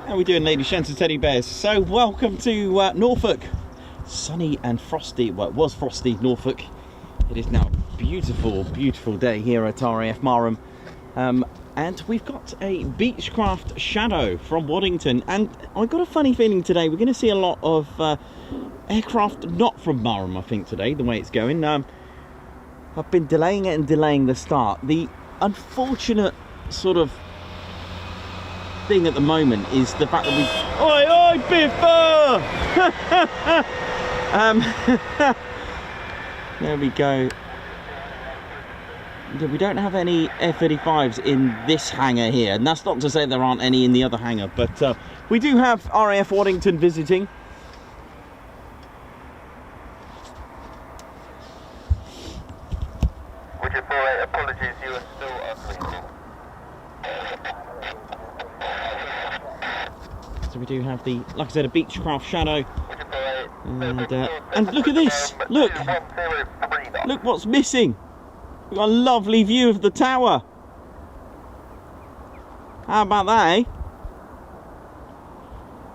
How are we doing, ladies, gents and teddy bears? So welcome to Norfolk. Sunny and frosty. Well, it was frosty Norfolk. It is now a beautiful, beautiful day here at RAF Marham. And we've got a Beechcraft Shadow from Waddington. And I've got a funny feeling today we're going to see a lot of aircraft not from Marham, I think, today, the way it's going. I've been delaying it and delaying the start. The unfortunate sort of thing at the moment is the fact that we... Oi, oi, Biffer! There we go. We don't have any F-35s in this hangar here, and that's not to say there aren't any in the other hangar, but we do have RAF Waddington visiting. Apologies, you are still unreachable. So we do have the, like I said, a Beechcraft Shadow. And look at this! Look! Look what's missing! We've got a lovely view of the tower. How about that, eh?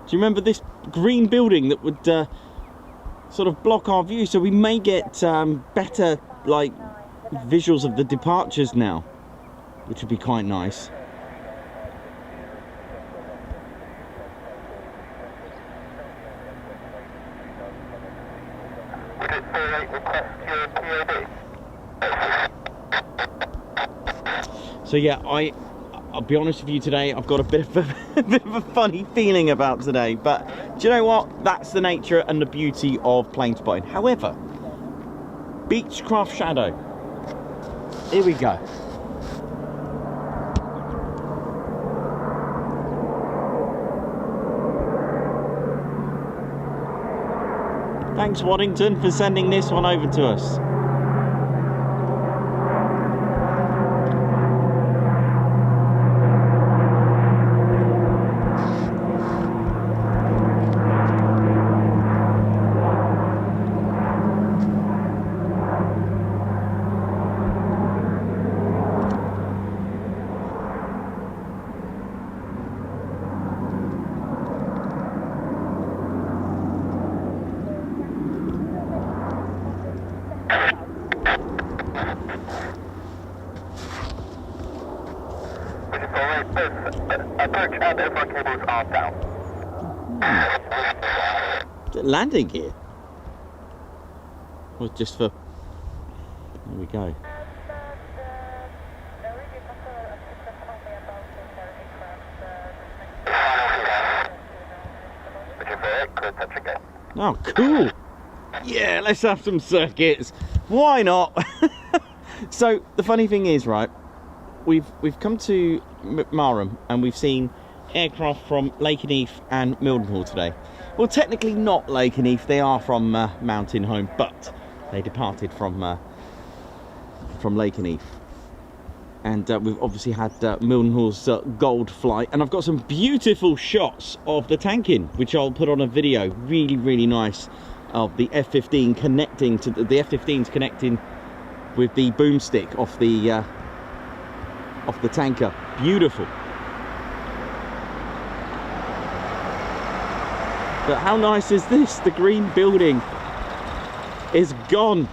Do you remember this green building that would sort of block our view? So we may get better, like, visuals of the departures now, which would be quite nice. So yeah, I'll be honest with you today, I've got a bit of a funny feeling about today, but do you know what? That's the nature and the beauty of plane spotting. However, Beechcraft Shadow, here we go. Thanks, Waddington, for sending this one over to us. Approach and everyone cables are down. Is it landing here? Or just for... There we go. Oh, cool. Yeah, let's have some circuits. Why not? So the funny thing is, right, we've come to Marham and we've seen aircraft from Lakenheath and Mildenhall today. Well, technically not Lakenheath, they are from Mountain Home, but they departed from Lakenheath. And we've obviously had Mildenhall's gold flight, and I've got some beautiful shots of the tanking, which I'll put on a video. Really, really nice, of the F-15 connecting to the F-15's connecting with the boomstick off the tanker. Beautiful. But how nice is this? The green building is gone.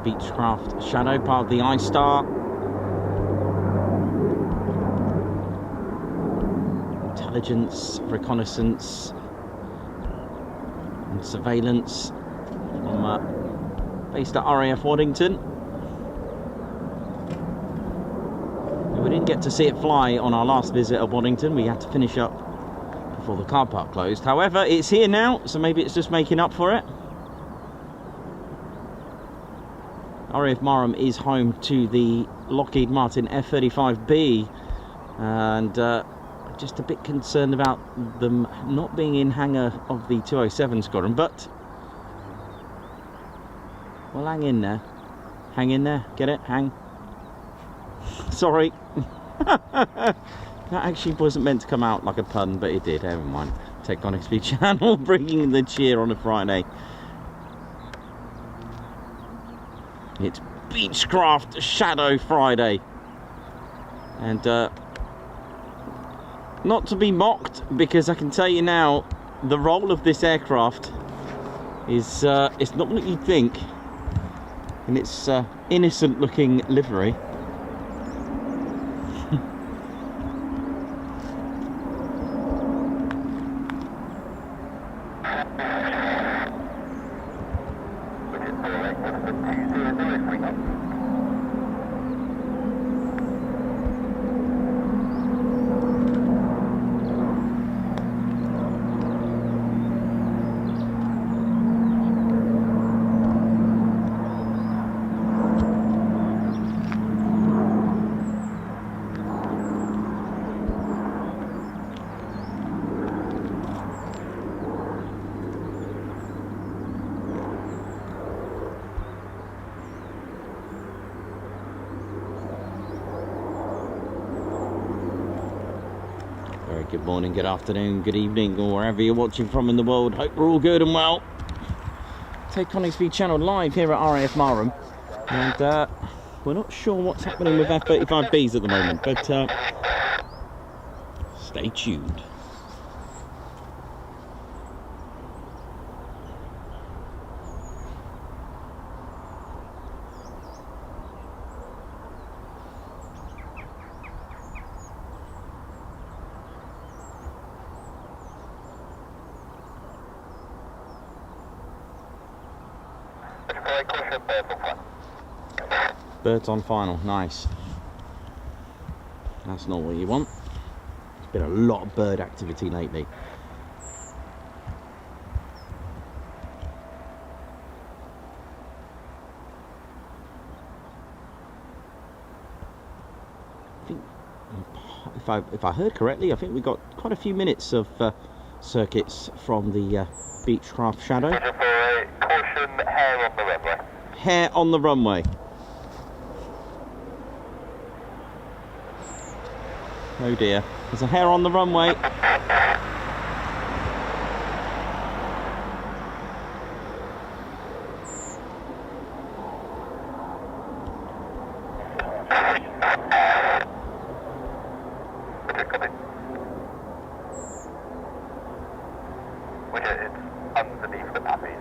Beechcraft Shadow, part of the I-Star. Intelligence, reconnaissance, and surveillance from based at RAF Waddington. We didn't get to see it fly on our last visit at Waddington. We had to finish up before the car park closed. However, it's here now, so maybe it's just making up for it. RAF Marham is home to the Lockheed Martin F-35B, and just a bit concerned about them not being in hangar of the 207 Squadron, but we'll hang in there. Hang in there, get it? Hang. Sorry. That actually wasn't meant to come out like a pun, but it did. Never mind. Take Coningsby channel, bringing the cheer on a Friday. It's Beechcraft Shadow Friday, and not to be mocked, because I can tell you now, the role of this aircraft is it's not what you'd think in its innocent looking livery. Good morning, good afternoon, good evening, or wherever you're watching from in the world. Hope we're all good and well. Take Coningsby channel live here at RAF Marham, and we're not sure what's happening with F-35Bs at the moment, but stay tuned. Birds on final, nice. That's not what you want. There's been a lot of bird activity lately. I think, if I heard correctly, I think we got quite a few minutes of circuits from the Beechcraft Shadow. Caution, hair on the runway. Hair on the runway. Oh dear, there's a hair on the runway. It's underneath the puppies.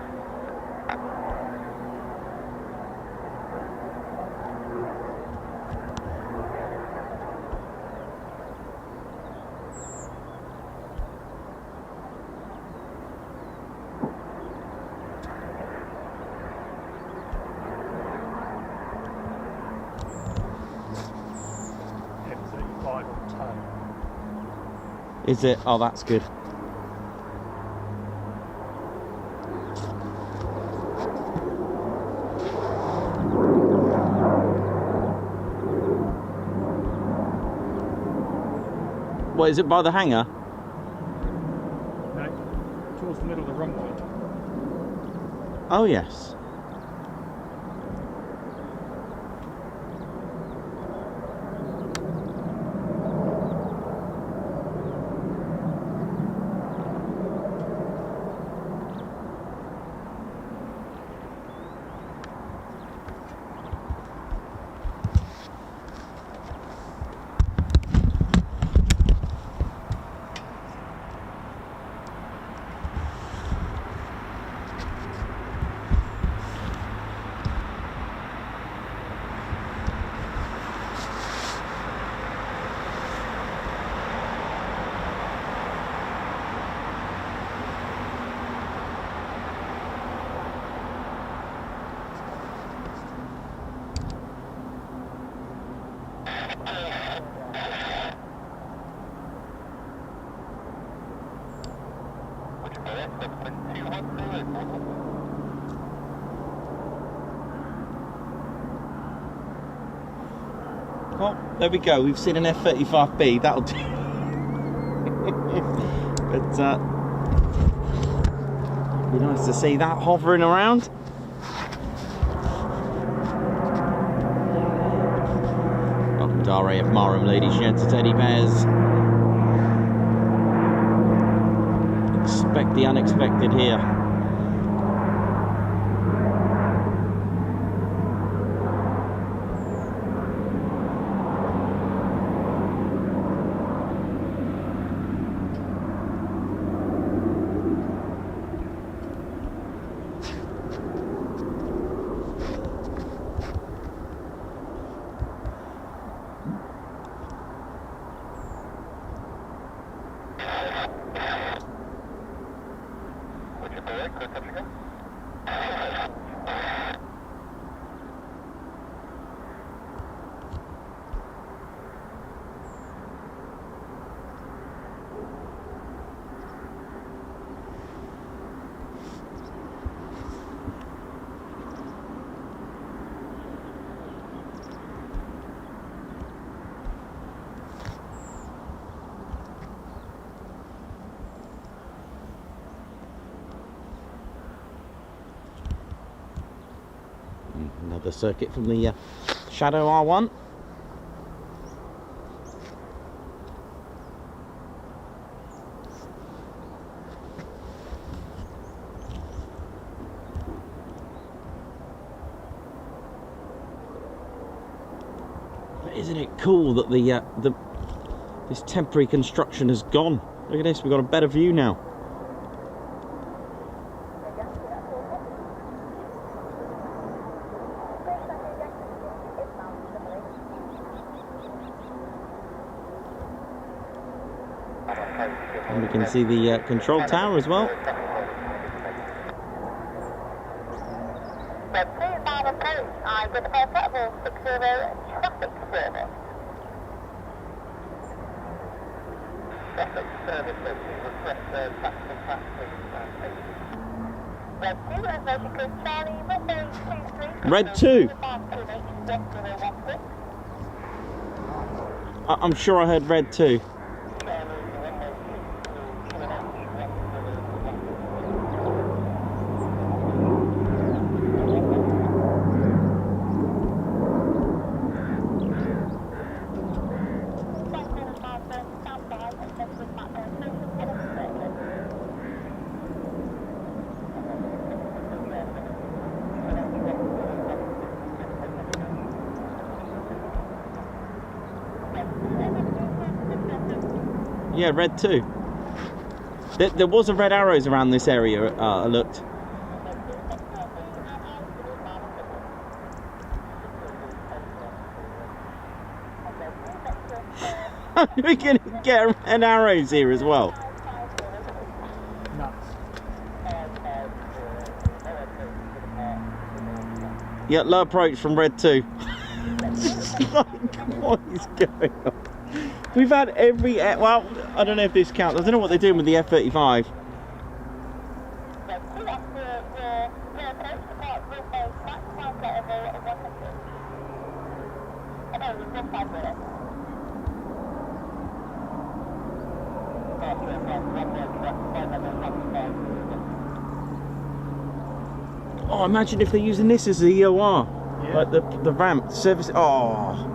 Is it? Oh, that's good. What, is it by the hangar? No, towards the middle of the runway. Oh, yes. Well, there we go. We've seen an F-35B. That'll do. But be nice to see that hovering around. Welcome to RAF Marham, ladies, gents, teddy bears. Expect the unexpected here. Another circuit from the Shadow R1. But isn't it cool that this temporary construction has gone? Look at this, we've got a better view now. And we can see the control tower as well. Red 2. I'm sure I heard Red 2. Yeah, Red 2. There was a red arrows around this area, I looked. We're going to get red arrows here as well. Nuts. Yeah, low approach from Red 2. What is going on? We've had every, well, I don't know if this counts. I don't know what they're doing with the F-35. Oh, imagine if they're using this as the EOR. Yeah. Like the ramp, service. Oh.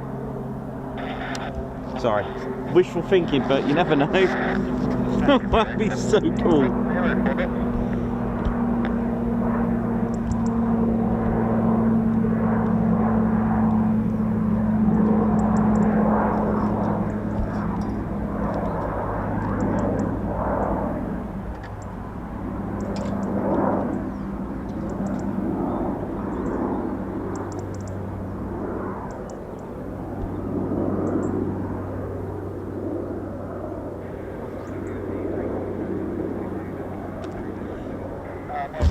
Sorry, wishful thinking, but you never know. That'd be so cool.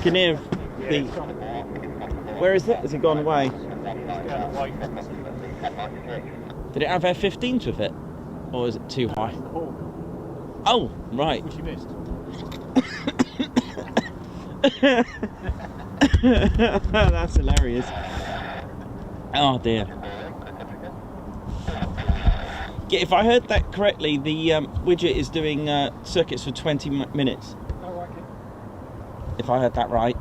Can hear the. Where is it? Has it gone away? Did it have F-15s with it, or is it too high? Oh, right. Which you missed. That's hilarious. Oh dear. Yeah, if I heard that correctly, the widget is doing circuits for 20 minutes. Oh, right. If I heard that right.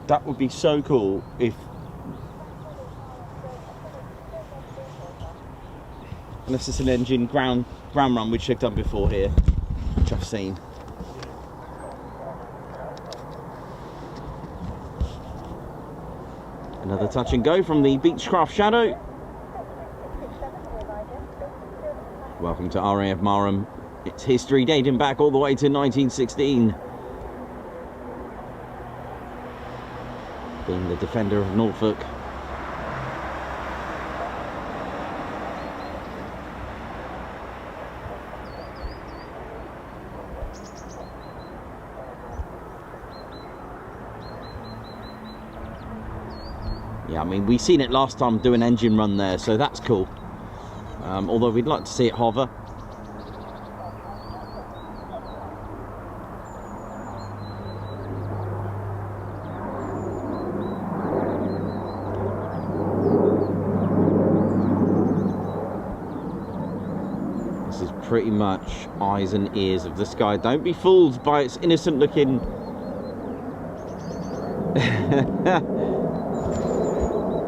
That would be so cool if, unless it's an engine ground run, which they've done before here, which I've seen. Another touch and go from the Beechcraft Shadow. Welcome to RAF Marham. It's history dating back all the way to 1916. Being the defender of Norfolk. Yeah, I mean, we seen it last time do an engine run there, so that's cool. Although we'd like to see it hover. This is pretty much eyes and ears of the sky. Don't be fooled by its innocent looking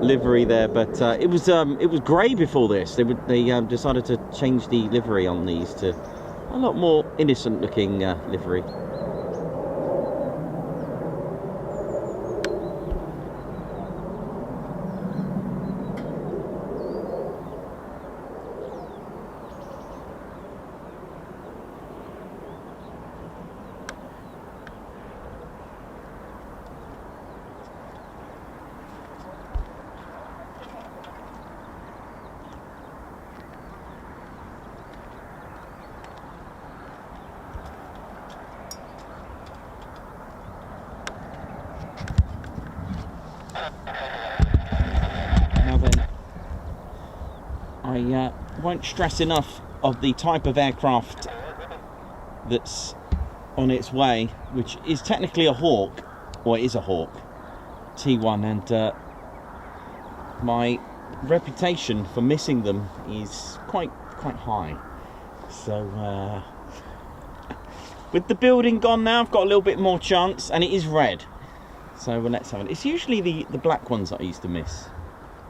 livery there, but it was grey before this. They decided to change the livery on these to a lot more innocent looking livery. I won't stress enough of the type of aircraft that's on its way, which is technically a Hawk, or it is a Hawk, T1, and my reputation for missing them is quite high. So with the building gone now, I've got a little bit more chance, and it is red. So let's have it. It's usually the black ones that I used to miss,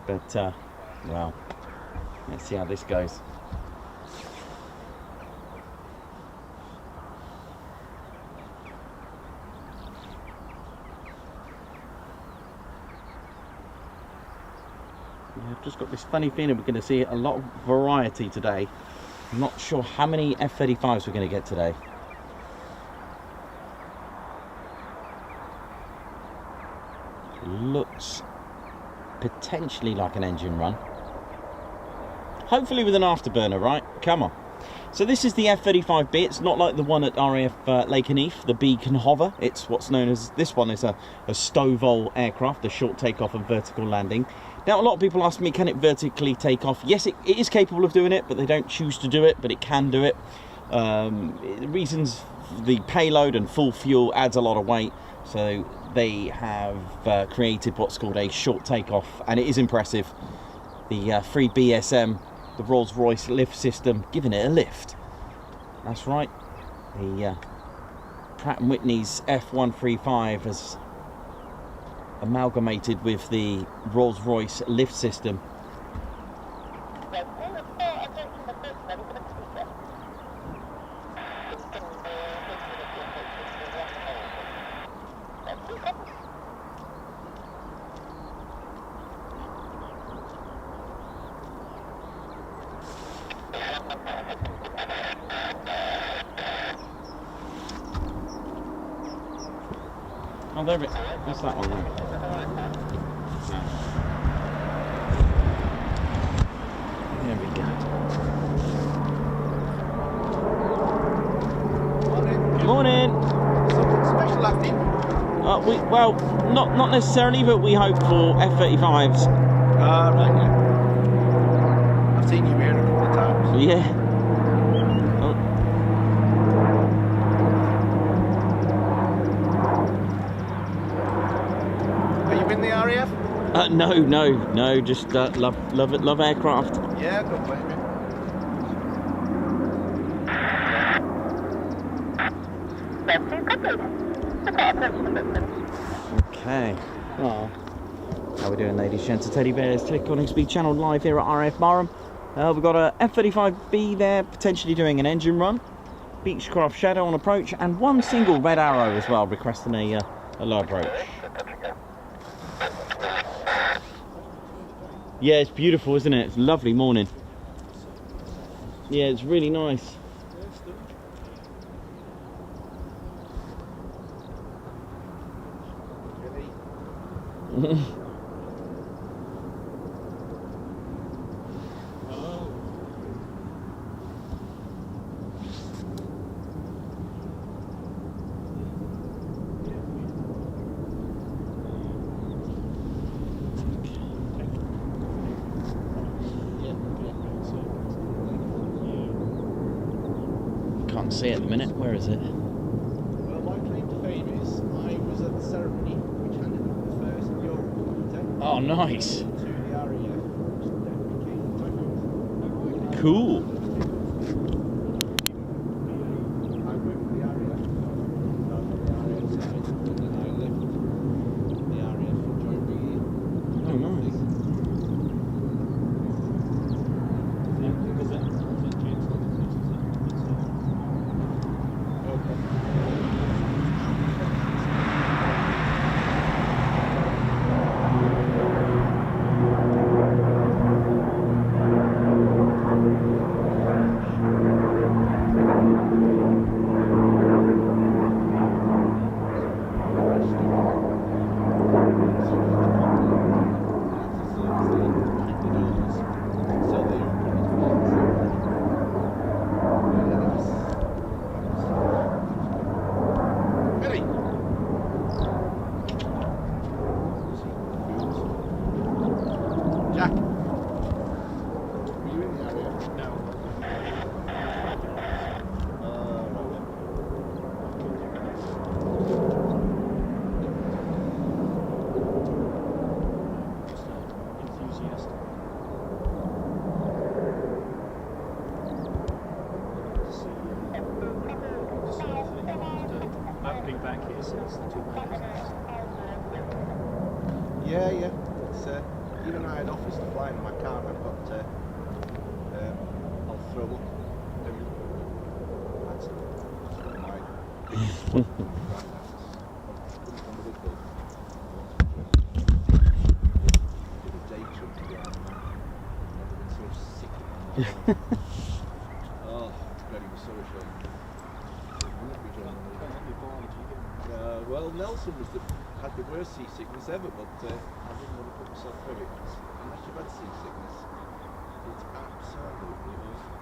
but well. Let's see how this goes. Yeah, I've just got this funny feeling we're going to see a lot of variety today. I'm not sure how many F-35s we're going to get today. Looks potentially like an engine run. Hopefully with an afterburner, right? Come on. So this is the F-35B. It's not like the one at RAF Lakenheath, the B can hover. It's what's known as, this one is a STOVL aircraft, a short takeoff and vertical landing. Now, a lot of people ask me, can it vertically take off? Yes, it is capable of doing it, but they don't choose to do it, but it can do it. The reasons, the payload and full fuel adds a lot of weight, so they have created what's called a short takeoff, and it is impressive. The 3 BSM, the Rolls-Royce lift system, giving it a lift. That's right. The Pratt & Whitney's F135 has amalgamated with the Rolls-Royce lift system. Oh, there it is. What's that one then? There we go. Morning. Well, not necessarily, but we hope for F-35s. Right, yeah. I've seen you here a couple of times. Yeah. Are you in the RAF? No, just love aircraft. Yeah, don't blame you. Okay. Oh. How we doing, ladies, gents, and teddy bears? Click Coningsby channel live here at RAF Marham. We've got a F-35B there, potentially doing an engine run. Beechcraft Shadow on approach, and one single red arrow as well, requesting a low approach. Yeah, it's beautiful, isn't it? It's a lovely morning. Yeah, it's really nice. Can't see it at the minute. Where is it? Well, my claim to fame is I was at the ceremony which handed up the first Europe Oh, nice. to the RAF, which then became my Cool. I worked for the RAF on the RAF side, and then I left the RAF and joined Wingy. Oh, nice. Jack, were you in the RAF? No. Just an enthusiast. I haven't been back here since the 2 months. Yeah. It's, even I had offers to fly in my car, and I've got I'll throw up. That's my biggest one right now. Did a day trip to get out. Never been so sick in my life. Oh, God, he was so ashamed. Well, Nelson had the worst seasickness ever, but I didn't want to put myself through it. Unless you've had seasickness, it's absolutely awful.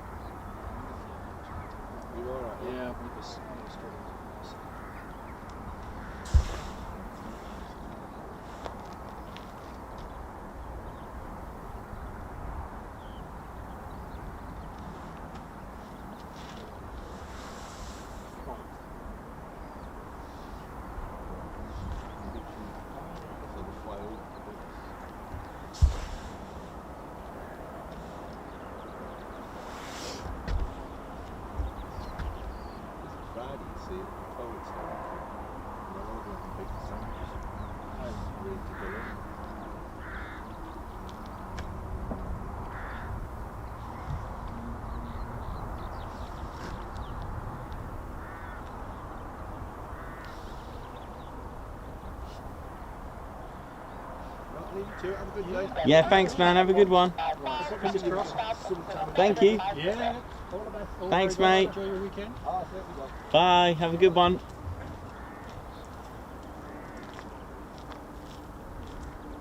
You alright? Yeah, I was struggling. Friday, you see, Port Stanley, and they're all having big sandwiches. I was ready to go in. Right, leave you to it. Have a good day. Yeah, thanks, man. Have a good one. Fingers crossed. Thank you. Yeah. All the best. All Thanks, very well. mate. Enjoy your weekend. Oh, there we go. Bye. Have a good one.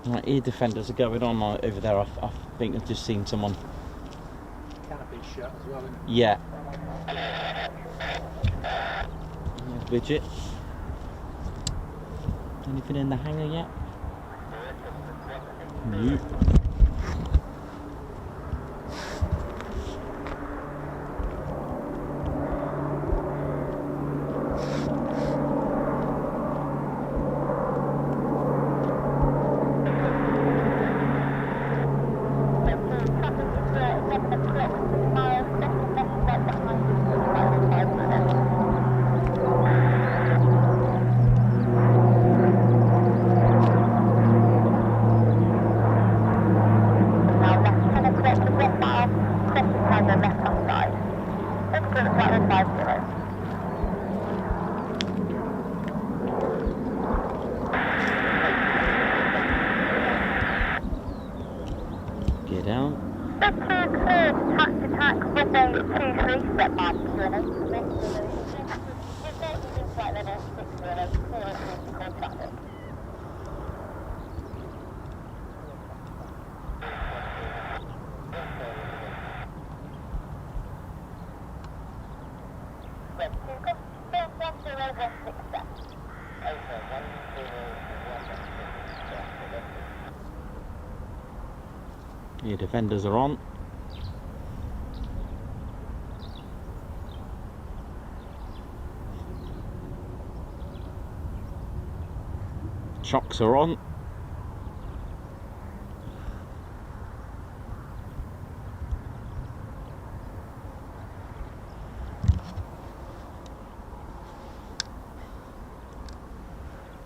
Right, ear defenders are going on over there. I think I've just seen someone. Canopy shut as well, isn't it? Yeah. Widget. Anything in the hangar yet? Nope. Get out. Your defenders are on. Chocks are on.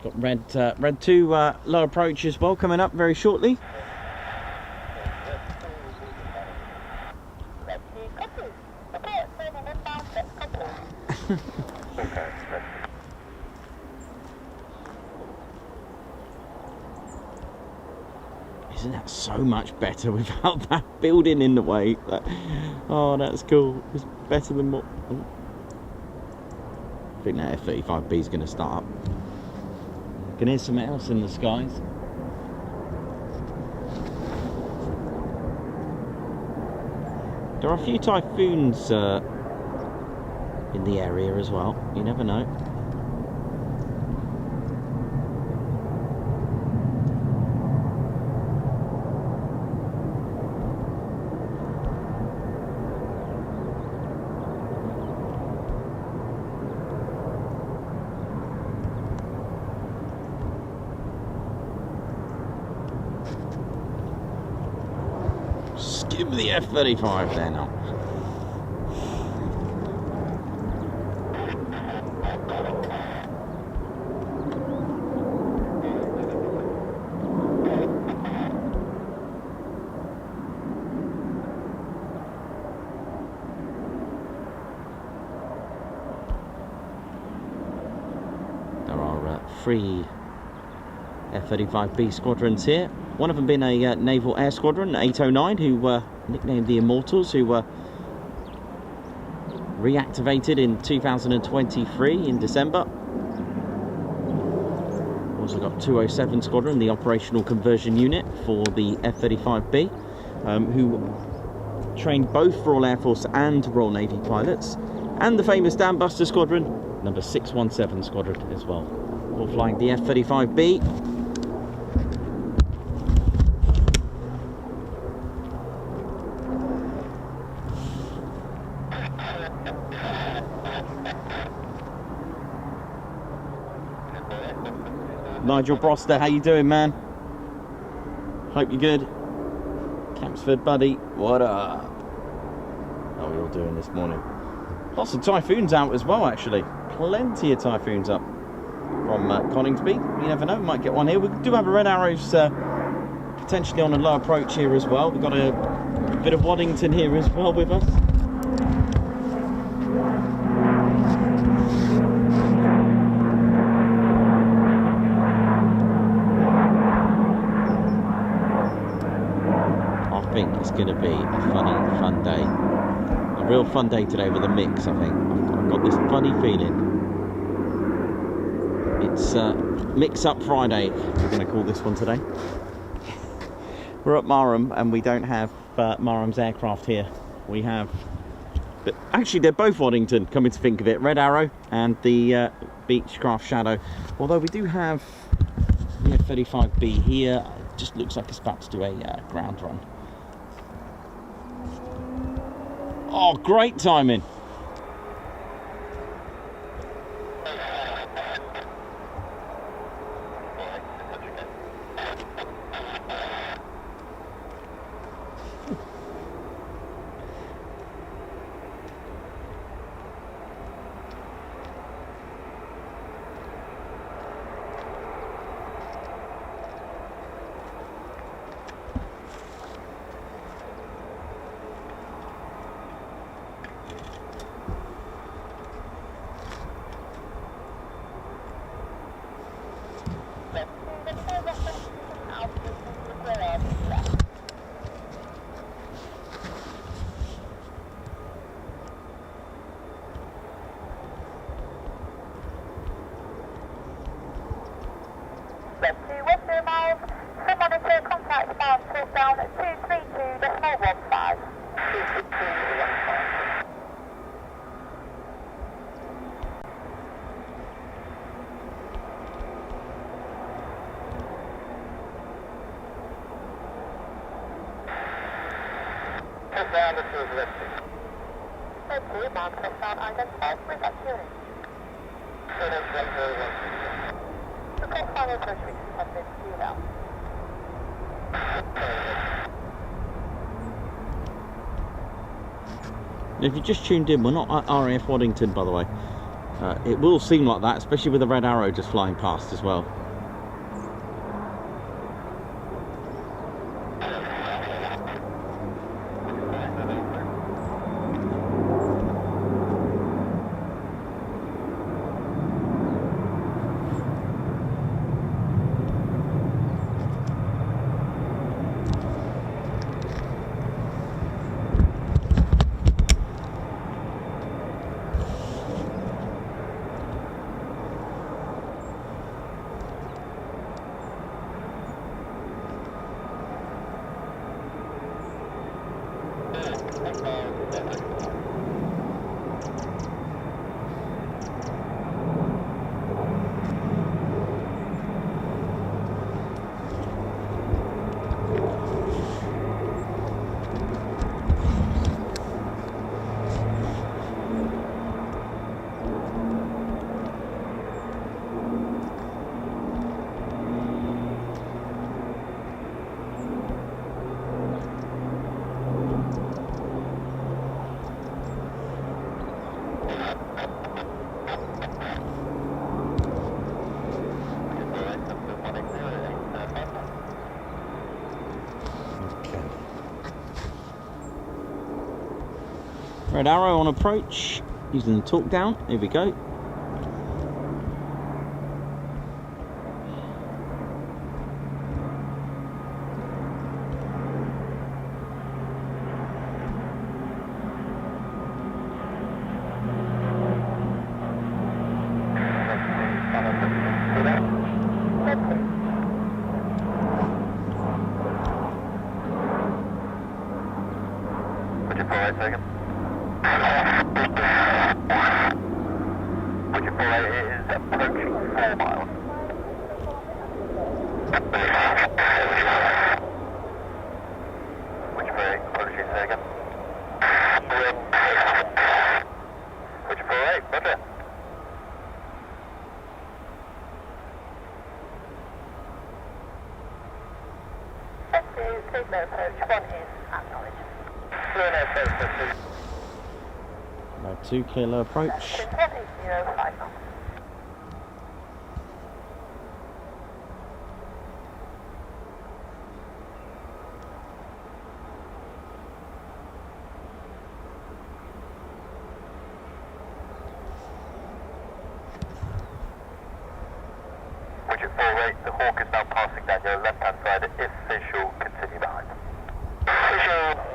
Got red 2 low approach as well coming up very shortly. Isn't that so much better without that building in the way? Oh, that's cool. It's better than what... Oh. I think that F-35B is going to start up. Can hear something else in the skies. There are a few typhoons in the area as well. You never know. Give the F-35 there now. There are 3 F-35B squadrons here. One of them being a Naval Air Squadron, 809, who were nicknamed the Immortals, who were reactivated in 2023 in December. Also got 207 Squadron, the operational conversion unit for the F-35B, who trained both Royal Air Force and Royal Navy pilots, and the famous Dambusters Squadron, number 617 Squadron as well, all flying the F-35B. Nigel Broster, how you doing, man? Hope you're good. Campsford, buddy, what up? How are we all doing this morning? Lots of typhoons out as well, actually. Plenty of typhoons up from Coningsby. You never know, we might get one here. We do have a Red Arrows potentially on a low approach here as well. We've got a bit of Waddington here as well with us. I think it's going to be a fun day. A real fun day today with a mix, I think. I've got this funny feeling. It's Mix Up Friday, we're going to call this one today. We're at Marham and we don't have Marham's aircraft here. We have... But actually, they're both Waddington, coming to think of it. Red Arrow and the Beechcraft Shadow. Although we do have The F-35B here just looks like it's about to do a ground run. Oh, great timing! If you just tuned in, we're not at RAF Waddington, by the way. It will seem like that, especially with the red arrow just flying past as well. Red arrow on approach, using the talk down. Here we go. Two clear low approach. Widget 48, the Hawk is now passing down your left-hand side if visual, continue behind. Visual,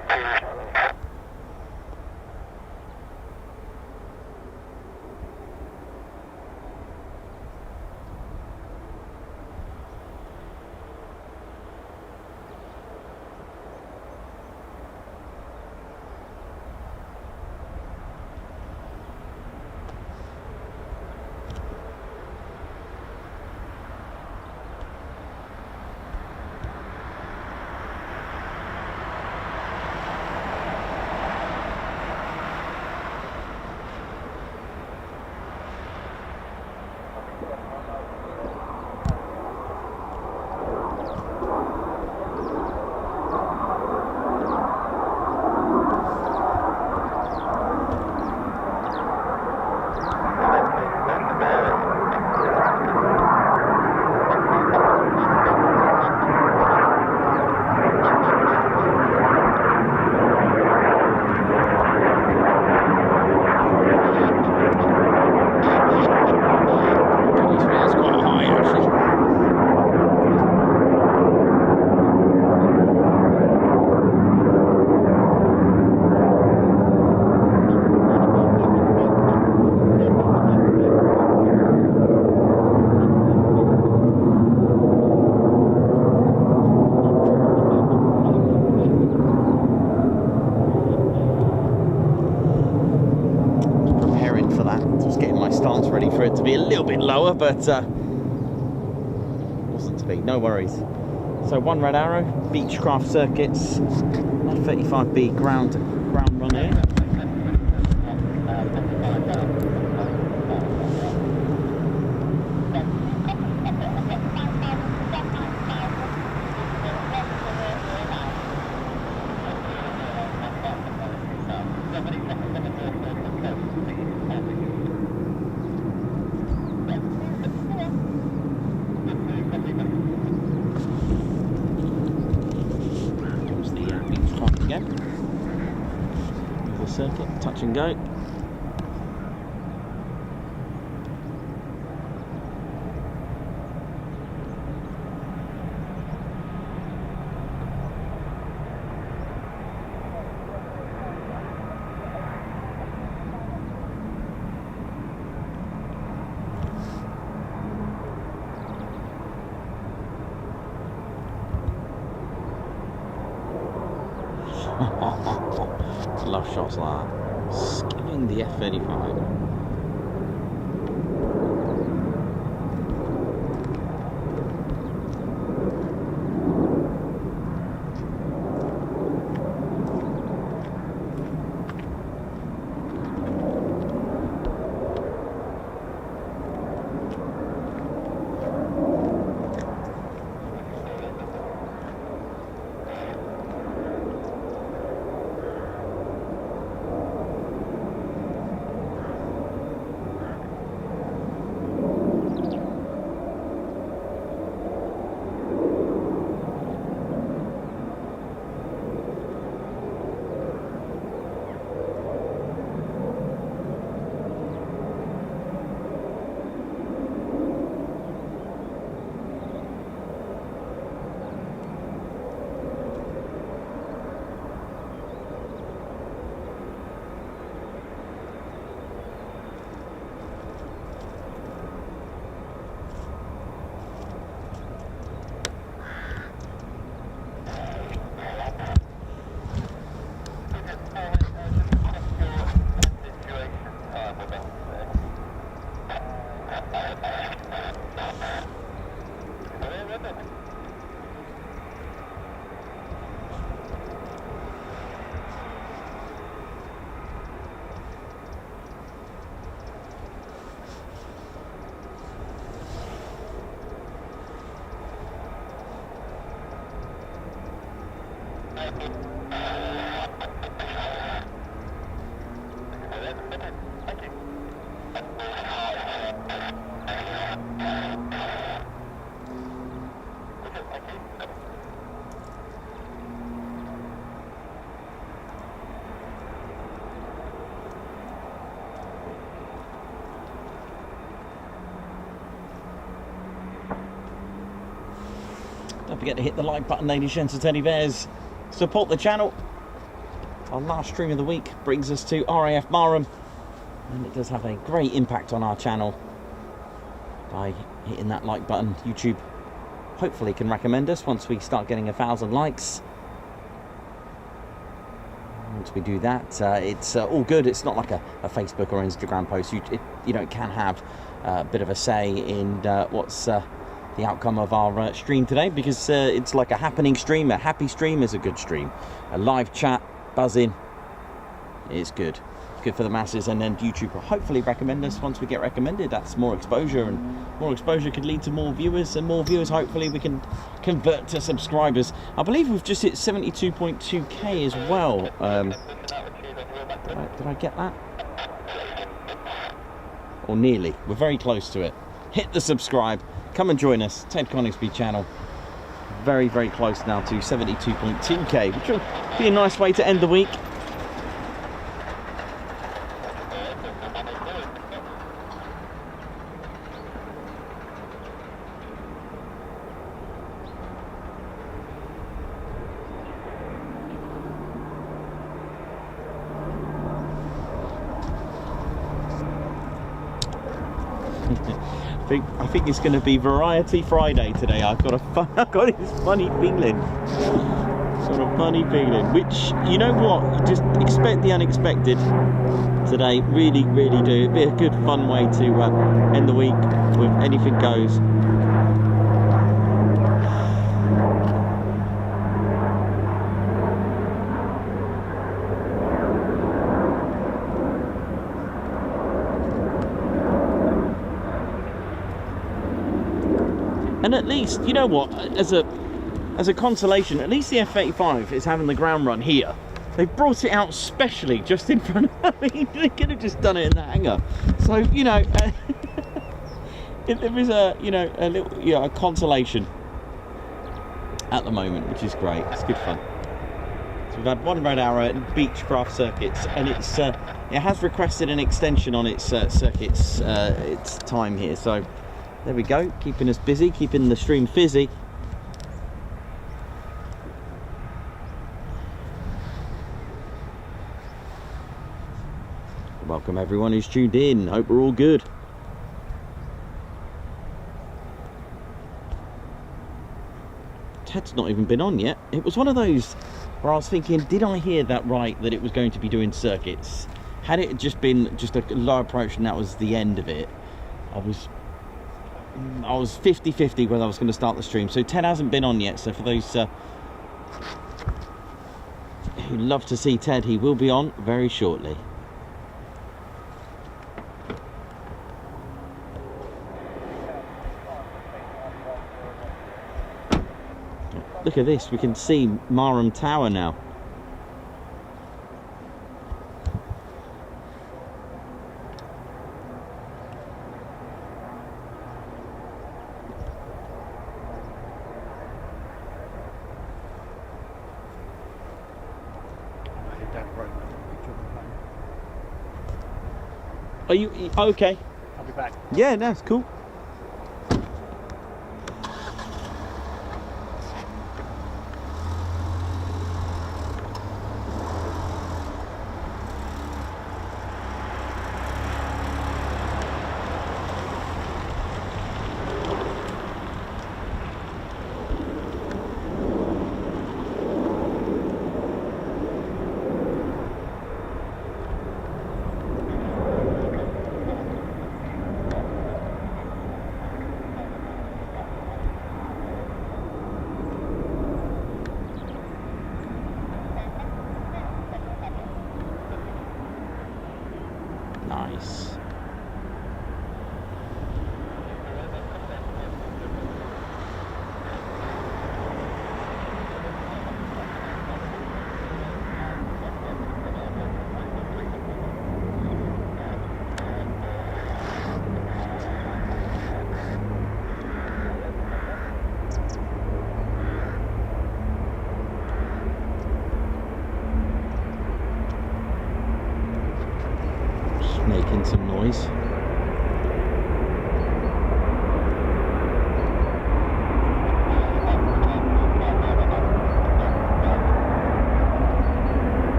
chance really for it to be a little bit lower, but wasn't to be. No worries. So one red arrow, Beechcraft Circuits, F-35B ground run here. Circuit, touch and go. Love shots like that. Skimming the F-35. Don't forget to hit the like button, ladies, gents and teddy bears. Support the channel. Our last stream of the week brings us to RAF Marham, and it does have a great impact on our channel by hitting that like button. YouTube hopefully can recommend us once we start getting 1,000 likes. Once we do that, it's all good. It's not like a Facebook or Instagram post. You know, it can have a bit of a say in what's the outcome of our stream today, because it's like a happening stream. A happy stream is a good stream. A live chat, buzzing, is good. Good for the masses, and then YouTube will hopefully recommend us. Once we get recommended, that's more exposure, and more exposure could lead to more viewers, and more viewers hopefully we can convert to subscribers. I believe we've just hit 72.2k as well. Did I get that? Or nearly. We're very close to it. Hit the subscribe. Come and join us. Ted Coningsby channel. Very, very close now to 72.2k, which will be a nice way to end the week. I think it's going to be Variety Friday today. I've got this funny feeling. Got a funny feeling. Which, you know what? You just expect the unexpected. today. Really, really do. It'd be a good, fun way to end the week with anything goes. And at least, you know what, as a consolation, at least the F-35 is having the ground run here. They've brought it out specially just in front of me. They could have just done it in the hangar. So, you know, there is a, you know, a little, a consolation at the moment, which is great. It's good fun. So we've had one red arrow at Beechcraft Circuits, and it has requested an extension on its circuits, its time here. So there we go, keeping us busy, keeping the stream fizzy. Welcome everyone who's tuned in. Hope we're all good. Ted's not even been on yet. It was one of those where I was thinking, did I hear that right, that it was going to be doing circuits? Had it just been just a low approach and that was the end of it, I was 50-50 whether I was going to start the stream. So Ted hasn't been on yet, so for those who love to see Ted, he will be on very shortly. Look at this, we can see Marham Tower now. Are you okay? I'll be back. Yeah, that's cool. Nice. Making some noise.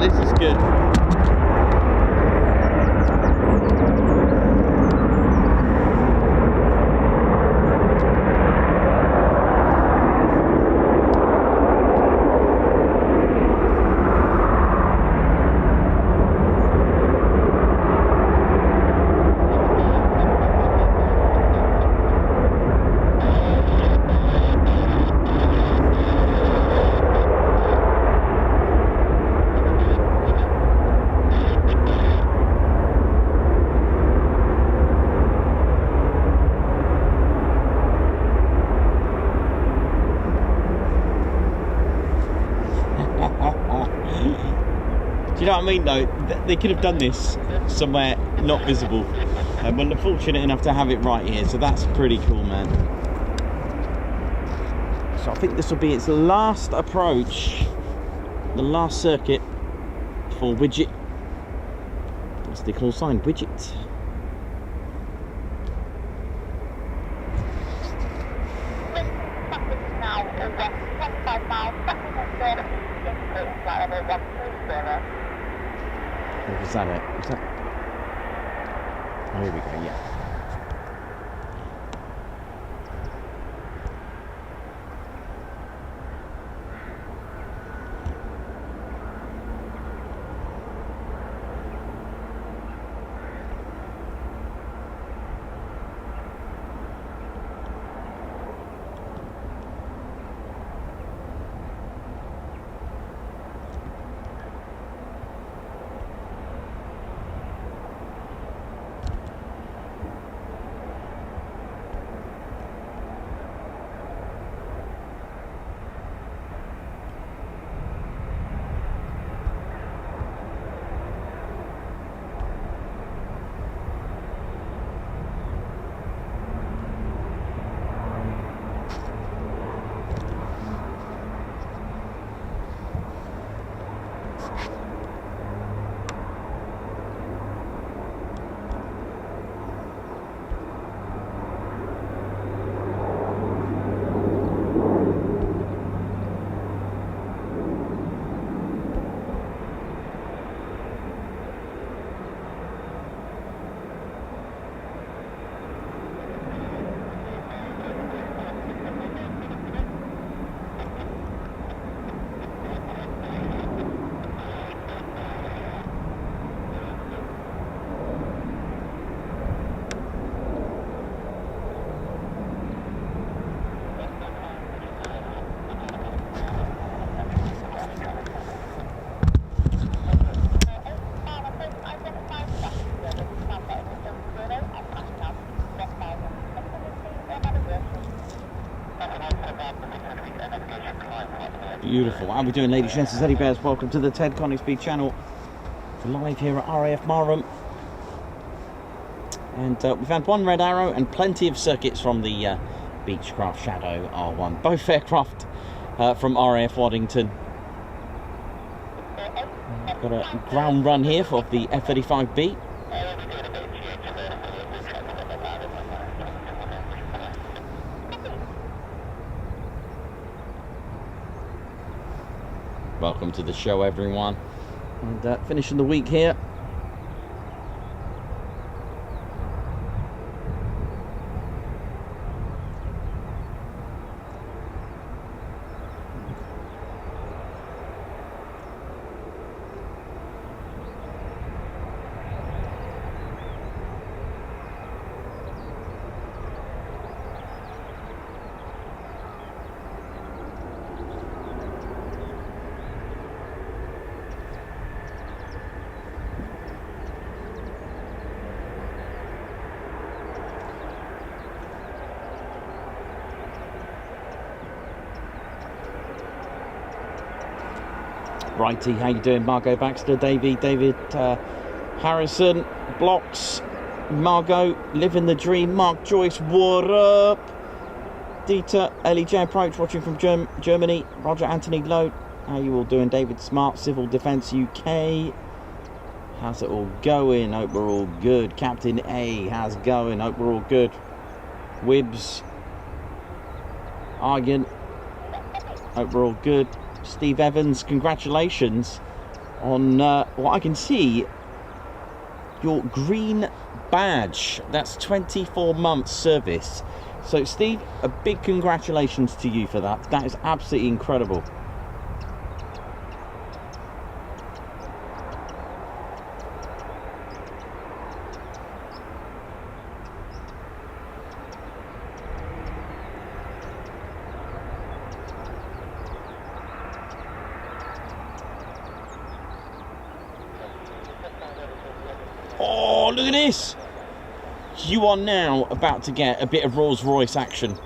This is good. Do you know what I mean though? They could have done this somewhere not visible. But we're fortunate enough to have it right here, so that's pretty cool, man. So I think this will be its last approach, the last circuit beautiful widget. That's the call sign, widget. Or was that it? Was that? Oh, here we go, yeah. Beautiful. How are we doing, ladies, gents, teddy bears? Welcome to the Ted Coningsby channel. We're live here at RAF Marham. And we've had one red arrow and plenty of circuits from the Beechcraft Shadow R1. Both aircraft from RAF Waddington. Got a ground run here for the F-35B. Welcome to the show, everyone. And finishing the week here. Righty, how you doing? Margot Baxter, David Harrison, Blocks, Margot, living the dream, Mark Joyce, what up? Dieter, Ellie J Approach, watching from Germany, Roger Anthony Lowe, how you all doing? David Smart, Civil Defence UK, how's it all going? Hope we're all good. Captain A, how's it going? Hope we're all good. Wibbs, Argan, hope we're all good. Steve Evans, congratulations on what I can see, your green badge. That's 24 months service. So Steve, a big congratulations to you for that. That is absolutely incredible. Oh, look at this! You are now about to get a bit of Rolls Royce action.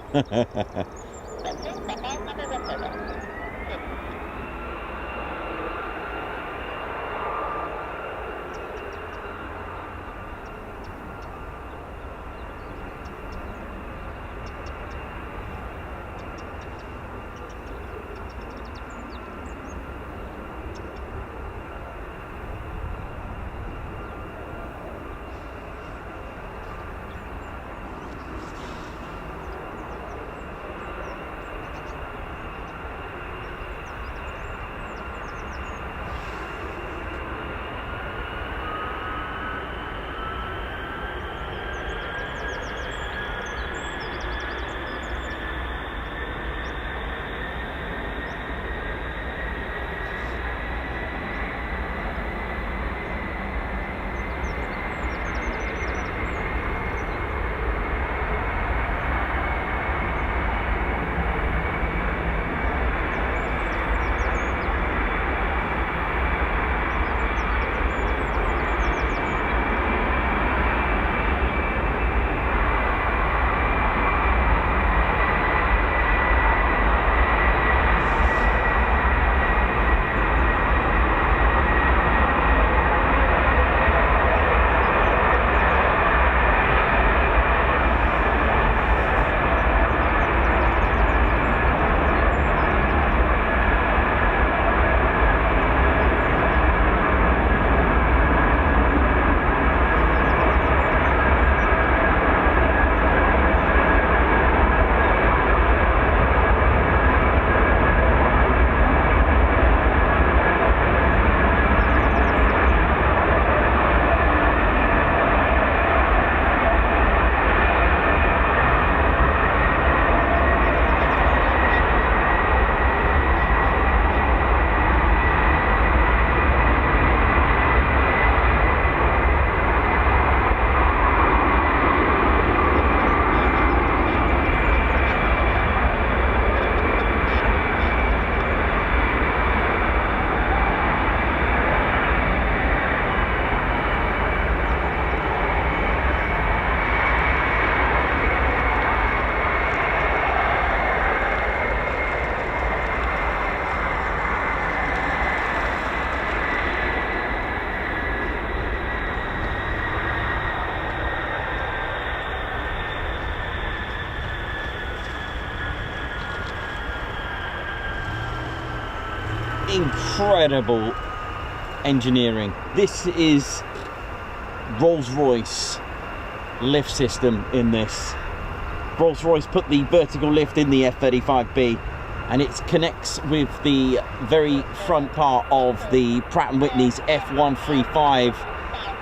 incredible engineering. This is Rolls-Royce lift system in this. Rolls-Royce put the vertical lift in the F-35B, and it connects with the very front part of the Pratt & Whitney's F135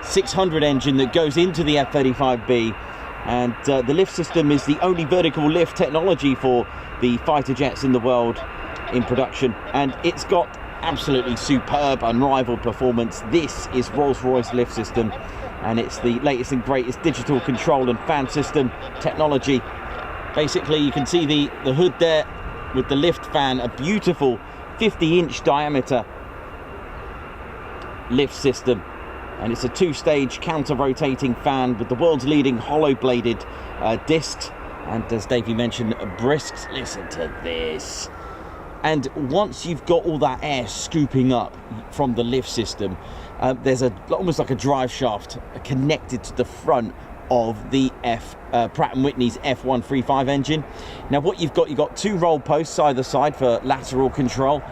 600 engine that goes into the F-35B. And the lift system is the only vertical lift technology for the fighter jets in the world in production, and it's got absolutely superb, unrivaled performance. This is Rolls-Royce lift system, and it's the latest and greatest digital control and fan system technology. Basically, you can see the hood there with the lift fan, a beautiful 50-inch diameter lift system, and it's a two-stage counter-rotating fan with the world's leading hollow-bladed discs, and as Davey mentioned, brisks. Listen to this. And once you've got all that air scooping up from the lift system, there's almost like a drive shaft connected to the front of the Pratt & Whitney's F135 engine. Now what you've got two roll posts either side for lateral control,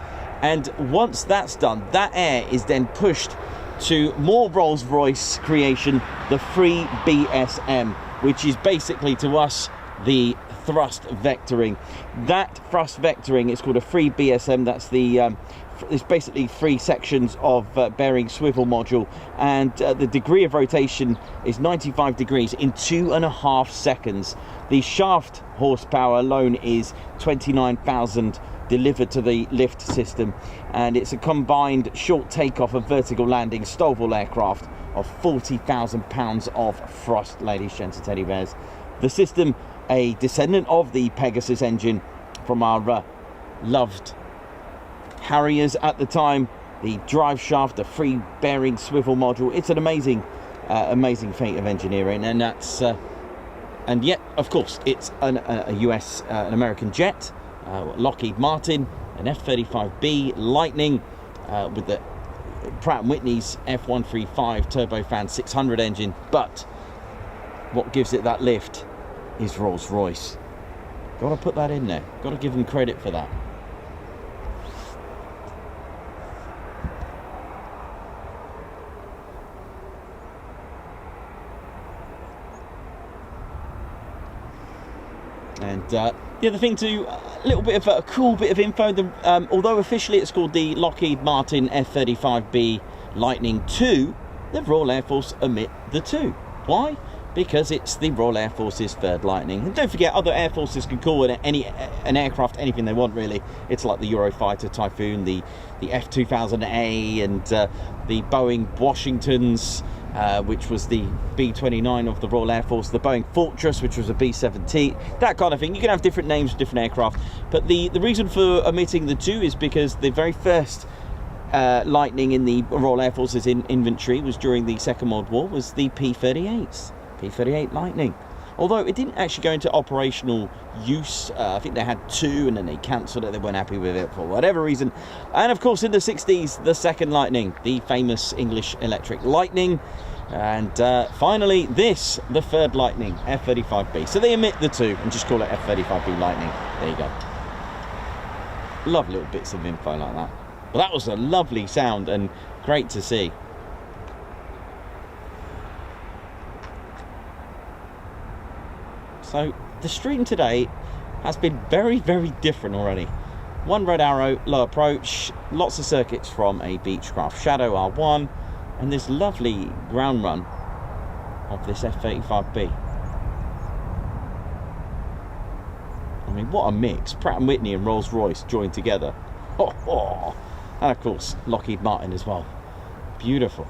and once that's done, that air is then pushed to more Rolls-Royce creation, the free BSM, which is basically to us the thrust vectoring. That thrust vectoring is called a free BSM. That's the it's basically 3 sections of bearing swivel module, and the degree of rotation is 95 degrees in 2.5 seconds. The shaft horsepower alone is 29,000 delivered to the lift system, and it's a combined short takeoff and vertical landing STOVL aircraft of 40,000 pounds of thrust, ladies, gents and teddy bears. The system, a descendant of the Pegasus engine from our loved Harriers at the time. The drive shaft, the free bearing swivel module. It's an amazing amazing feat of engineering, and that's and yet of course it's a US an American jet, Lockheed Martin, an F-35B Lightning with the Pratt & Whitney's F135 turbofan 600 engine. But what gives it that lift is Rolls-Royce. Got to put that in there. Got to give them credit for that. And the other thing too, a little bit of a cool bit of info. Although officially it's called the Lockheed Martin F-35B Lightning 2, the Royal Air Force omit the 2. Why? Because it's the Royal Air Force's third Lightning. And don't forget, other air forces can call an aircraft anything they want, really. It's like the Eurofighter Typhoon, the F-2000A, and the Boeing Washingtons, which was the B-29 of the Royal Air Force, the Boeing Fortress, which was a B-17, that kind of thing. You can have different names for different aircraft. But the reason for omitting the 2 is because the very first Lightning in the Royal Air Force's inventory was during the Second World War, was the P-38s. P-38 Lightning. Although it didn't actually go into operational use. I think they had 2 and then they cancelled it. They weren't happy with it for whatever reason. And of course in the 60s, the second Lightning, the famous English electric Lightning. And finally this, the third Lightning, F-35B. So they omit the 2 and just call it F-35B Lightning. There you go. Love little bits of info like that. But that was a lovely sound and great to see. So the stream today has been very, very different already. One red arrow, low approach, lots of circuits from a Beechcraft Shadow R1, and this lovely ground run of this F-35B. I mean, what a mix. Pratt & Whitney and Rolls-Royce joined together. Oh, oh. And of course, Lockheed Martin as well. Beautiful.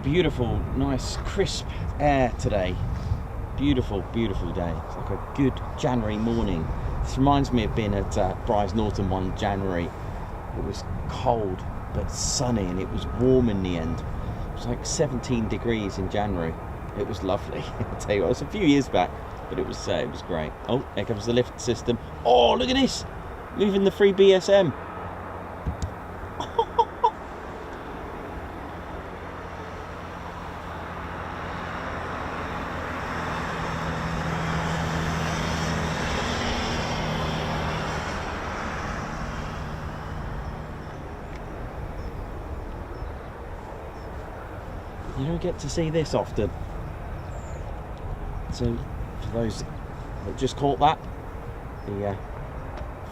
Beautiful, nice, crisp air today. Beautiful, beautiful day. It's like a good January morning. This reminds me of being at Brize Norton one January. It was cold but sunny, and it was warm in the end. It was like 17 degrees in January. It was lovely. I'll tell you what, it was a few years back, but it was great. Oh, there comes the lift system. Oh, look at this, moving the free BSM. You don't get to see this often. So, for those that just caught that, the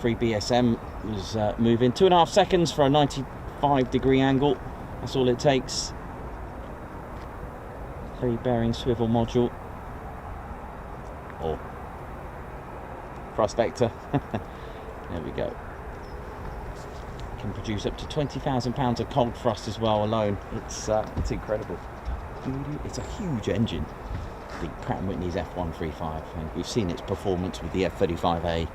free BSM was moving 2.5 seconds for a 95-degree angle. That's all it takes. 3-bearing swivel module. Or thrust vector. There we go. Can produce up to 20,000 pounds of cold thrust as well alone. It's incredible. It's a huge engine, the Pratt & Whitney's F135, and we've seen its performance with the F-35A.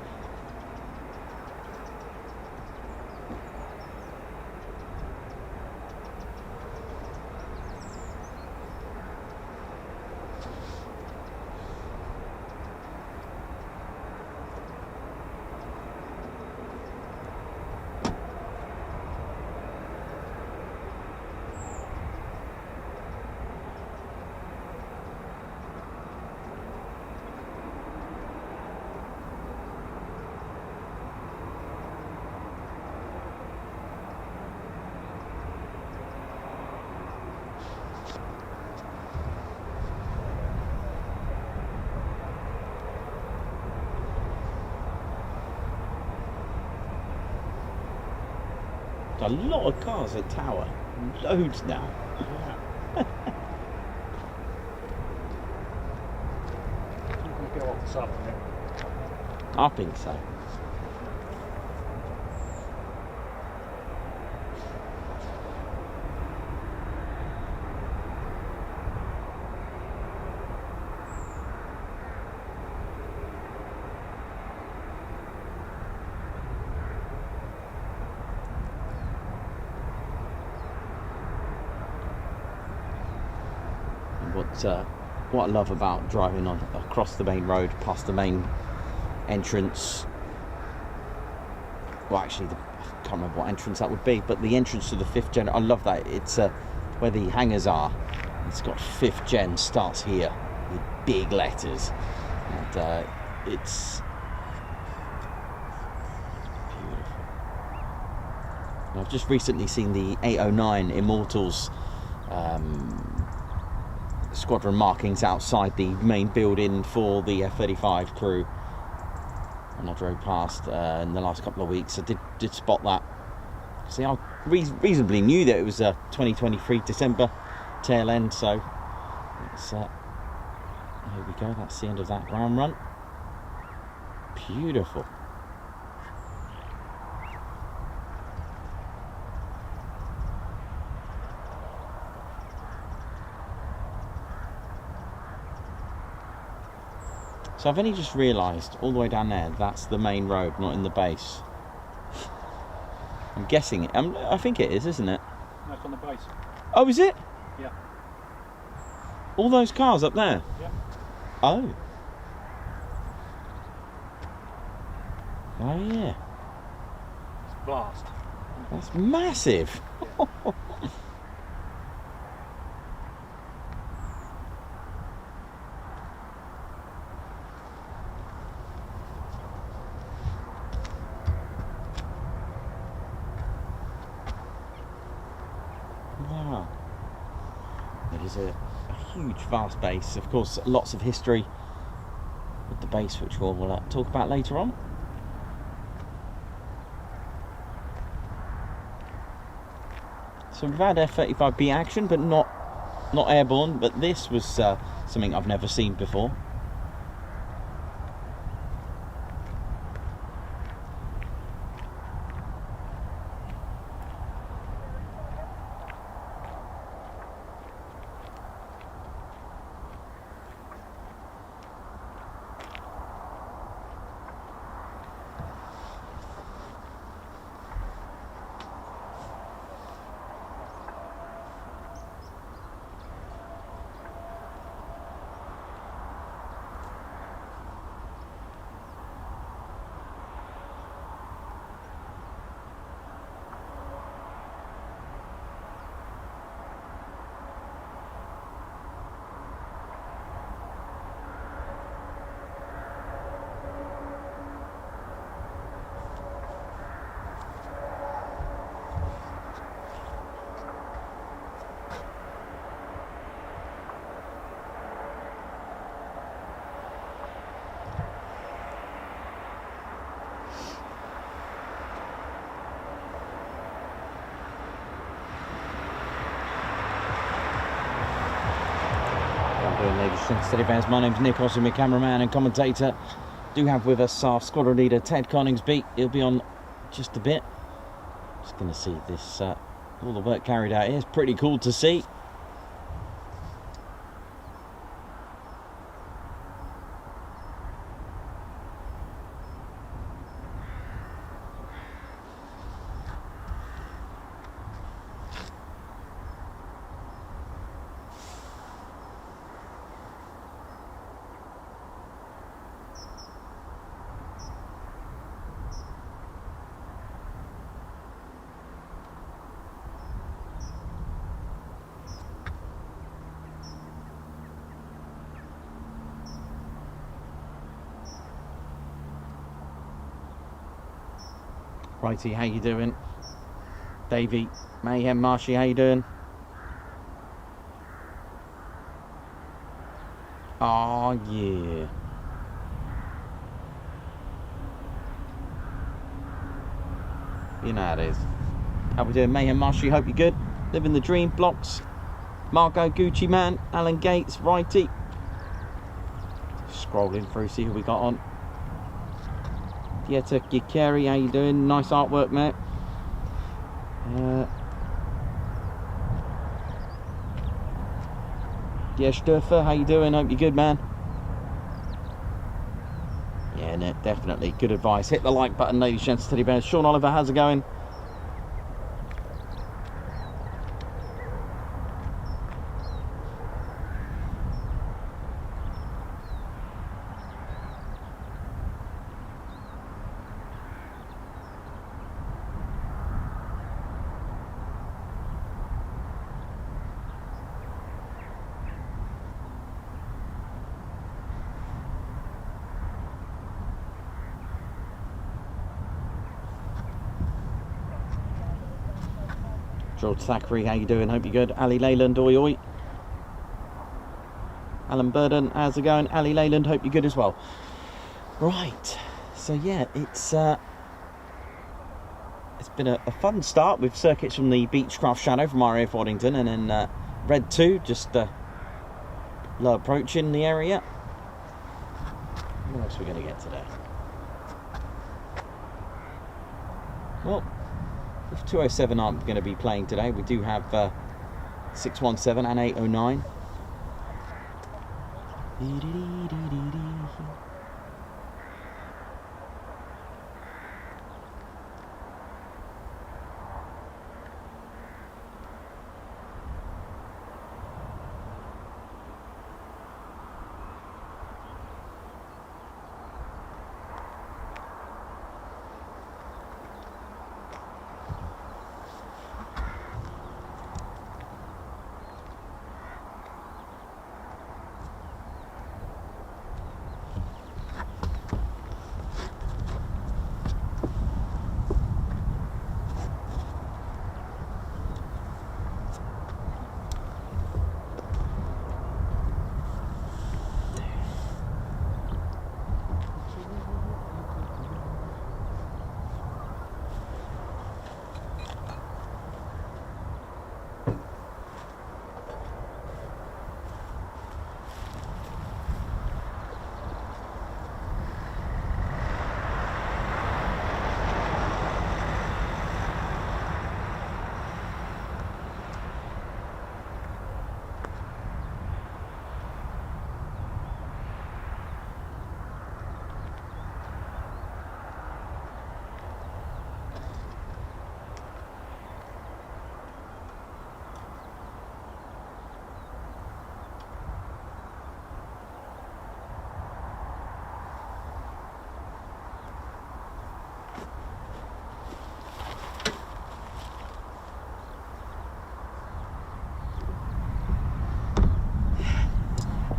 A lot of cars at Tower, loads now. You go off this afternoon. I think so. What I love about driving across the main road, past the main entrance. Well, actually, I can't remember what entrance that would be, but the entrance to the 5th gen. I love that. It's where the hangars are. It's got 5th gen starts here with big letters, and it's beautiful. And I've just recently seen the 809 Immortals. Squadron markings outside the main building for the F-35 crew, and I drove past in the last couple of weeks. I did spot that. See, I reasonably knew that it was 2023 December tail end, so it's, here we go. That's the end of that ground run. Beautiful. So I've only just realised, all the way down there, that's the main road, not in the base. I'm guessing it. I think it is, isn't it? No, it's on the base. Oh, is it? Yeah. All those cars up there? Yeah. Oh. Oh, yeah. It's vast. That's massive. Yeah. Wow. It is a huge, vast base. Of course, lots of history with the base, which we'll talk about later on. So we've had F-35B action, but not airborne. But this was something I've never seen before. Doing, ladies and steady bears. My name's Nick Hudson, my cameraman and commentator. Do have with us our squadron leader Ted Coningsby. He'll be on just a bit. Just going to see this all the work carried out here. It's pretty cool to see. Righty, how you doing? Davey, Mayhem, Marshy, how you doing? Oh yeah. You know how it is. How we doing, Mayhem, Marshy? Hope you're good. Living the dream. Blocks, Marco, Gucci Man, Alan Gates, Righty. Scrolling through, see who we got on. Dieta Gikeri, how you doing? Nice artwork, mate. Yeah, Sturfer, how you doing? Hope you're good, man. Yeah, no, definitely. Good advice. Hit the like button, ladies, gents, teddy bears. Sean Oliver, how's it going? George Thackeray, how you doing? Hope you're good. Ali Leyland, oi oi. Alan Burden, how's it going? Ali Leyland, hope you're good as well. Right, so yeah, it's been a fun start with circuits from the Beechcraft Shadow from RAF Waddington, and then Red 2, just low approach in the area. What else are we going to get today? Well, if 207 aren't going to be playing today, we do have 617 and 809.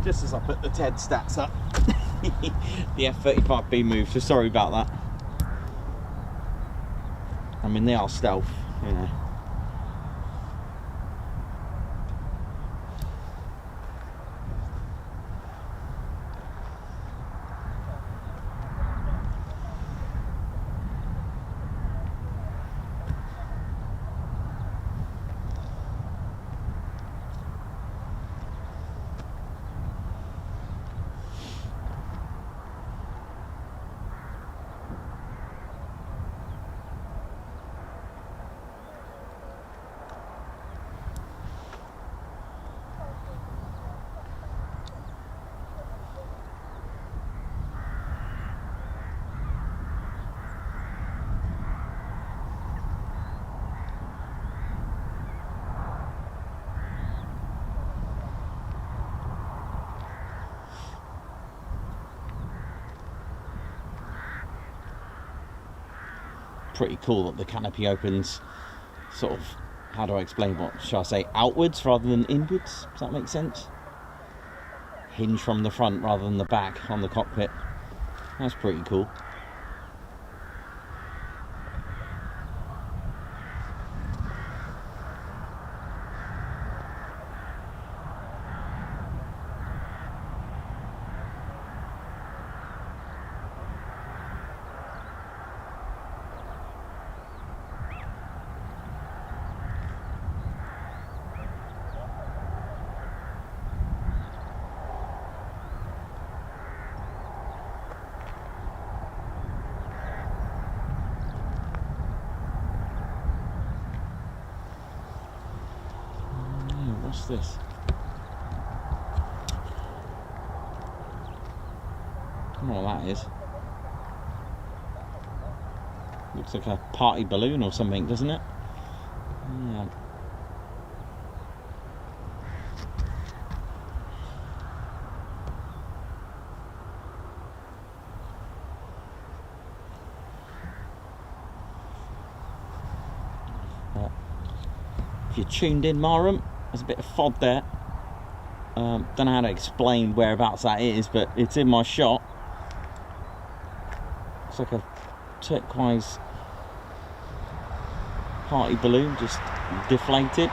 Just as I put the TED stats up, the F-35B moved, so sorry about that. I mean, they are stealth, you know. pretty cool that the canopy opens sort of, how do I explain, what shall I say, outwards rather than inwards. Does that make sense? Hinge from the front rather than the back on the cockpit. That's pretty cool. What's this? I don't know what that is. Looks like a party balloon or something, doesn't it? Yeah. If you're tuned in, Marham, there's a bit of FOD there. Don't know how to explain whereabouts that is, but it's in my shot. It's like a turquoise party balloon just deflated.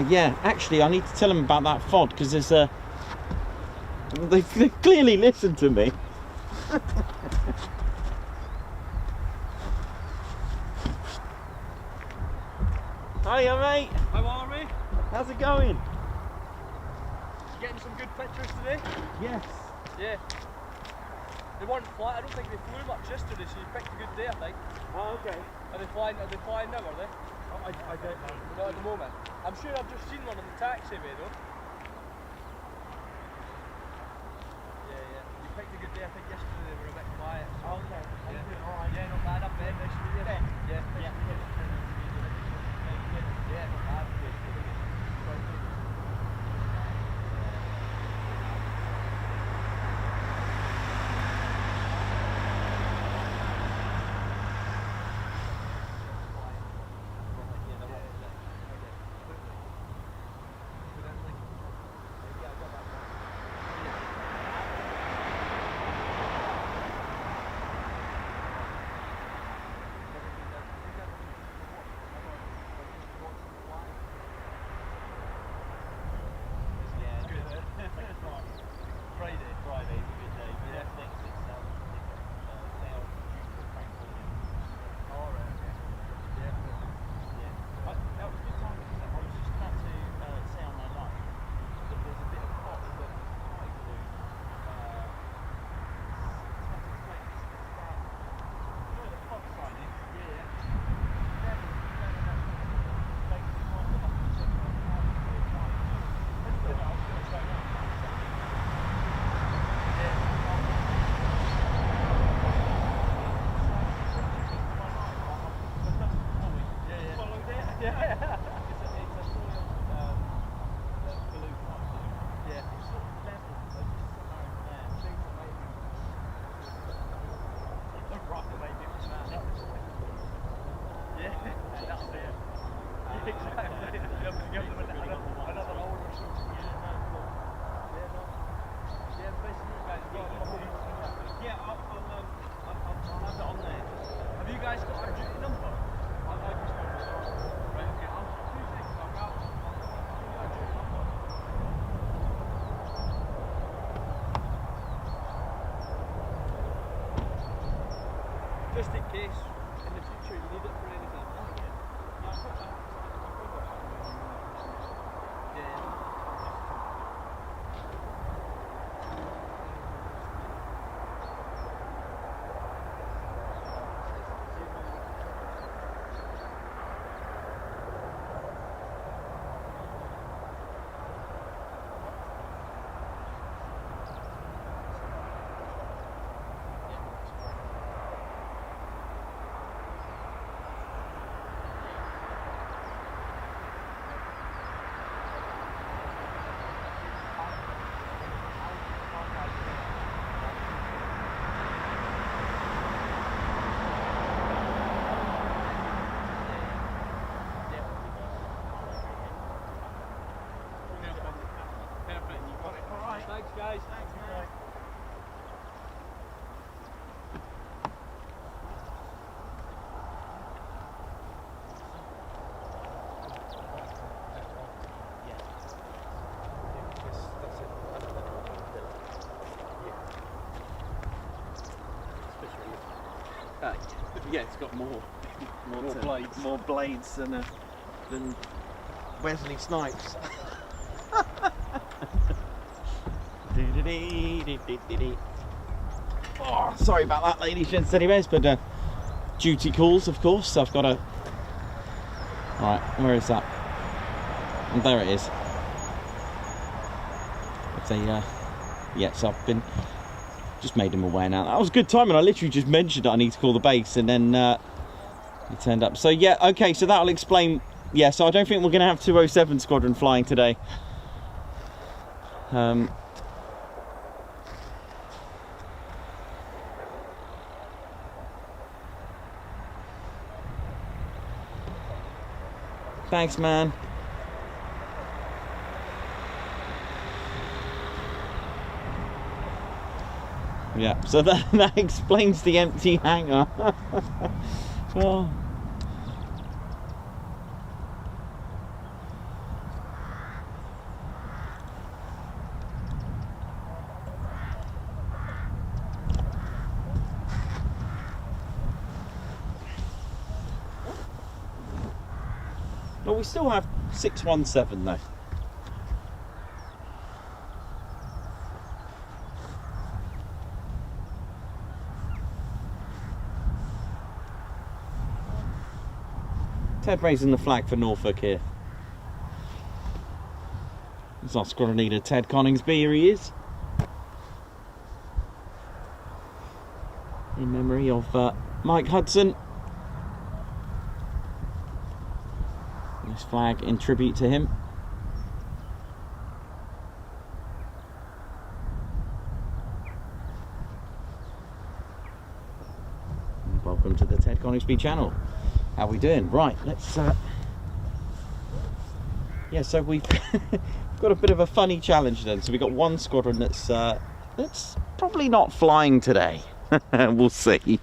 Yeah, actually I need to tell them about that FOD because there's a... They clearly listened to me. Hiya mate! How are we? How's it going? Getting some good pictures today? Yes. Yeah. They weren't flat, I don't think they flew much yesterday, so you picked a good day I think. Oh, okay. Are they flying now, are they? I don't know. Not at the moment. I'm sure I've just seen one on the taxiway though. Yeah. You picked a good day, I think yesterday they were a bit quiet. So. Okay. Yeah. Alright. Yeah, not bad up there. Nice to meet you. Ben? Yeah. Yeah. Yeah, not bad. Just in case in the future you need it for anything. Yeah, it's got more blades. more blades than Wesley Snipes. Oh, sorry about that, ladies and gentlemen, but duty calls, of course. So I've got to. Right, where is that? And there it is. It's a yes, I've been just made him aware now. That was a good time, and I literally just mentioned that I need to call the base, and then he turned up. So yeah, okay, so that'll explain. Yeah, so I don't think we're going to have 207 Squadron flying today. Thanks, man. Yeah, so that explains the empty hangar. Oh. Well, we still have 617 though. Ted raising the flag for Norfolk here. There's our squadron leader, Ted Coningsby. Here he is. In memory of Mike Hudson. This flag in tribute to him. And welcome to the Ted Coningsby channel. How we doing? Right, let's yeah, so we've got a bit of a funny challenge then. So we've got one squadron that's probably not flying today. We'll see.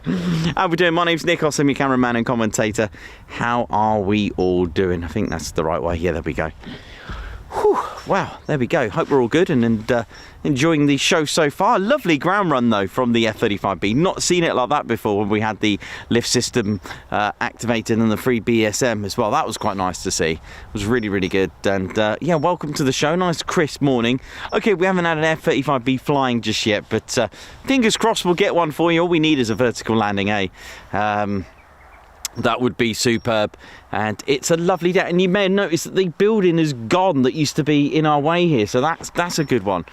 How we doing? My name's Nick, I'm your cameraman and commentator. How are we all doing? I think that's the right way. Yeah, there we go. Whew, wow, there we go. Hope we're all good and enjoying the show so far. Lovely ground run though from the F-35B. Not seen it like that before when we had the lift system activated and the free BSM as well. That was quite nice to see. It was really, really good. And yeah, welcome to the show. Nice crisp morning. Okay, we haven't had an F-35B flying just yet, but fingers crossed we'll get one for you. All we need is a vertical landing, eh? That would be superb, and it's a lovely day. And you may have noticed that the building is gone that used to be in our way here, so that's a good one.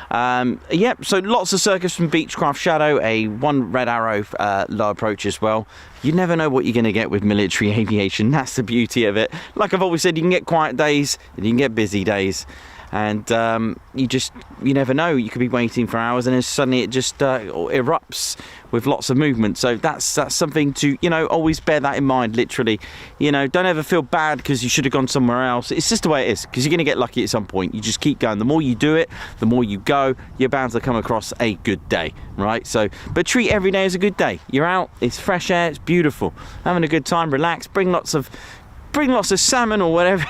Yep, so lots of circus from Beechcraft Shadow, a one red arrow low approach as well. You never know what you're going to get with military aviation. That's the beauty of it. Like I've always said, you can get quiet days and you can get busy days. And you never know. You could be waiting for hours and then suddenly it just erupts with lots of movement. So that's something to, always bear that in mind, literally. Don't ever feel bad because you should have gone somewhere else. It's just the way it is, because you're going to get lucky at some point. You just keep going. The more you do it, the more you go, you're bound to come across a good day, right? So, but treat every day as a good day. You're out, it's fresh air, it's beautiful. Having a good time, relax, bring lots of salmon or whatever.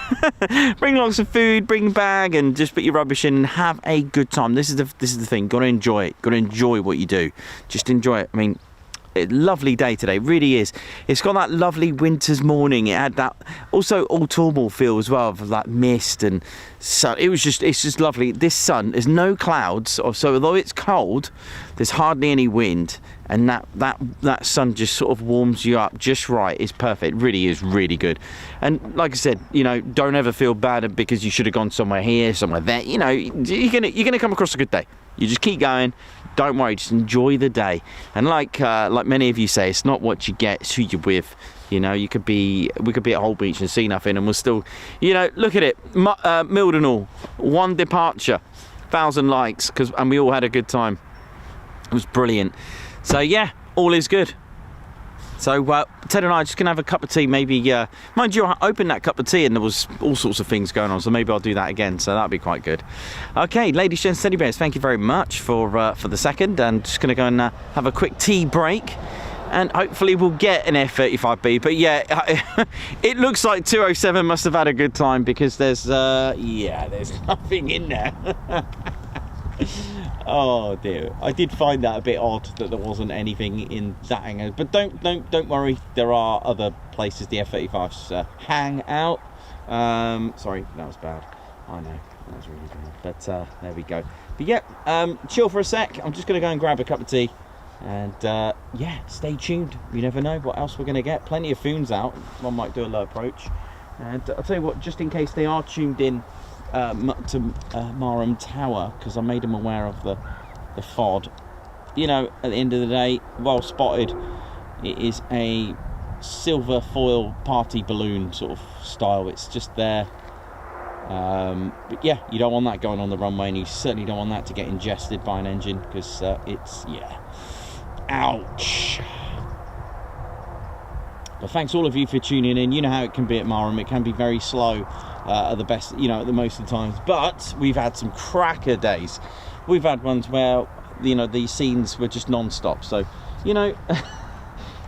Bring lots of food, bring a bag, and just put your rubbish in and have a good time. This is the thing. Got to enjoy it. Got to enjoy what you do. Just enjoy it. I mean, lovely day today, really is. It's got that lovely winter's morning. It had that also autumnal feel as well, of that mist and sun. It's just lovely. This sun, there's no clouds, so although it's cold, there's hardly any wind, and that sun just sort of warms you up just right. It's perfect. It really is really good. And like I said, don't ever feel bad because you should have gone somewhere here, somewhere there. You're gonna come across a good day. You just keep going. Don't worry, just enjoy the day. And like many of you say, it's not what you get, it's who you're with. We could be at Whole Beach and see nothing, and we'll still, look at it. Mildenhall, one departure, 1,000 likes, and we all had a good time. It was brilliant. So yeah, all is good. So Ted and I are just gonna have a cup of tea, maybe. Mind you, I opened that cup of tea and there was all sorts of things going on, so maybe I'll do that again. So that'll be quite good. Okay, ladies, gents, teddy bears, thank you very much for the second. And just gonna go and have a quick tea break, and hopefully we'll get an F-35B. But yeah, it looks like 207 must have had a good time, because there's nothing in there. Oh dear, I did find that a bit odd that there wasn't anything in that hangar, but don't worry, there are other places the F-35s hang out. Sorry, that was bad. I know, that was really bad, but there we go. But yeah, chill for a sec. I'm just going to go and grab a cup of tea, and yeah, stay tuned. You never know what else we're going to get. Plenty of foons out. One might do a low approach, and I'll tell you what, just in case they are tuned in to Marham Tower, because I made them aware of the FOD. You know, at the end of the day, well spotted. It is a silver foil party balloon sort of style. It's just there. But yeah, you don't want that going on the runway, and you certainly don't want that to get ingested by an engine, because it's, yeah, ouch. But thanks all of you for tuning in. You know how it can be at Marham. It can be very slow at the best, you know, at the most of the times. But we've had some cracker days. We've had ones where, you know, these scenes were just non-stop. So, you know,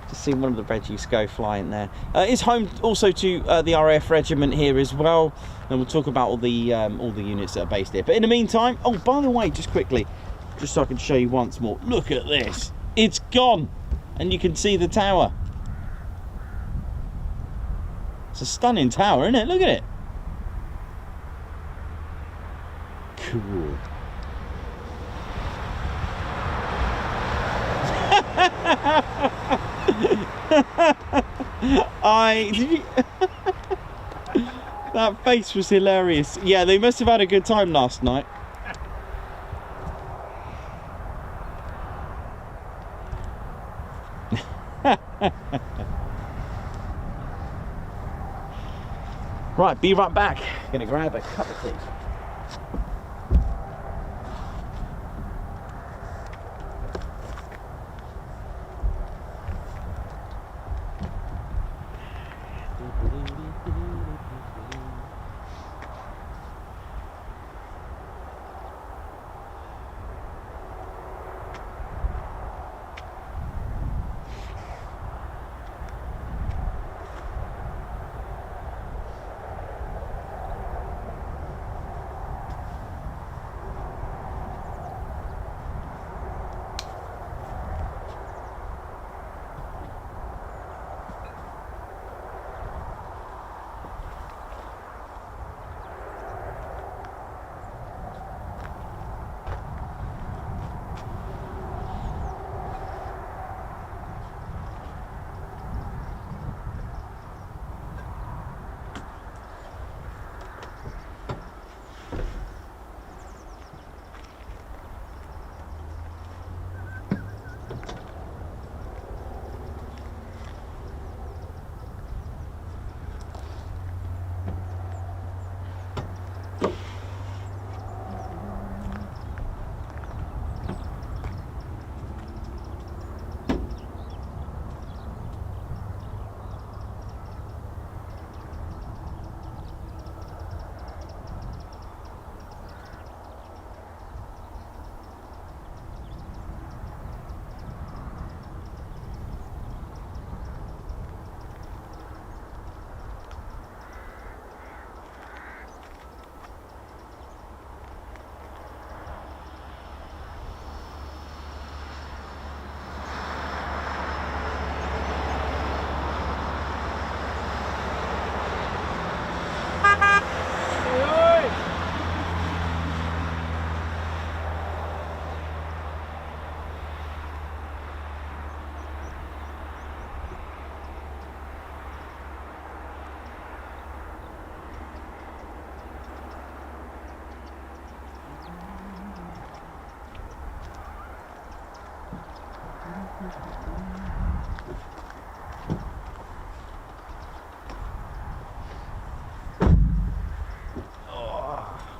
just seeing one of the Reggies go flying there. It's home also to the RAF regiment here as well. And we'll talk about all the units that are based here. But in the meantime, oh, by the way, just quickly, just so I can show you once more. Look at this. It's gone. And you can see the tower. It's a stunning tower, isn't it? Look at it. Cool. That face was hilarious. Yeah, they must have had a good time last night. Right, be right back. Gonna grab a cup of tea.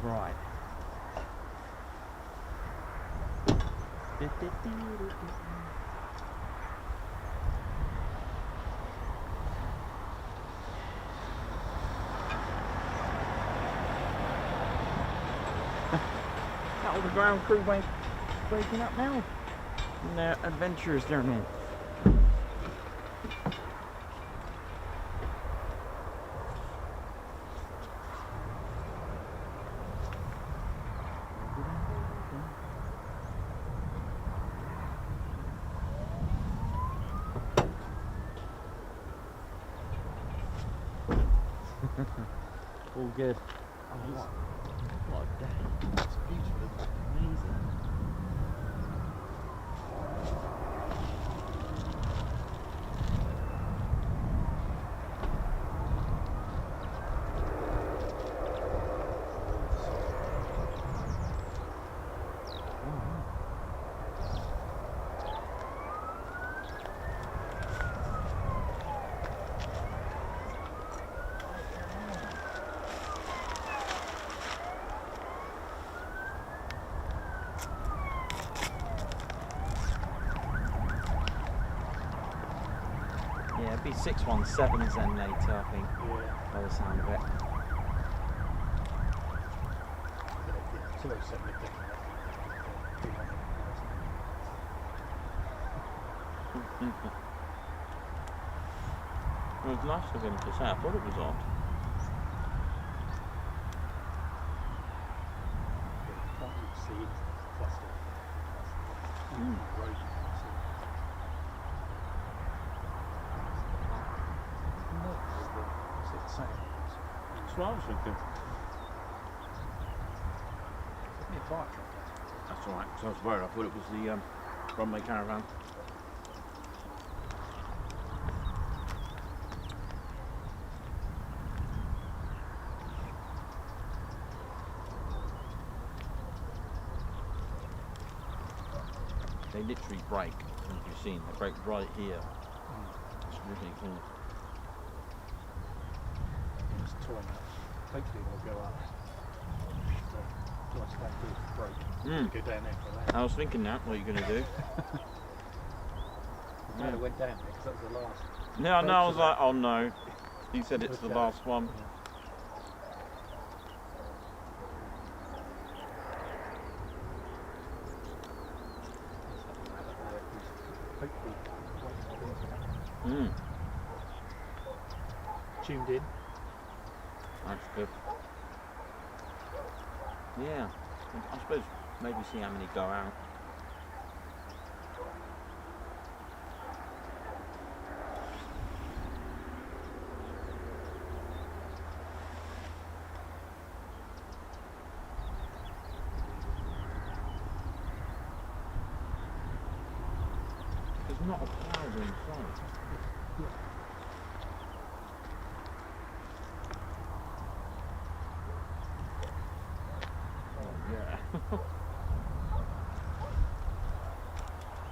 Right. How the ground crew breaking up now? And their adventurers there now. all good. Oh, what a day. It's beautiful, isn't it? Amazing. Yeah, it'd be 617s then later, I think, Yeah. by the sound of it. 207 would definitely be on it. It was nice of him to say. I thought it was odd. Can't even see into the cluster. That's the road you can't see. What's it saying? That's what I was thinking. Isn't it fire truck? That's alright, so I was worried. I thought it was the runway caravan. They literally break, as you've seen. They break right here. It's really cool. It's toying up. Hopefully they'll go up. Nice down to the break. Go down there for that. I was thinking that, what are you going to do? I'm glad it went down there because that was the last. No, I was like, oh no. He said it's the last one. Tuned in. That's good. Yeah, I suppose maybe see how many go out. There's not a cloud in front.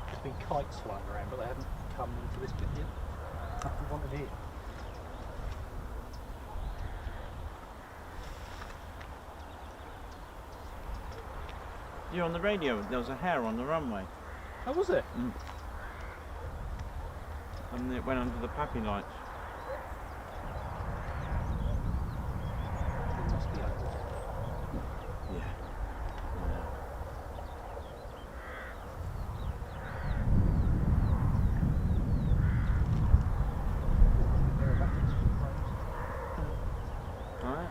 There's been kites flying around, but they haven't come into this bit yet. Nothing wanted here. You're on the radio, there was a hare on the runway. How was it? And it went under the pappy lights. It must be over. Yeah. Alright.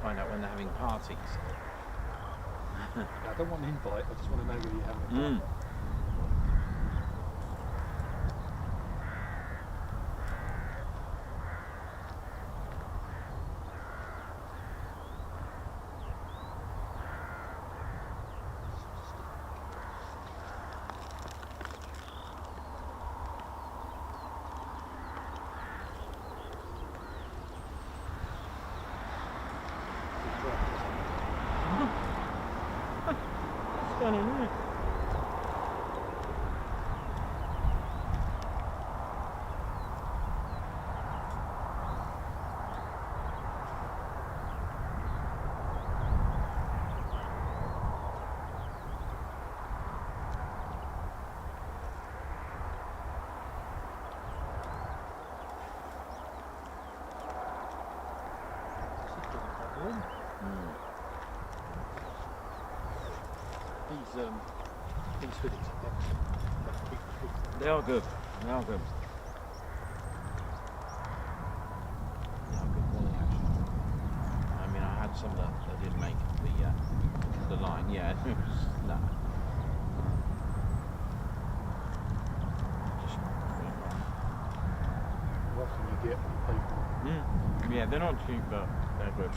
Find out when they're having parties. I don't want an invite, I just want to know whether you're having a party. What's going on there? these hoodies are excellent. They are good. They are good. They are good quality, actually. I mean, I had some that didn't make the line. Yeah, it was no. What can you get from people? Yeah, they're not cheap, but they're good.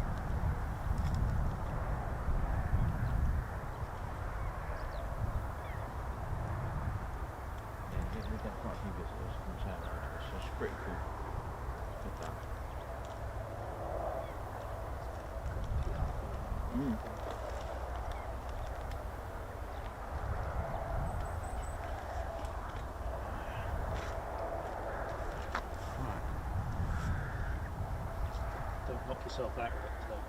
We've got quite a few visitors from town, so it's pretty cool. Look at that. Don't knock yourself out with it today.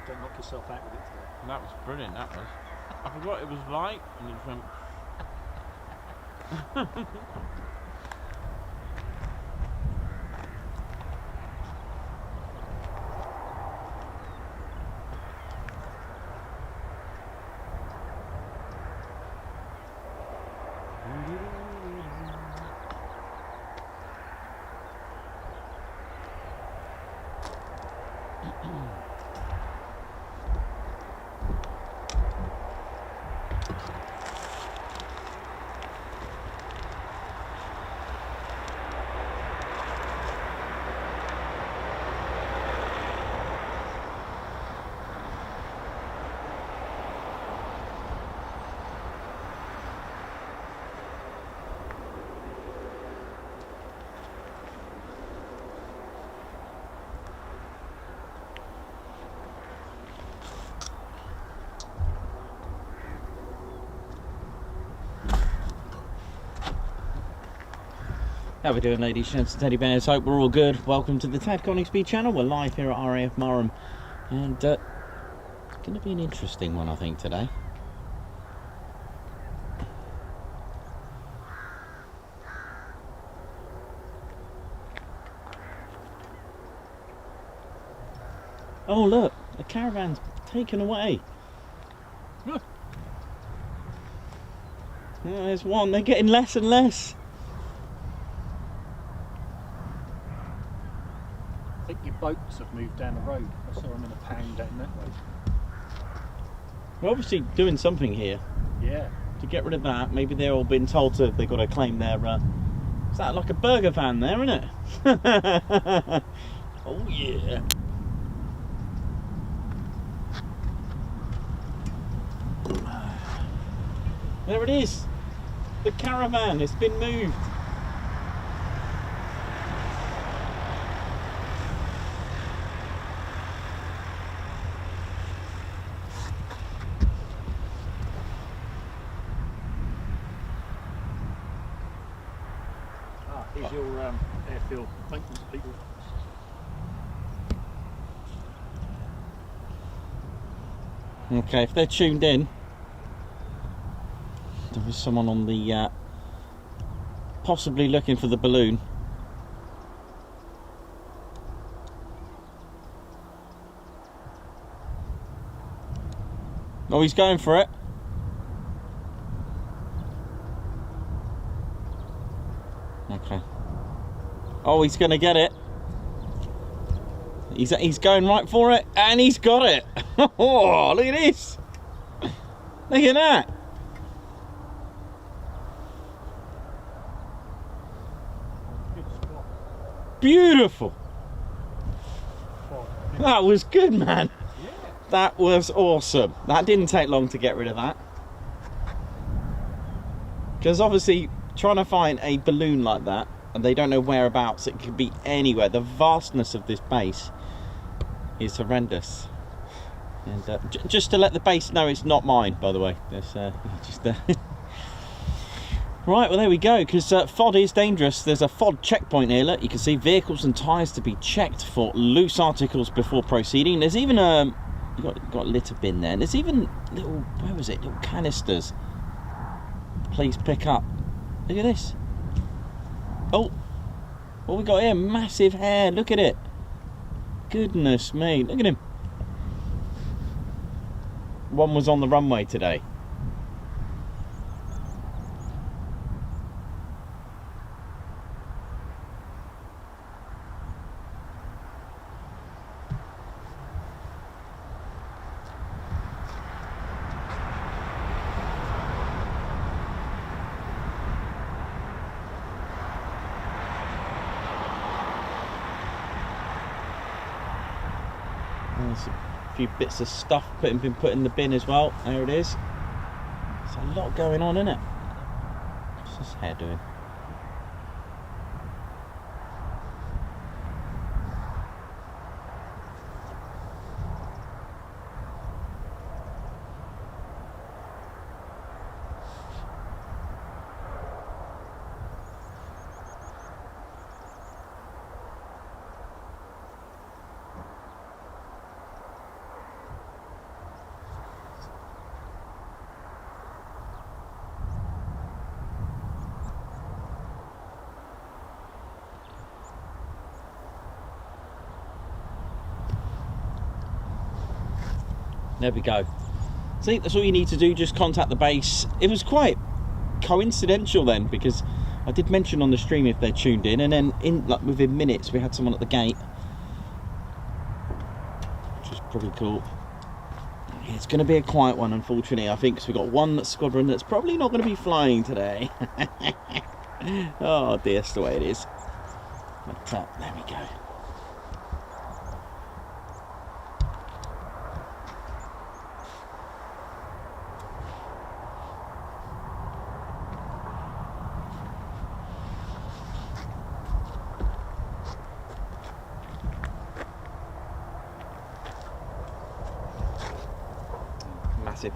Don't knock yourself out with it today. That was brilliant, that was. I forgot it was light and it went. How we doing, ladies, gents, and teddy bears? Hope we're all good. Welcome to the Tad Coningsby channel. We're live here at RAF Marham, and it's going to be an interesting one, I think, today. Oh look, the caravan's taken away. Look. There's one. They're getting less and less. I think your boats have moved down the road. I saw them in a pound down that way. We're obviously doing something here Yeah. to get rid of that. Maybe they're all been told to. They've got to claim their. Is that like a burger van there, isn't it? Oh yeah. There it is. The caravan. It's been moved. Here's your airfield maintenance people. Okay, if they're tuned in, there is someone on the possibly looking for the balloon. Oh, he's going for it. Okay. Oh, he's going to get it. He's going right for it, and he's got it. Oh, look at this. Look at that. Good spot. Beautiful. Spot. That was good, man. Yeah. That was awesome. That didn't take long to get rid of that. Because obviously, trying to find a balloon like that, and they don't know whereabouts, it could be anywhere. The vastness of this base is horrendous. And just to let the base know, it's not mine, by the way. There's just right, well there we go. Because FOD is dangerous. There's a FOD checkpoint here. Look, you can see vehicles and tyres to be checked for loose articles before proceeding. There's even a you got a litter bin there. There's even little, where was it? Little canisters. Please pick up. Look at this. Oh, what we got here? Massive hair. Look at it. Goodness me. Look at him. One was on the runway today. There's a few bits of stuff been put in the bin as well. There it is. There's a lot going on, isn't it? What's this hair doing? There we go. See, that's all you need to do, just contact the base. It was quite coincidental then, because I did mention on the stream if they're tuned in, and then within minutes we had someone at the gate, which was pretty cool. It's going to be a quiet one, unfortunately, I think, because we've got one squadron that's probably not going to be flying today. Oh dear, that's the way it is. But there we go.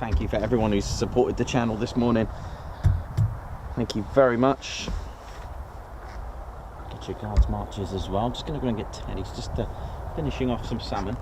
Thank you for everyone who's supported the channel this morning. Thank you very much. Get your guards marches as well. I'm just going to go and get Teddy's, just finishing off some salmon.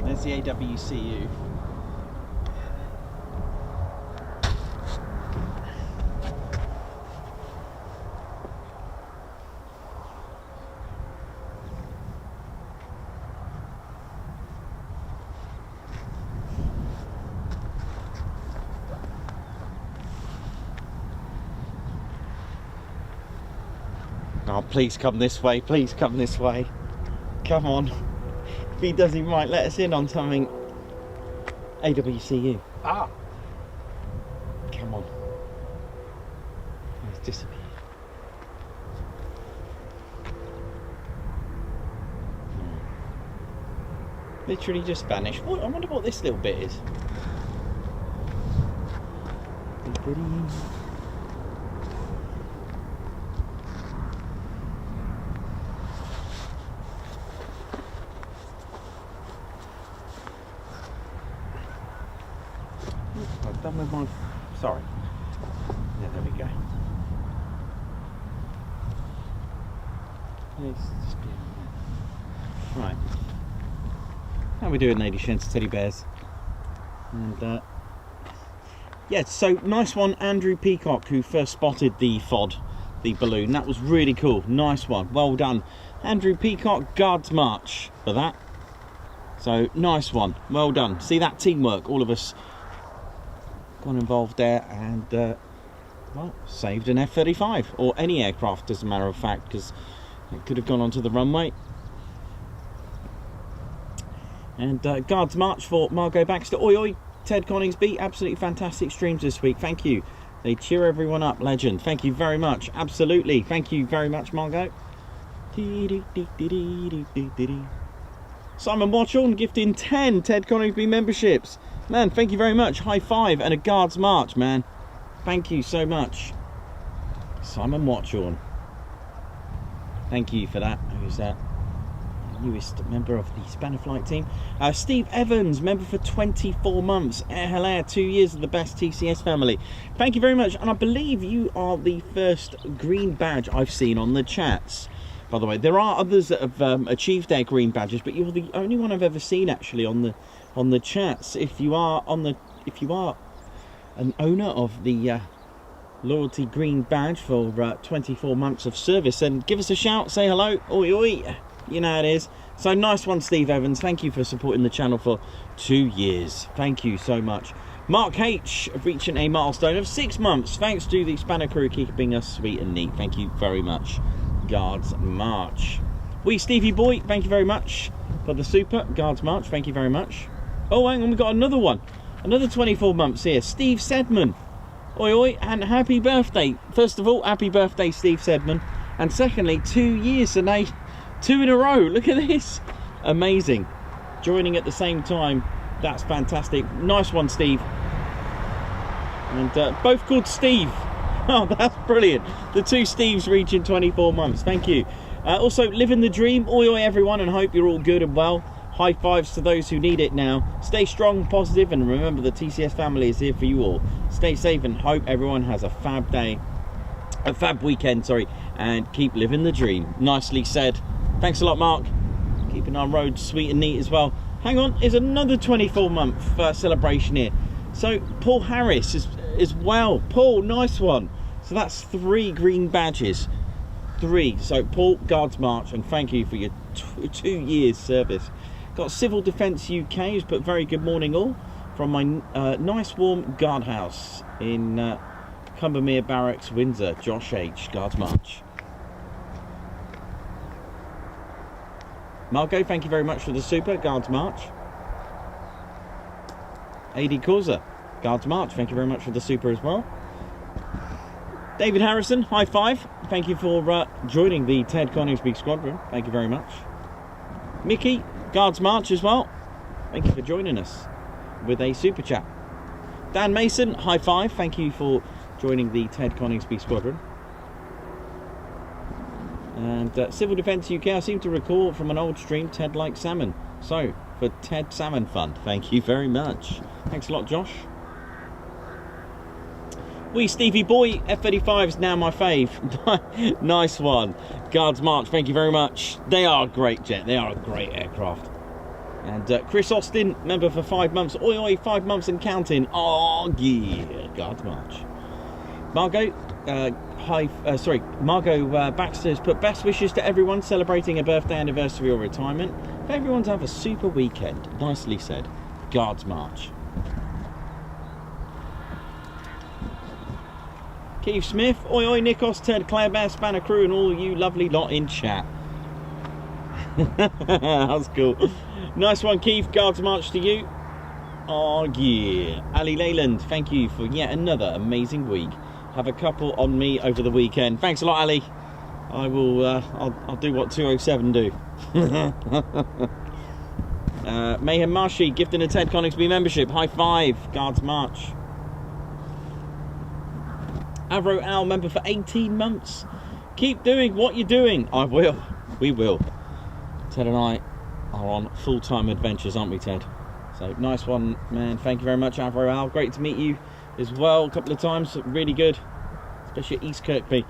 There's the AWCU. Oh, please come this way, please come this way. Come on. If he does, he might let us in on something. AWCU. Ah! Come on. He's disappeared. Literally just vanished. What, I wonder what this little bit is. I've done with my... Sorry. Yeah, there we go. It's just right. How are we doing, ladies, gents, teddy bears? And yeah, so nice one, Andrew Peacock, who first spotted the FOD, the balloon. That was really cool. Nice one. Well done, Andrew Peacock. Guards march for that. So nice one. Well done. See that teamwork? All of us got involved there, and well, saved an F-35 or any aircraft, as a matter of fact, because it could have gone onto the runway. And guards march for Margot Baxter. Oi oi, Ted Coningsby. Absolutely fantastic streams this week. Thank you. They cheer everyone up. Legend. Thank you very much. Absolutely. Thank you very much, Margot. Simon Watchorn gifting 10 Ted Coningsby memberships. Man, thank you very much. High five and a Guards March, man. Thank you so much. Simon Watchorn. Thank you for that. Who's that? Newest member of the Spanner Flight team. Steve Evans, member for 24 months. Hello, 2 years of the best TCS family. Thank you very much. And I believe you are the first green badge I've seen on the chats. By the way, there are others that have achieved their green badges, but you're the only one I've ever seen actually on the chats. If you are an owner of the loyalty green badge for 24 months of service, then give us a shout, say hello, oi oi, you know how it is. So nice one, Steve Evans. Thank you for supporting the channel for 2 years. Thank you so much. Mark H reaching a milestone of 6 months. Thanks to the Spanner crew keeping us sweet and neat. Thank you very much. Guards March. Wee Stevie Boy, thank you very much for the super. Guards March, thank you very much. Oh, hang on, we've got another one. Another 24 months here. Steve Sedman. Oi, oi, and happy birthday. First of all, happy birthday, Steve Sedman. And secondly, 2 years today. 2 in a row. Look at this. Amazing. Joining at the same time. That's fantastic. Nice one, Steve. And both called Steve. Oh, that's brilliant. The 2 Steves reaching 24 months. Thank you. Also, living the dream. Oi, oi, everyone, and hope you're all good and well. High fives to those who need it now. Stay strong, positive, and remember the TCS family is here for you all. Stay safe and hope everyone has a fab day, a fab weekend, sorry, and keep living the dream. Nicely said. Thanks a lot, Mark. Keeping our roads sweet and neat as well. Hang on, there's another 24-month celebration here. So Paul Harris is well. Paul, nice one. So that's 3 green badges. 3. So Paul, Guards March, and thank you for your 2 years service. Got Civil Defence UK who's put very good morning all from my nice warm guardhouse in Cumbermere Barracks, Windsor. Josh H, Guards March. Margot, thank you very much for the super. Guards March. AD Causa, Guards March, thank you very much for the super as well. David Harrison, high five. Thank you for joining the Ted Coningsby Squadron. Thank you very much. Mickey, Guards March as well. Thank you for joining us with a super chat. Dan Mason, high five. Thank you for joining the Ted Coningsby Squadron. And Civil Defence UK, I seem to recall from an old stream, Ted likes salmon. So, for Ted Salmon Fund, thank you very much. Thanks a lot, Josh. Wee Stevie Boy, F-35 is now my fave. Nice one. Guards March, thank you very much. They are a great jet. They are a great aircraft. And Chris Austin, member for 5 months. Oi, oi, 5 months and counting. Oh, yeah. Guards March. Margot, Margot Baxter's put best wishes to everyone celebrating a birthday, anniversary or retirement. For everyone to have a super weekend. Nicely said. Guards March. Keith Smith, oi oi Nikos, Ted, Claire Bear, Spanner crew and all you lovely lot in chat. That's cool. Nice one, Keith. Guards March to you. Oh yeah. Ali Leyland, thank you for yet another amazing week. Have a couple on me over the weekend. Thanks a lot, Ali. I will. I'll do what 207 do. Mayhem Marshy gifting a Ted Coningsby membership. High five. Guards March. Avro Al, member for 18 months. Keep doing what you're doing. I will. We will. Ted and I are on full-time adventures, aren't we, Ted? So nice one, man. Thank you very much, Avro Al. Great to meet you as well a couple of times. Really good, especially at East Kirkby.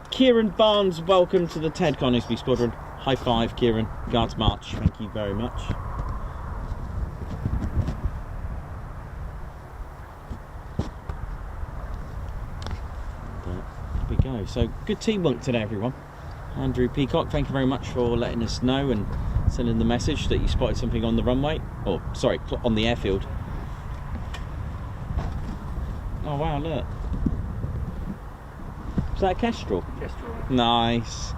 Kieran Barnes, welcome to the Ted Coningsby Squadron. High five, Kieran. Guards March. Thank you very much. There we go. So good teamwork today, everyone. Andrew Peacock, thank you very much for letting us know and sending the message that you spotted something on the runway, or sorry, on the airfield. Oh wow, look. Is that a Kestrel? Kestrel. Nice.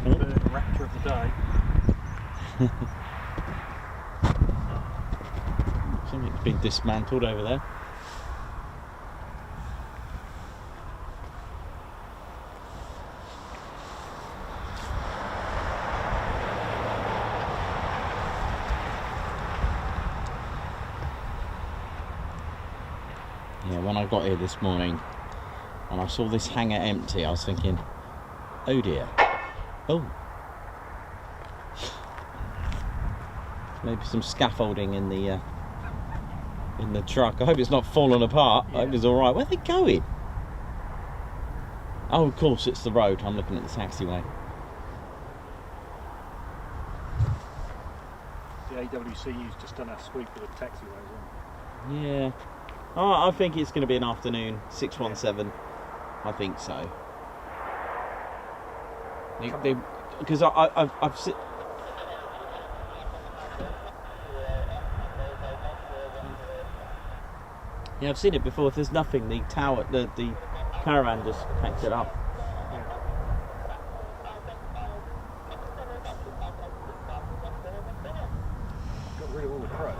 The raptor of the day. Something's been dismantled over there. Yeah, when I got here this morning and I saw this hangar empty, I was thinking, oh dear. Oh. Maybe some scaffolding in the truck. I hope it's not falling apart. I hope it's all right. Where are they going? Oh, of course, it's the road. I'm looking at the taxiway. The AWCU's just done our sweep of the taxiway as well. Yeah. Oh, I think it's going to be an afternoon 617. I think so. Because I've seen. Yeah, I've seen it before. If there's nothing, the tower, the caravan just packs it up. Got rid of all the crows.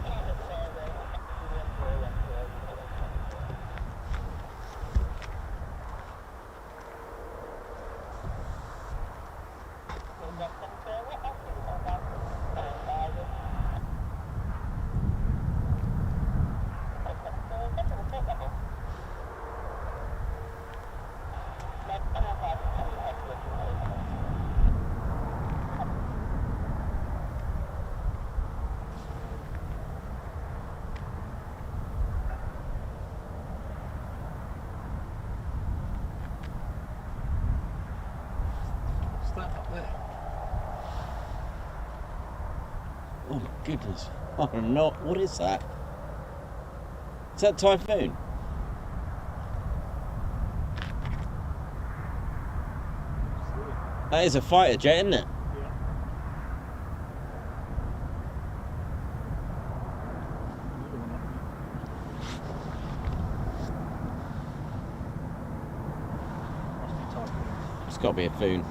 Oh my goodness. I don't know. What is that? Is that Typhoon? That is a fighter jet, isn't it? Yeah. It's got to be a Foon.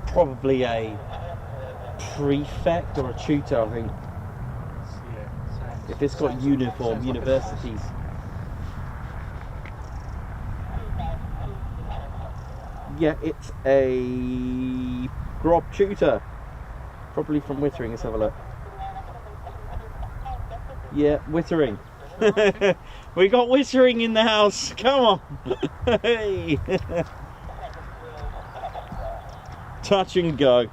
Probably a prefect or a tutor, I think. If it's got uniform, universities. Yeah, it's a Grob tutor. Probably from Wittering. Let's have a look. Yeah, Wittering. We got Wittering in the house. Come on. Hey. Touch and go.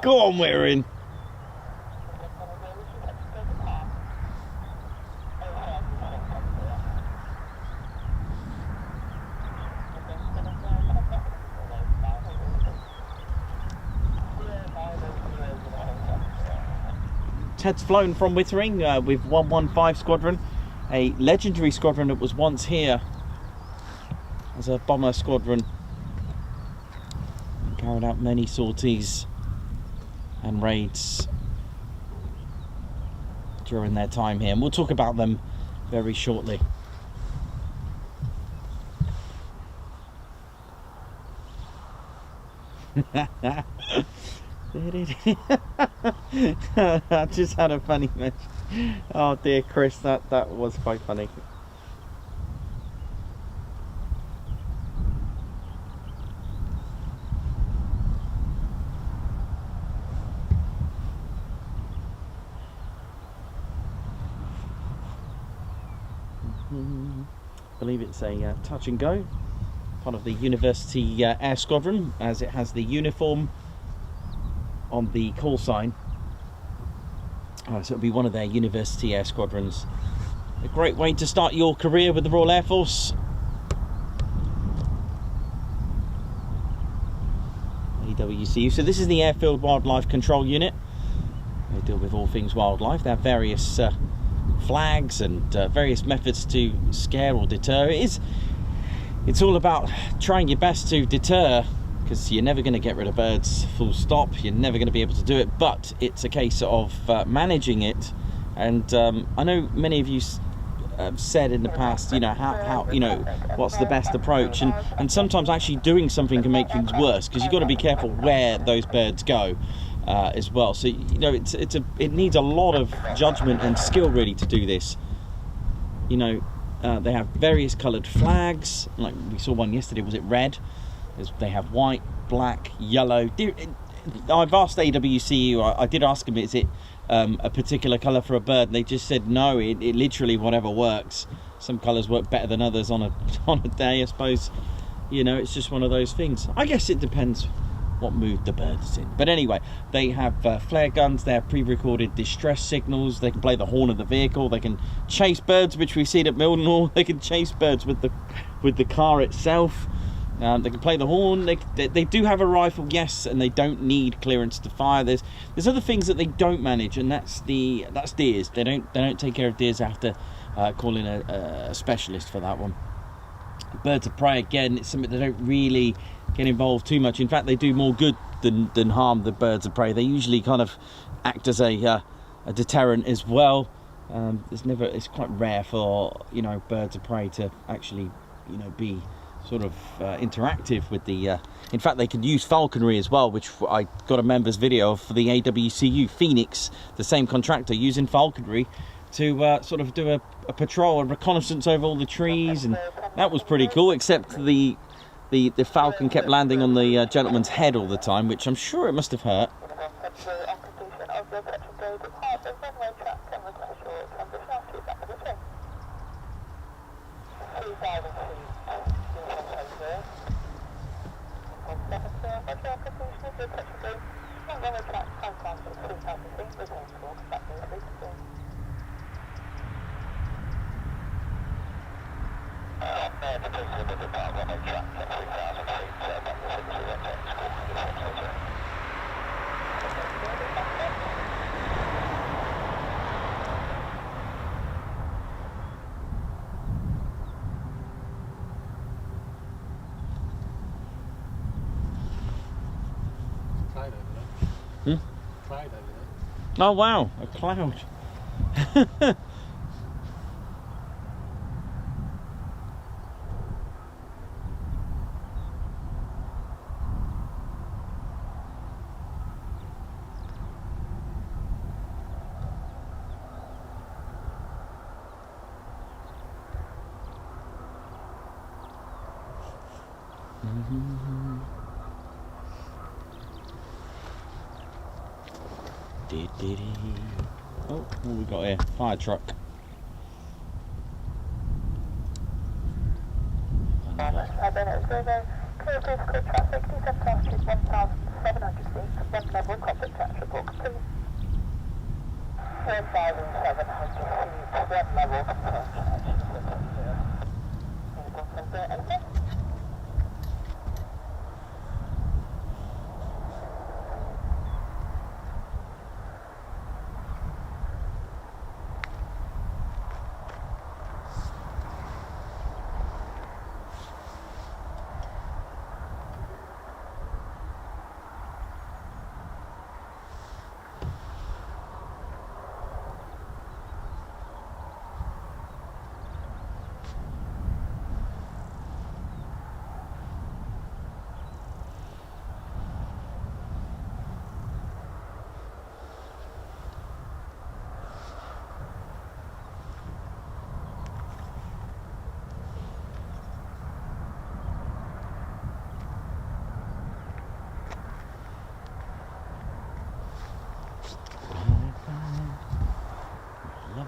Go on, Wittering. Ted's flown from Wittering with 115 Squadron, a legendary squadron that was once here as a bomber squadron. Carried out many sorties and raids during their time here, and we'll talk about them very shortly. I just had a funny mention. Oh dear, Chris, that was quite funny. I believe it's a touch and go, part of the University Air Squadron, as it has the uniform on the call sign. So it'll be one of their University Air Squadrons. A great way to start your career with the Royal Air Force. AWCU. So this is the Airfield Wildlife Control Unit. They deal with all things wildlife. They have various flags and various methods to scare or deter. It's all about trying your best to deter, because you're never going to get rid of birds, full stop. You're never going to be able to do it, but it's a case of managing it. And I know many of you have said in the past, you know, how you know, what's the best approach, and sometimes actually doing something can make things worse, because you've got to be careful where those birds go as well. So you know, it needs a lot of judgment and skill really to do this. You know, they have various coloured flags, like we saw one yesterday. Was it red? They have white, black, yellow. I've asked AWCU, I did ask them, is it a particular colour for a bird? And they just said no, it literally whatever works. Some colours work better than others on a day, I suppose. You know, it's just one of those things. I guess it depends what mood the bird is in. But anyway, they have flare guns, they have pre-recorded distress signals, they can play the horn of the vehicle, they can chase birds, which we've seen at Mildenhall. They can chase birds with the car itself. They can play the horn. They do have a rifle, yes, and they don't need clearance to fire. There's other things that they don't manage, and that's deers. They don't take care of deers. I have to call in a specialist for that one. Birds of prey, again, it's something they don't really get involved too much. In fact, they do more good than harm. The birds of prey, they usually kind of act as a deterrent as well. It's quite rare for, you know, birds of prey to actually, you know, be sort of interactive with the in fact, they can use falconry as well, which I got a members video of for the AWCU. Phoenix, the same contractor, using falconry to sort of do a patrol, a reconnaissance over all the trees, and that was pretty cool, except the falcon kept landing on the gentleman's head all the time, which I'm sure it must have hurt. Cloud over there. Cloud over there. Oh wow, a cloud. Oh, what we got here? Fire truck. Clear vehicle traffic, descent altitude 1,700 feet, one level, cockpit catch report complete. 1,700 feet, one level, confirmed connection.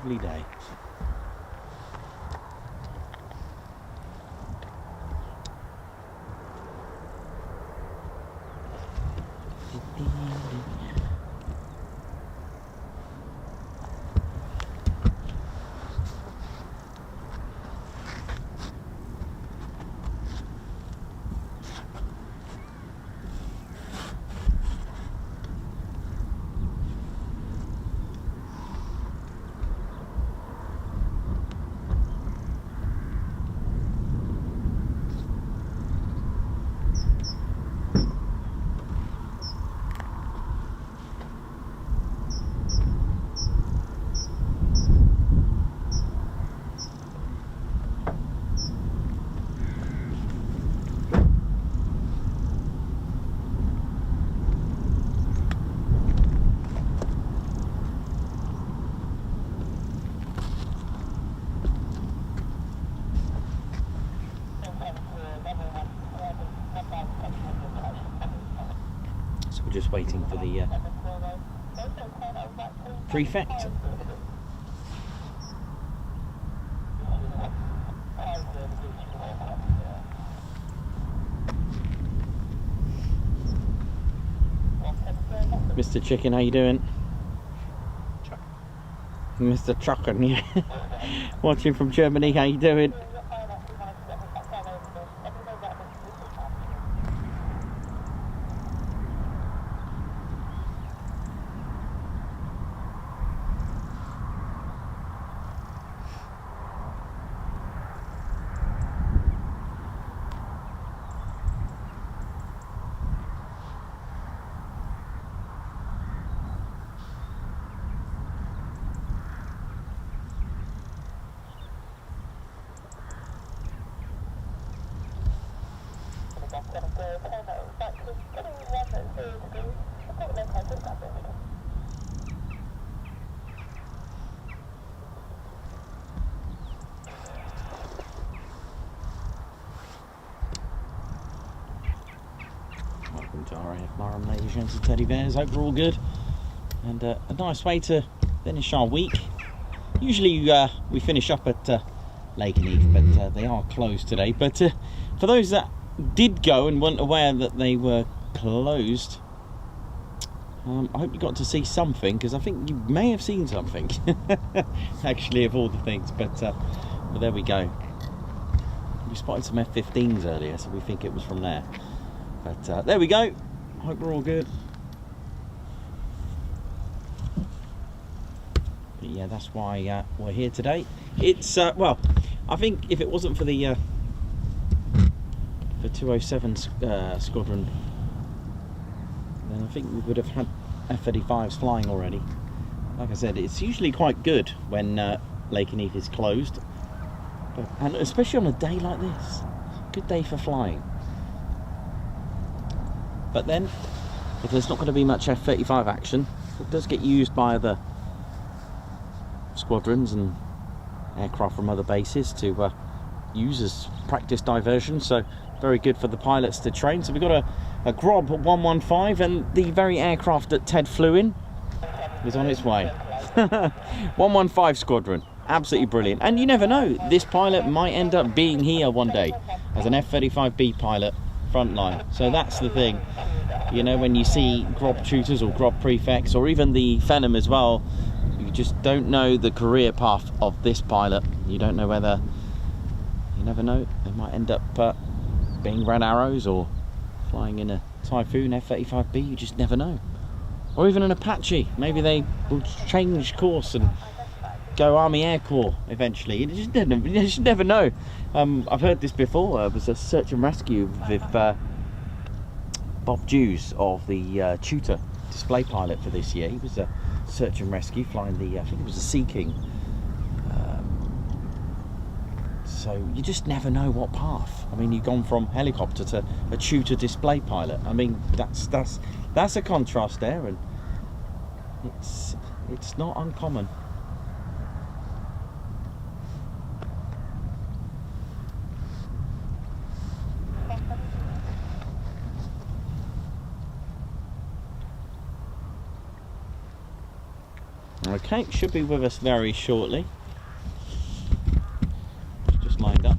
lovely day. We're just waiting for the prefect. Mr. Chicken, how you doing? Mr. Chucken, yeah. Watching from Germany, how you doing? Welcome to RAF Marham, ladies and teddy bears. Hope we're all good. And a nice way to finish our week. Usually we finish up at Lakenheath, but they are closed today. But for those that did go and weren't aware that they were closed, I hope you got to see something, because I think you may have seen something actually, of all the things. But there we go. We spotted some F-15s earlier, so we think it was from there. But there we go. Hope we're all good. But yeah, that's why we're here today. It's well, I think if it wasn't for the for 207 squadron, then I think we would have had F-35s flying already. Like I said, it's usually quite good when Lakenheath is closed, and especially on a day like this. Good day for flying. But then, if there's not going to be much F-35 action, it does get used by other squadrons and aircraft from other bases to use as practice diversion. So very good for the pilots to train. So we've got a Grob 115, and the very aircraft that Ted flew in is on its way. 115 squadron, absolutely brilliant. And you never know, this pilot might end up being here one day as an F-35B pilot frontline. So that's the thing, you know, when you see Grob tutors or Grob prefects, or even the Phantom as well, you just don't know the career path of this pilot. You don't know whether, you never know, they might end up being Red Arrows or flying in a Typhoon F-35B. You just never know. Or even an Apache. Maybe they will change course and go Army Air Corps eventually. You just never know. I've heard this before. It was a search and rescue with Bob Dews of the Tutor display pilot for this year. He was a search and rescue flying the, I think it was a Sea King. So you just never know what path. I mean, you've gone from helicopter to a Tutor display pilot. I mean, that's a contrast there, and it's not uncommon. Okay, should be with us very shortly. Just lined up.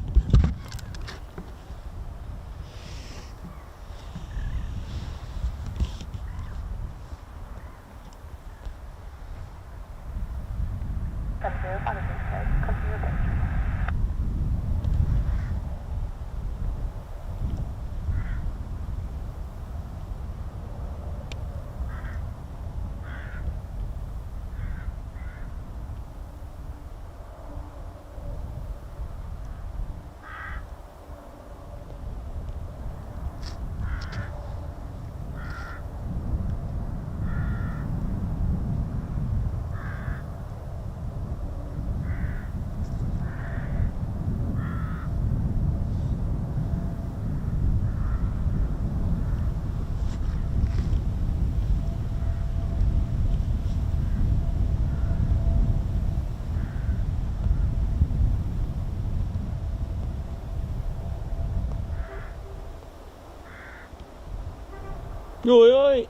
Oi, oi.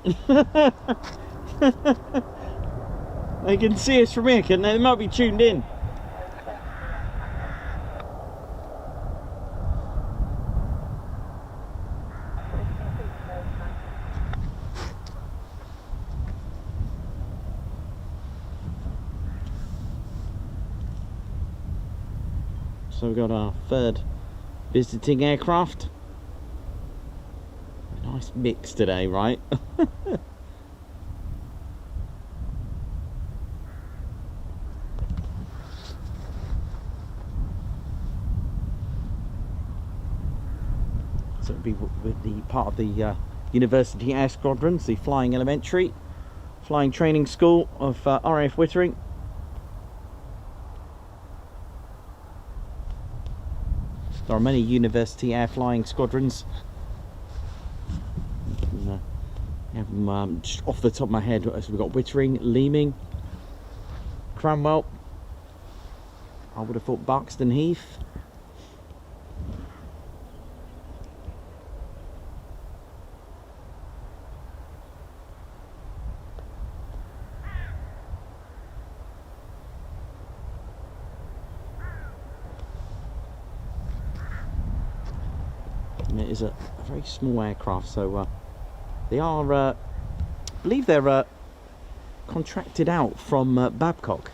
They can see us from here, can they? They might be tuned in. So we've got our third visiting aircraft. Nice mix today, right? So it'll be with the part of the University Air Squadrons, the Flying Elementary, Flying Training School of RAF Wittering. There are many University Air Flying Squadrons. Just off the top of my head, so we've got Wittering, Leeming, Cranwell, I would have thought Buxton Heath. And it is a very small aircraft, so they are, I believe they're contracted out from Babcock,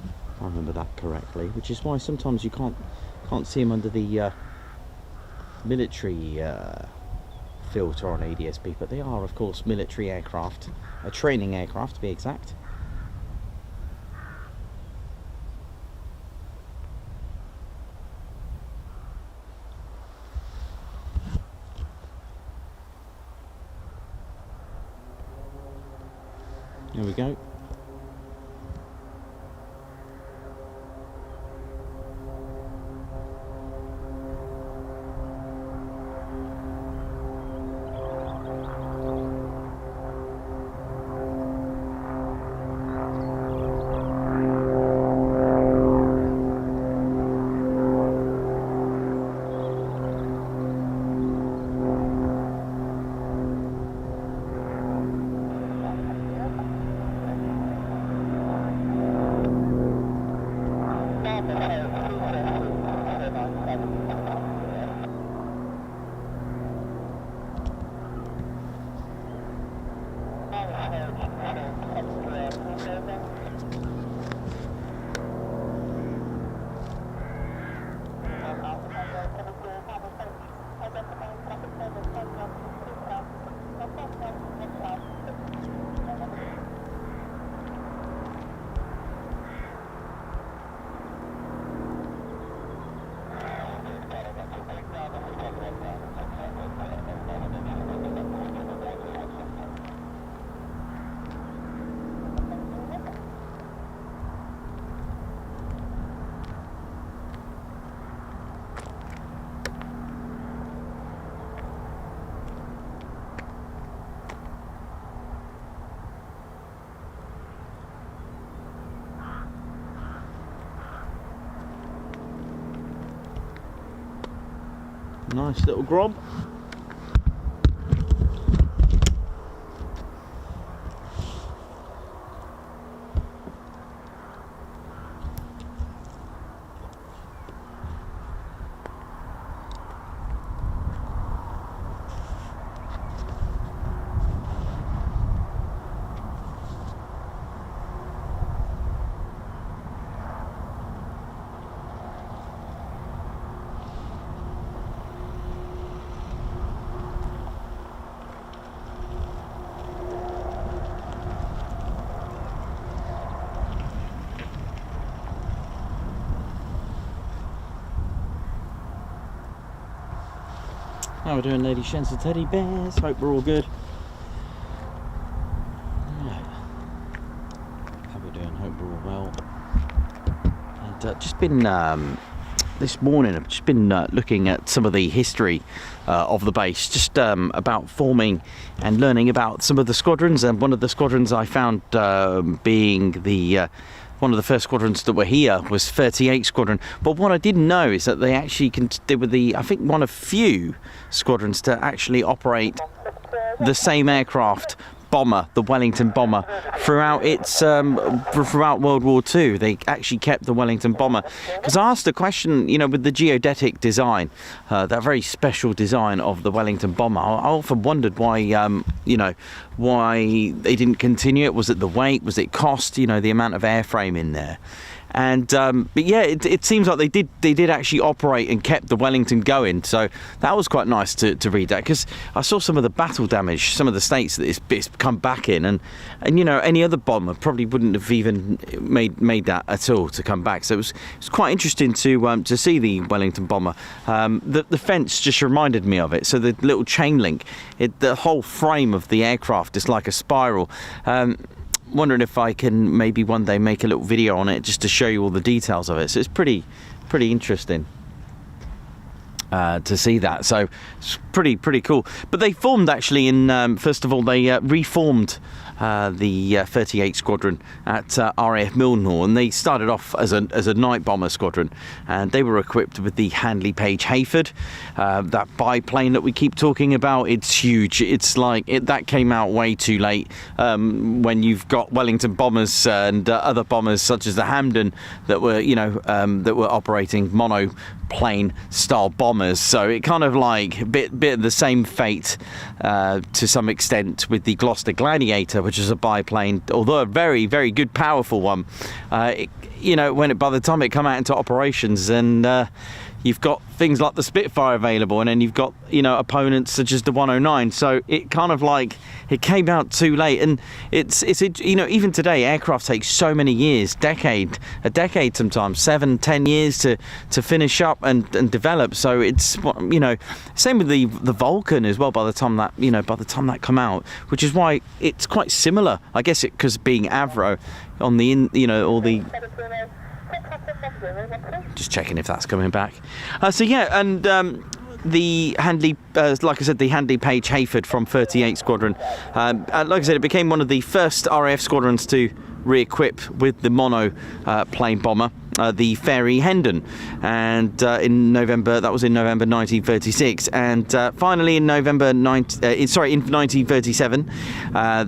if I remember that correctly, which is why sometimes you can't see them under the military filter on ADSB, but they are of course military aircraft, a training aircraft to be exact. There we go. Nice little grob. How we're doing, ladies, gents and teddy bears? Hope we're all good. Right. How we're doing? Hope we're all well. And just been this morning, I've just been looking at some of the history of the base, just about forming and learning about some of the squadrons. And one of the squadrons I found being the one of the first squadrons that were here was 38 Squadron. But what I didn't know is that they actually they were I think one of few squadrons to actually operate the same aircraft bomber, the Wellington bomber, throughout throughout World War II. They actually kept the Wellington bomber. Because I asked a question, you know, with the geodetic design, that very special design of the Wellington bomber. I often wondered why, you know, why they didn't continue it. Was it the weight? Was it cost? You know, the amount of airframe in there. And but yeah, it seems like they did actually operate and kept the Wellington going. So that was quite nice to read that, because I saw some of the battle damage, some of the states that it's come back in, and you know, any other bomber probably wouldn't have even made that at all to come back. So it was quite interesting to see the Wellington bomber. The fence just reminded me of it. So the little chain link, the whole frame of the aircraft is like a spiral. Wondering if I can maybe one day make a little video on it just to show you all the details of it. So it's pretty interesting to see that. So it's pretty cool. But they formed actually in first of all they reformed the 38 Squadron at RAF Milnor, and they started off as a night bomber squadron, and they were equipped with the Handley Page Hayford, that biplane that we keep talking about. It's huge. It's like that came out way too late, when you've got Wellington bombers and other bombers such as the Hampden that were, you know, that were operating monoplane style bombers. So it kind of like a bit of the same fate to some extent with the Gloucester Gladiator, which is a biplane, although a very, very good, powerful one. You know, by the time it come out into operations, and you've got things like the Spitfire available, and then you've got, you know, opponents such as the 109. So it kind of like it came out too late, and it's you know, even today aircraft take so many years, a decade sometimes, 7-10 years to finish up and develop. So it's, you know, same with the Vulcan as well. By the time that come out, which is why it's quite similar, I guess, because being Avro on the you know, all the. Just checking if that's coming back. So yeah, and the Handley, like I said, the Handley Page Hayford from 38 Squadron. Like I said, it became one of the first RAF squadrons to re-equip with the monoplane bomber, the Fairey Hendon, and in November 1936, and finally in November in 1937,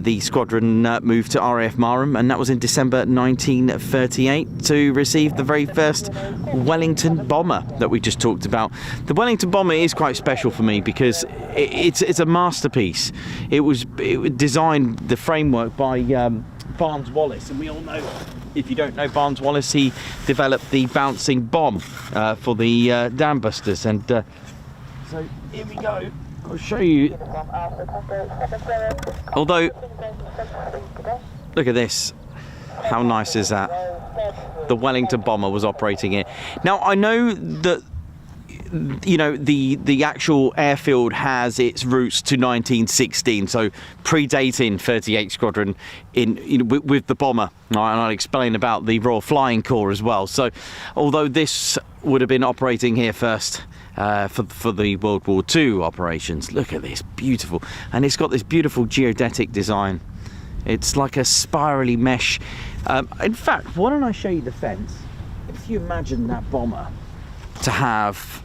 the squadron moved to RAF Marham, and that was in December 1938 to receive the very first Wellington bomber that we just talked about. The Wellington bomber is quite special for me because it's a masterpiece. It designed the framework by Barnes Wallis, and we all know, if you don't know Barnes Wallis, he developed the bouncing bomb for the Dambusters, and so here we go. I'll show you. Although, look at this, how nice is that? The Wellington bomber was operating here. Now I know that, you know, the actual airfield has its roots to 1916, so predating 38 Squadron with the bomber, and I'll explain about the Royal Flying Corps as well. So although this would have been operating here first for the World War II operations, look at this, beautiful, and it's got this beautiful geodetic design. It's like a spirally mesh. In fact, why don't I show you the fence? If you imagine that bomber to have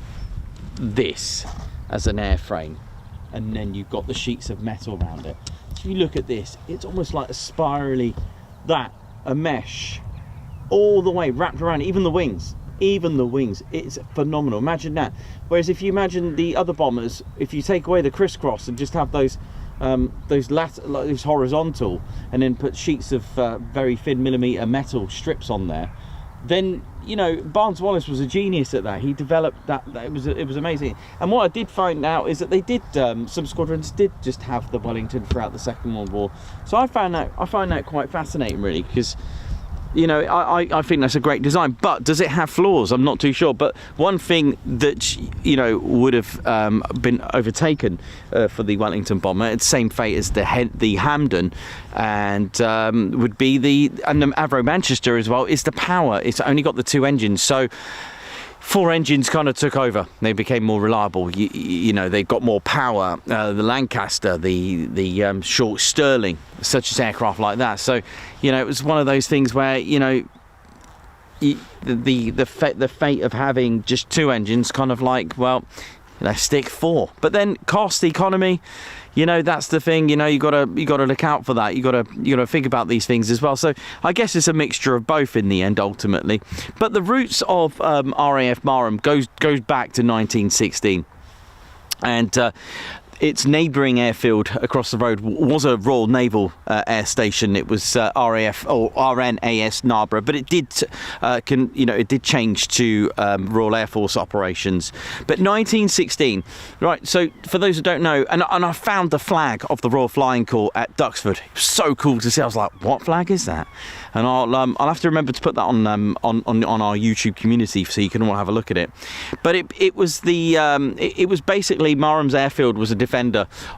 this as an airframe, and then you've got the sheets of metal around it. So you look at this, it's almost like a spirally, a mesh all the way wrapped around, even the wings, it's phenomenal. Imagine that. Whereas if you imagine the other bombers, if you take away the crisscross and just have those horizontal, and then put sheets of very thin millimeter metal strips on there, then, you know, Barnes Wallis was a genius at that. He developed that. It was amazing. And what I did find out is that they did, some squadrons did just have the Wellington throughout the Second World War. So I find that quite fascinating, really, because you know, I think that's a great design, but does it have flaws? I'm not too sure. But one thing that, you know, would have been overtaken for the Wellington bomber, it's same fate as the Hampden, and would be the Avro Manchester as well, is the power. It's only got the 2 engines, so 4 engines kind of took over. They became more reliable. You know, they got more power. The Lancaster, the short Sterling, such as aircraft like that. So, you know, it was one of those things where, you know, the fate of having just 2 engines, kind of like, well, let's stick 4. But then cost, economy, you know, that's the thing. You know, you gotta look out for that. You gotta think about these things as well. So I guess it's a mixture of both in the end, ultimately. But the roots of RAF Marham goes back to 1916, and its neighbouring airfield across the road was a Royal Naval Air Station. It was RAF or RNAS Narborough, but it did, it did change to Royal Air Force operations. But 1916, right? So for those who don't know, and I found the flag of the Royal Flying Corps at Duxford. It was so cool to see. I was like, what flag is that? And I'll have to remember to put that on our YouTube community so you can all have a look at it. But it was basically Marham's airfield was a defender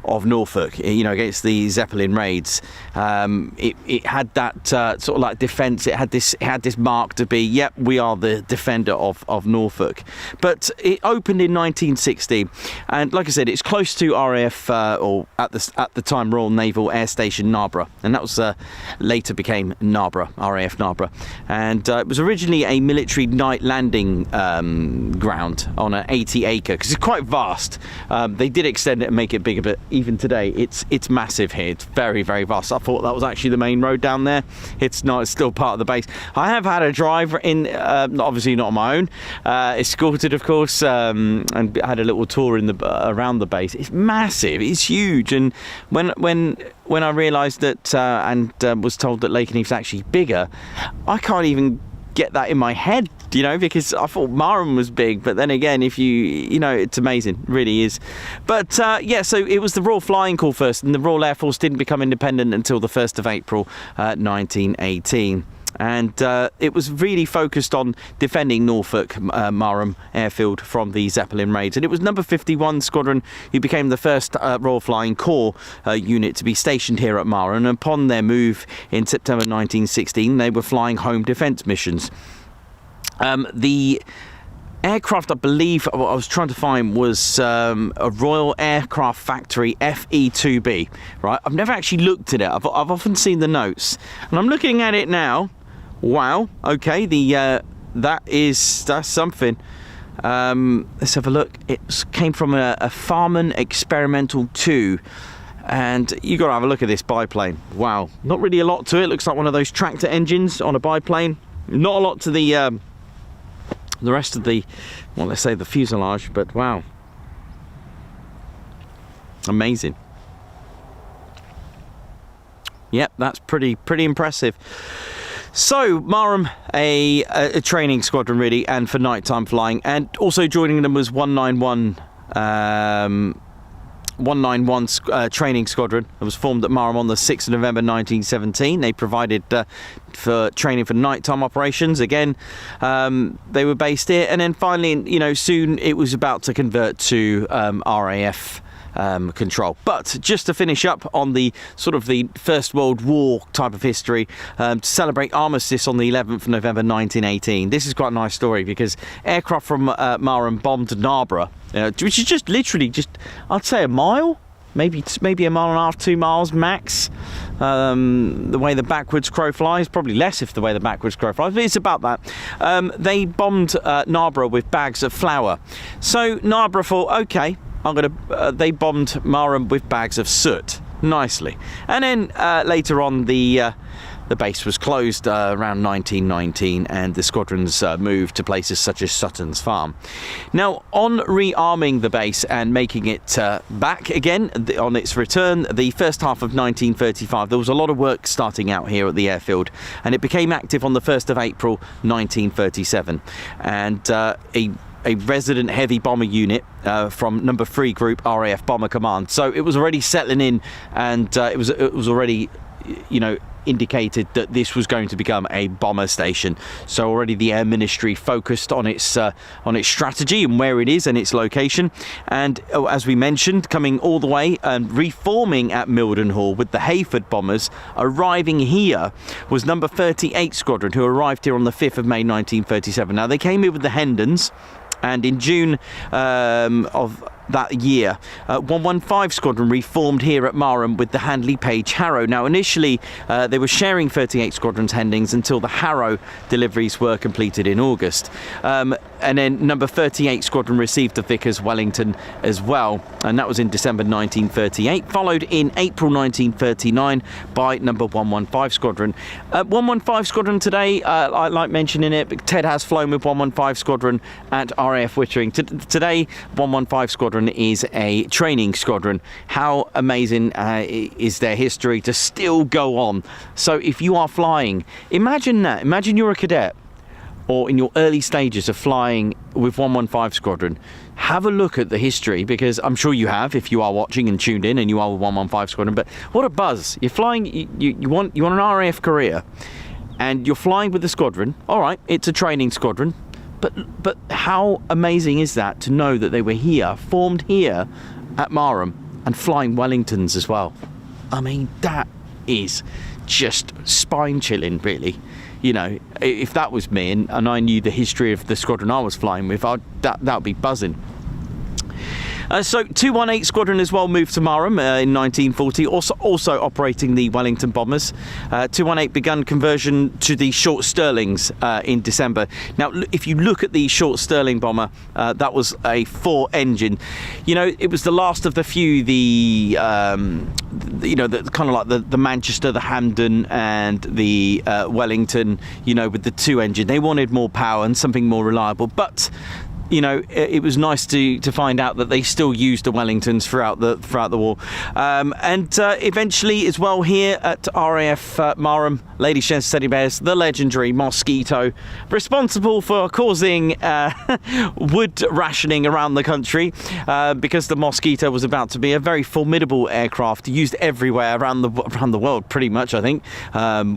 of Norfolk, you know, against the Zeppelin raids. It had that sort of like defence. It had this mark to be, yep, we are the defender of Norfolk. But it opened in 1960, and like I said, it's close to RAF or at the time Royal Naval Air Station Narborough, and that was later became Narborough, RAF Narborough, and it was originally a military night landing ground on an 80-acre, because it's quite vast. They did extend it and make it bigger, but even today it's massive here. It's very, very vast. I thought that was actually the main road down there. It's not. It's still part of the base. I have had a drive in, obviously not on my own, escorted of course, and had a little tour in around the base. It's massive. It's huge. And when I realised that and was told that Lakenheath's actually bigger, I can't even get that in my head, you know, because I thought Marham was big, but then again, if you know, it's amazing, it really is. But yeah, so it was the Royal Flying Corps first, and the Royal Air Force didn't become independent until the 1st of April 1918. And it was really focused on defending Norfolk Marham airfield from the Zeppelin raids. And it was number 51 Squadron who became the first Royal Flying Corps unit to be stationed here at Marham. And upon their move in September 1916, they were flying home defence missions. The aircraft, I believe, what I was trying to find was a Royal Aircraft Factory FE2B. Right, I've never actually looked at it. I've often seen the notes, and I'm looking at it now. Wow. Okay. That's something. Let's have a look. It came from a Farman Experimental 2. And you got to have a look at this biplane. Wow. Not really a lot to it. Looks like one of those tractor engines on a biplane. Not a lot to the rest of the, well, let's say the fuselage, but wow. Amazing. Yep, that's pretty impressive. So Marham, a training squadron really, and for nighttime flying, and also joining them was 191 training squadron. It was formed at Marham on the 6th of November 1917. They provided for training for nighttime operations. Again, they were based here, and then finally, you know, soon it was about to convert to RAF control. But just to finish up on the sort of the First World War type of history, to celebrate Armistice on the 11th of November 1918. This is quite a nice story because aircraft from Marham bombed Narborough, which is just literally just, I'd say, a mile, maybe a mile and a half, 2 miles max. The way the backwards crow flies, probably less if the way the backwards crow flies, but it's about that. They bombed Narborough with bags of flour. So Narborough thought, okay, they bombed Marham with bags of soot. Nicely. And then later on, the base was closed around 1919, and the squadrons moved to places such as Sutton's Farm. Now, on rearming the base and making it back again on its return, the first half of 1935, there was a lot of work starting out here at the airfield, and it became active on the 1st of April 1937. And a resident heavy bomber unit from number 3 group RAF Bomber Command. So it was already settling in, and it was already, indicated that this was going to become a bomber station. So already the Air Ministry focused on its strategy and where it is and its location. And as we mentioned, coming all the way and reforming at Mildenhall with the Hayford bombers, arriving here was number 38 Squadron, who arrived here on the 5th of May 1937. Now they came here with the Hendons, and in June of that year, 115 Squadron reformed here at Marham with the Handley Page Harrow. Now initially they were sharing 38 Squadron's Hendings until the Harrow deliveries were completed in August. And then number 38 Squadron received the Vickers Wellington as well, and that was in December 1938, followed in April 1939 by number 115 Squadron. 115 Squadron today, I like mentioning it, but Ted has flown with 115 Squadron at RAF Wittering. Today 115 Squadron is a training squadron. How amazing is their history to still go on. So if you are flying, imagine that. Imagine you're a cadet or in your early stages of flying with 115 Squadron. Have a look at the history, because I'm sure you have if you are watching and tuned in and you are with 115 Squadron. But what a buzz. You're flying, you want an RAF career and you're flying with the squadron. All right, it's a training squadron. But how amazing is that to know that they were here, formed here at Marham, and flying Wellingtons as well. I mean, that is just spine-chilling, really. If that was me and I knew the history of the squadron I was flying with, that would be buzzing. So 218 Squadron as well moved to Marham in 1940, also operating the Wellington bombers. 218 began conversion to the short Stirlings in December. Now, if you look at the short Stirling bomber, that was a 4-engine. It was the last of the few, the kind of like the Manchester, the Hampden, and the Wellington. With the 2-engine, they wanted more power and something more reliable, but it was nice to find out that they still used the Wellingtons throughout the war. And eventually as well here at RAF Marham, ladies, gents, teddy bears, the legendary Mosquito, responsible for causing wood rationing around the country, because the Mosquito was about to be a very formidable aircraft used everywhere around the world, pretty much, I think,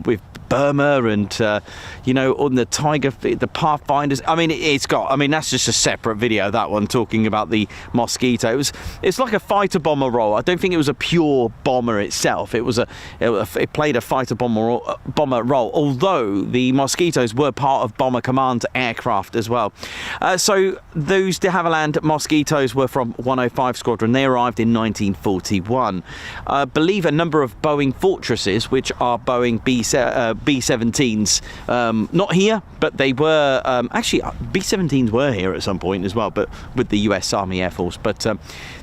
with Burma and on the Tiger, the Pathfinders. I mean, that's just a separate video, that one, talking about the Mosquito. It's like a fighter bomber role. I don't think it was a pure bomber itself. It played a fighter bomber role, although the Mosquitoes were part of Bomber Command aircraft as well. So those de Havilland Mosquitoes were from 105 Squadron. They arrived in 1941. I believe a number of Boeing Fortresses, which are Boeing B-17s, not here, but they were actually B-17s were here at some point as well, but with the US Army Air Force. But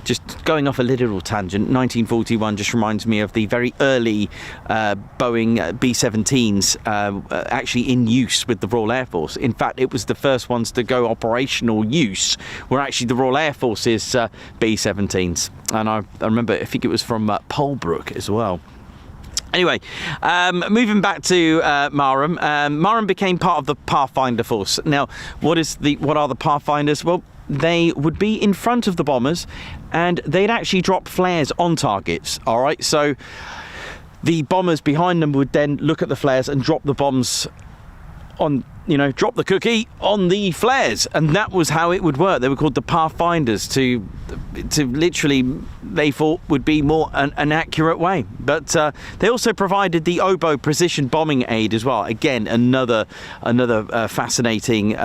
just going off a literal tangent, 1941 just reminds me of the very early Boeing B-17s actually in use with the Royal Air Force. In fact, it was the first ones to go operational use were actually the Royal Air Force's B-17s, and I remember, I think it was from Polbrook as well. Anyway, moving back to Marham. Marham became part of the Pathfinder force. Now, what are the Pathfinders? Well, they would be in front of the bombers, and they'd actually drop flares on targets. All right, so the bombers behind them would then look at the flares and drop the bombs on, drop the cookie on the flares, and that was how it would work. They were called the Pathfinders to literally, they thought, would be more an accurate way. But they also provided the oboe precision bombing aid as well. Again, another fascinating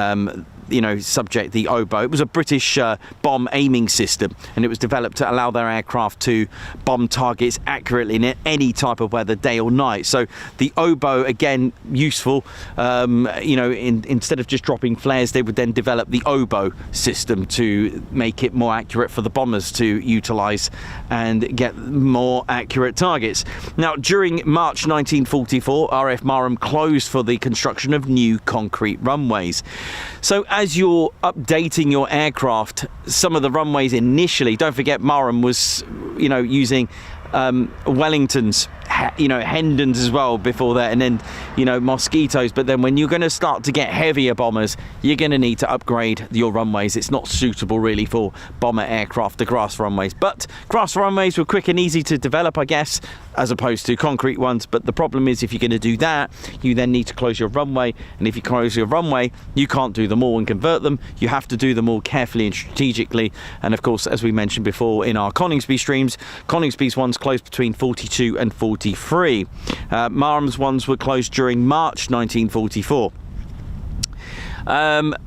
subject, the oboe. It was a British bomb aiming system, and it was developed to allow their aircraft to bomb targets accurately in any type of weather, day or night. So the oboe, again, useful. Instead of just dropping flares, they would then develop the oboe system to make it more accurate for the bombers to utilize and get more accurate targets. Now, during March 1944, RAF Marham closed for the construction of new concrete runways. So as you're updating your aircraft, some of the runways initially, don't forget Marham was, using Wellingtons Hendons as well before that, and then Mosquitoes. But then when you're going to start to get heavier bombers, you're going to need to upgrade your runways. It's not suitable really for bomber aircraft, the grass runways. But grass runways were quick and easy to develop, I guess, as opposed to concrete ones. But the problem is, if you're going to do that, you then need to close your runway, and if you close your runway, you can't do them all and convert them. You have to do them all carefully and strategically. And of course, as we mentioned before in our Coningsby streams, Coningsby's ones closed between 42 and 43. Marham's ones were closed during March 1944.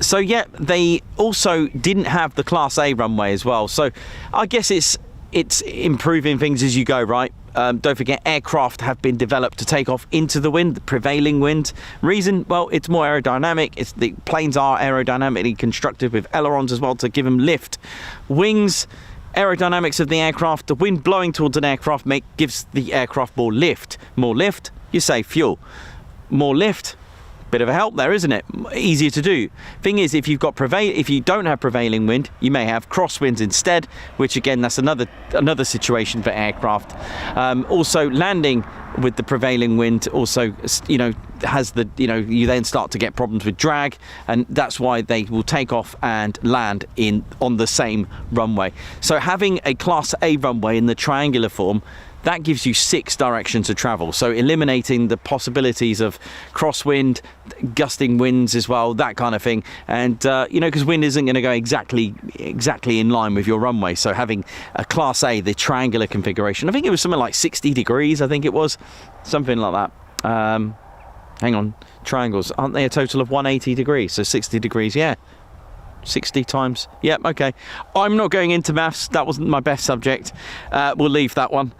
So yeah, they also didn't have the Class A runway as well. So I guess it's improving things as you go, right? Don't forget, aircraft have been developed to take off into the wind, the prevailing wind. Reason? Well, it's more aerodynamic. The planes are aerodynamically constructed with ailerons as well to give them lift. Wings, aerodynamics of the aircraft, the wind blowing towards an aircraft gives the aircraft more lift. More lift, you save fuel. More lift, bit of a help there, isn't it? Easier to do. Thing is, if you don't have prevailing wind, you may have crosswinds instead, which again, that's another situation for aircraft. Also, landing with the prevailing wind also, has you then start to get problems with drag, and that's why they will take off and land on the same runway. So having a Class A runway in the triangular form, that gives you 6 directions to travel, so eliminating the possibilities of crosswind, gusting winds as well, that kind of thing. And because wind isn't going to go exactly in line with your runway, so having a Class A, the triangular configuration, I think it was something like 60 degrees, I think it was something like that. Hang on, triangles, aren't they a total of 180 degrees? So 60 degrees, yeah. 60 times, yep, okay. I'm not going into maths, that wasn't my best subject. We'll leave that one.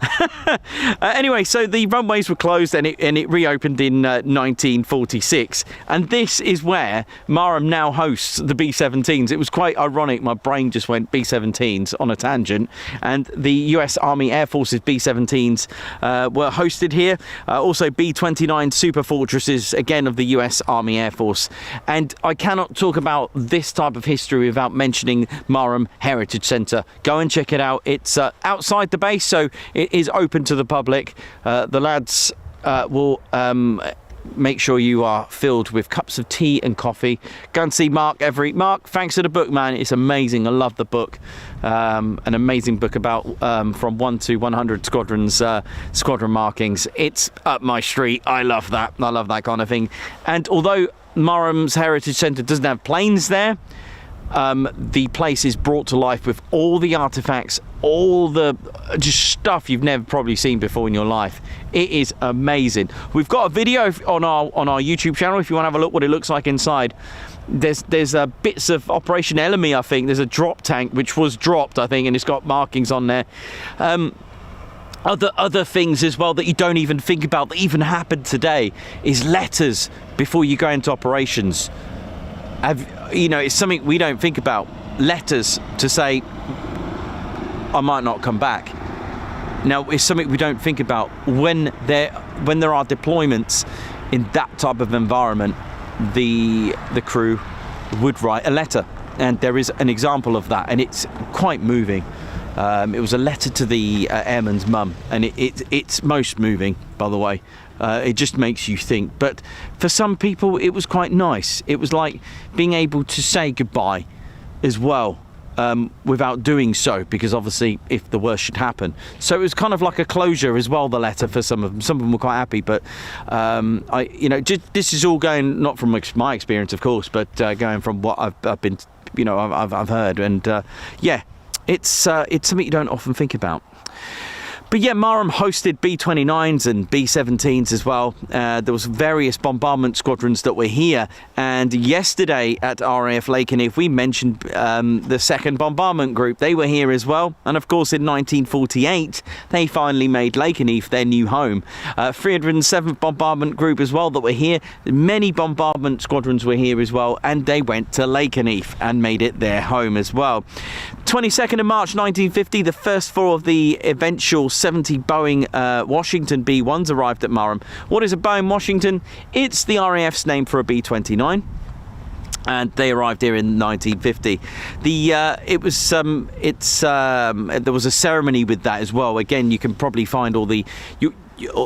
Anyway, so the runways were closed and it reopened in 1946, and this is where Marham now hosts the B-17s. It was quite ironic, my brain just went B-17s on a tangent, and the US Army Air Force's B-17s were hosted here. Also B-29 Super Fortresses, again of the US Army Air Force. And I cannot talk about this type of history without mentioning Marham Heritage Centre. Go and check it out. It's outside the base, so it is open to the public. The lads will make sure you are filled with cups of tea and coffee. Go and see Mark Every. Mark, thanks for the book, man. It's amazing. I love the book. An amazing book about from 1 to 100 squadrons, squadron markings. It's up my street. I love that. I love that kind of thing. And although Marham's Heritage Centre doesn't have planes there, the place is brought to life with all the artifacts, all the just stuff you've never probably seen before in your life. It is amazing. We've got a video on our YouTube channel if you want to have a look what it looks like inside. There's bits of Operation Elamy, I think. There's a drop tank which was dropped, I think, and it's got markings on there. Other things as well that you don't even think about that even happened today is letters before you go into operations. It's something we don't think about. Letters to say, I might not come back. Now, it's something we don't think about when there are deployments in that type of environment. The crew would write a letter, and there is an example of that, and it's quite moving. It was a letter to the airman's mum, and it's most moving, by the way. It just makes you think. But for some people, it was quite nice. It was like being able to say goodbye as well, without doing so, because obviously if the worst should happen. So it was kind of like a closure as well, the letter, for some of them. Some of them were quite happy, but this is all going not from my experience, of course, but going from what I've been, I've heard, and yeah. It's something you don't often think about. But yeah, Marham hosted B-29s and B-17s as well. There was various bombardment squadrons that were here. And yesterday at RAF Lakenheath, we mentioned the 2nd Bombardment Group. They were here as well. And of course, in 1948, they finally made Lakenheath their new home. 307th Bombardment Group as well that were here. Many bombardment squadrons were here as well. And they went to Lakenheath and made it their home as well. 22nd of March 1950, the first 4 of the eventual 70 Boeing Washington B-1s arrived at Marham. What is a Boeing Washington? It's the RAF's name for a B-29. And they arrived here in 1950. There was a ceremony with that as well. Again, you can probably find all the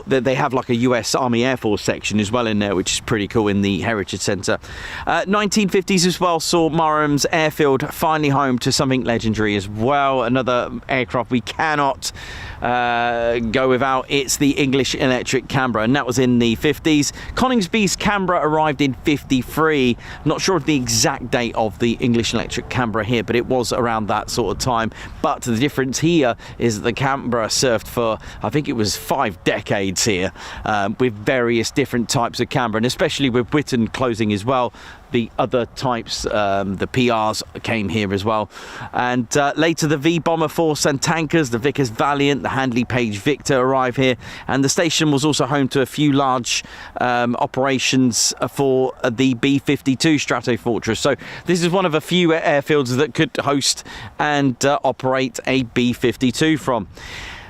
they have like a US Army Air Force section as well in there, which is pretty cool in the Heritage Centre. 1950s as well saw Marham's airfield finally home to something legendary as well. Another aircraft we cannot go without. It's the English Electric Canberra, and that was in the 50s. Coningsby's Canberra arrived in 53. Not sure of the exact date of the English Electric Canberra here, but it was around that sort of time. But the difference here is that the Canberra served for, I think it was 5 decades here, with various different types of Canberra, and especially with Britain closing as well. The other types, the PRs came here as well. And later the V Bomber Force and tankers, the Vickers Valiant, the Handley Page Victor arrive here. And the station was also home to a few large operations for the B-52 Stratofortress. So this is one of a few airfields that could host and operate a B-52 from.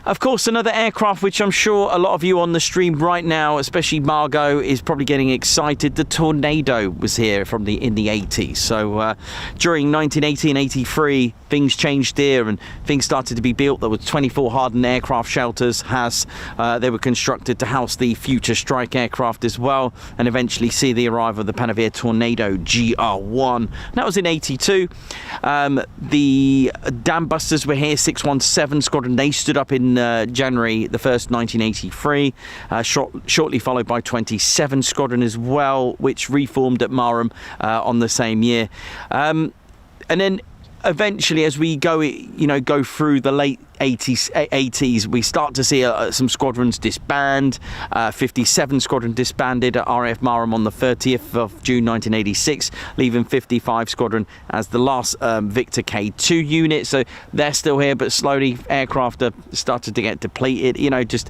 Of course, another aircraft which I'm sure a lot of you on the stream right now, especially Margot, is probably getting excited. The Tornado was here in the 80s. So during 1980 and 83, things changed here and things started to be built. There were 24 hardened aircraft shelters. They were constructed to house the future strike aircraft as well, and eventually see the arrival of the Panavia Tornado GR1. That was in 82. The Dambusters were here, 617 Squadron. They stood up in January the 1st, 1983, shortly followed by 27 Squadron as well, which reformed at Marham on the same year. And then eventually, as we go through the late 80s, we start to see some squadrons disband. 57 Squadron disbanded at RAF Marham on the 30th of June 1986, leaving 55 Squadron as the last Victor K2 unit. So they're still here, but slowly aircraft are started to get depleted, just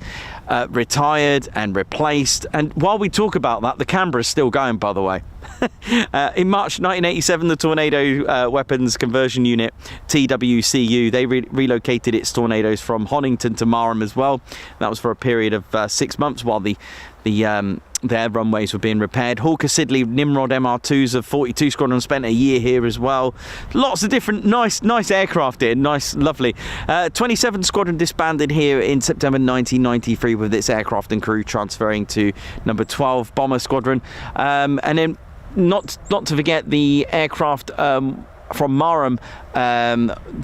retired and replaced. And while we talk about that, the Canberra's still going, by the way. In March 1987, the Tornado Weapons Conversion Unit, TWCU, they relocated its Tornadoes from Honington to Marham as well. That was for a period of 6 months while their runways were being repaired. Hawker Siddeley Nimrod MR2s of 42 Squadron spent a year here as well. Lots of different nice aircraft here, nice, lovely. 27 Squadron disbanded here in September 1993 with its aircraft and crew transferring to number 12 Bomber Squadron. And then not to forget the aircraft from Marham.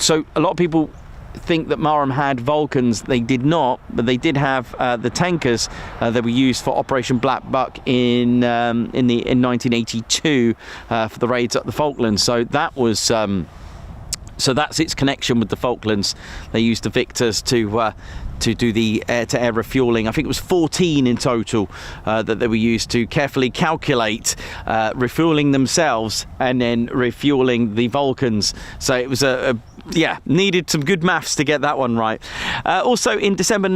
So a lot of people think that Marham had Vulcans. They did not, but they did have the tankers that were used for Operation Black Buck in 1982 for the raids at the Falklands. So that was so that's its connection with the Falklands. They used the Victors to do the air-to-air refuelling. I think it was 14 in total that they were used to carefully calculate refueling themselves and then refueling the Vulcans. So it was needed some good maths to get that one right. Also in December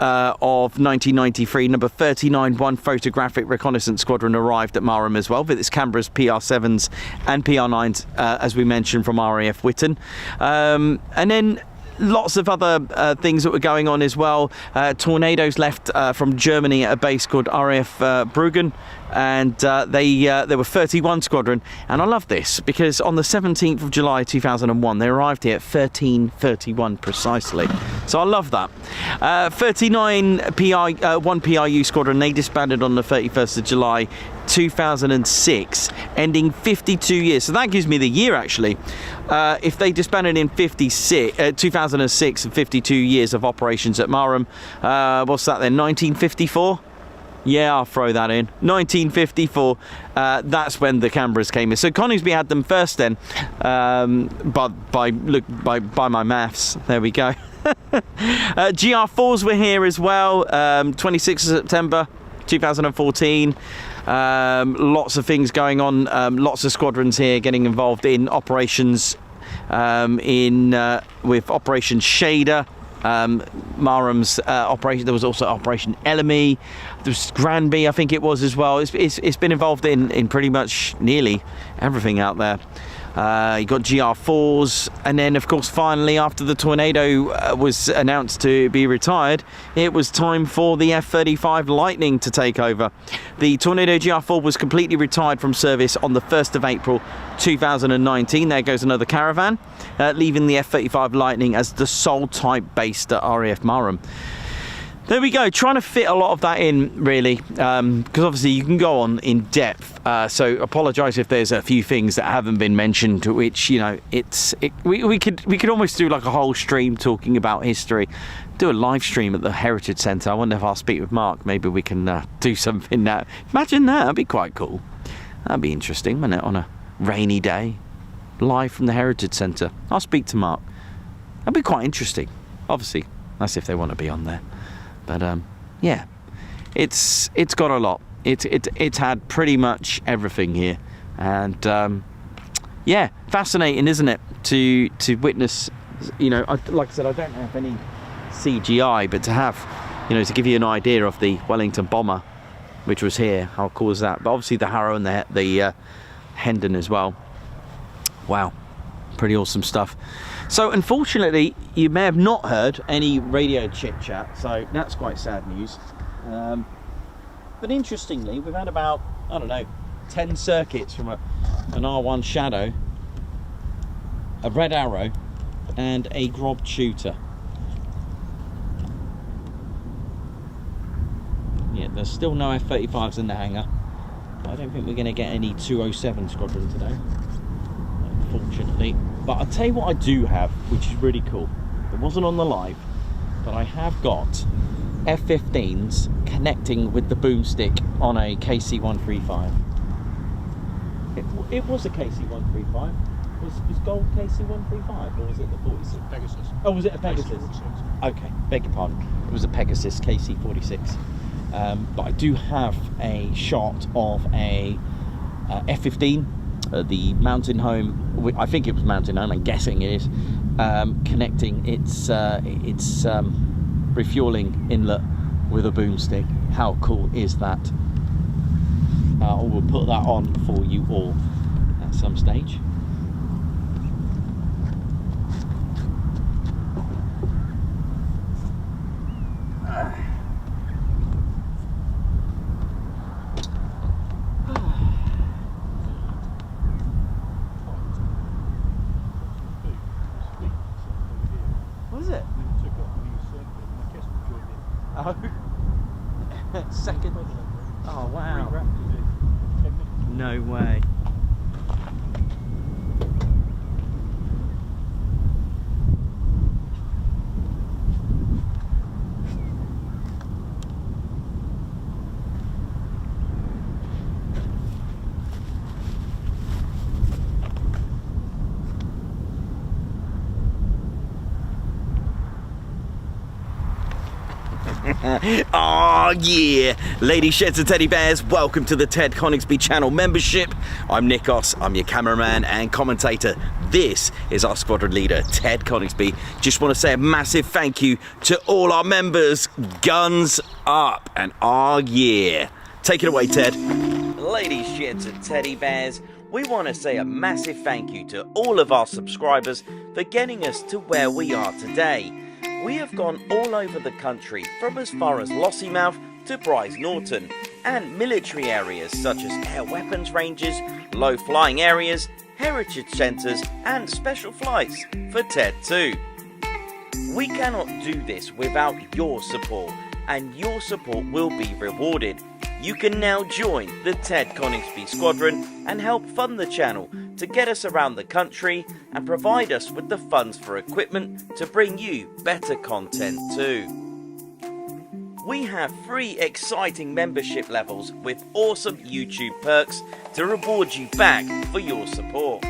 of 1993, number 39 One Photographic Reconnaissance Squadron arrived at Marham as well, with its Canberra's PR7s and PR9s, as we mentioned, from RAF Whitton. And then lots of other things that were going on as well. Tornadoes left from Germany at a base called RAF Bruggen, and they were 31 Squadron. And I love this because on the 17th of July 2001 they arrived here at 13:31 precisely. So I love that. 39 1 PRU Squadron, they disbanded on the 31st of July 2006, ending 52 years. So that gives me the year actually. If they disbanded in 2006 and 52 years of operations at Marham, what's that then, 1954? Yeah, I'll throw that in. 1954, that's when the Canberras came in. So Coningsby had them first then, by my maths. There we go. GR4s were here as well, 26th of September 2014. Lots of things going on, lots of squadrons here getting involved in operations with Operation Shader. Marham's operation. There was also Operation Elamy. There was Granby, I think it was as well. It's been involved in pretty much nearly everything out there. You got GR4s, and then of course finally after the Tornado was announced to be retired, it was time for the F-35 Lightning to take over. The Tornado GR4 was completely retired from service on the 1st of April 2019. There goes another caravan, leaving the F-35 Lightning as the sole type based at RAF Marham. there we go, trying to fit a lot of that in, really, because obviously you can go on in depth, so apologise if there's a few things that haven't been mentioned, which, you know, we could almost do like a whole stream talking about history, do a live stream at the Heritage Centre. I wonder if I'll speak with Mark, maybe we can do something now. Imagine that, that'd be quite cool. That'd be interesting, wouldn't it, on a rainy day, live from the Heritage Centre. I'll speak to Mark. That'd be quite interesting. Obviously, that's if they want to be on there. But yeah, it's got a lot. It's had pretty much everything here, and yeah, fascinating, isn't it, to witness. You know, like I said, I don't have any CGI, but to have, you know, to give you an idea of the Wellington bomber, which was here, how cool is that? But obviously the Harrow and the Hendon as well. Wow, pretty awesome stuff. So unfortunately, you may have not heard any radio chit chat, so that's quite sad news. But interestingly, we've had about, I don't know, 10 circuits from an R1 Shadow, a Red Arrow, and a Grob Tutor. Yeah, there's still no F-35s in the hangar. I don't think we're going to get any 207 Squadron today, unfortunately. But I'll tell you what I do have, which is really cool. It wasn't on the live, but I have got F-15s connecting with the boomstick on a KC-135. It was a KC-135. Was gold KC-135, or was it the 46? Pegasus. Oh, was it a Pegasus? KC-46. Okay, beg your pardon. It was a Pegasus KC-46. But I do have a shot of a F-15, the Mountain Home. I think it was Mountain Home. I'm guessing it is connecting its refueling inlet with a boomstick. How cool is that? We'll put that on for you all at some stage. Second. Oh wow. No way. Oh yeah, ladies, sheds and teddy bears, welcome to the Ted Coningsby channel membership. I'm Nikos, I'm your cameraman and commentator. This is our squadron leader, Ted Coningsby. Just want to say a massive thank you to all our members. Guns up, and oh yeah. Take it away, Ted. Ladies, sheds and teddy bears, we want to say a massive thank you to all of our subscribers for getting us to where we are today. We have gone all over the country, from as far as Lossiemouth to Bryce Norton, and military areas such as air weapons ranges, low flying areas, heritage centres and special flights for TED 2. We cannot do this without your support, and your support will be rewarded. You can now join the Ted Coningsby Squadron and help fund the channel to get us around the country and provide us with the funds for equipment to bring you better content too. We have 3 exciting membership levels with awesome YouTube perks to reward you back for your support.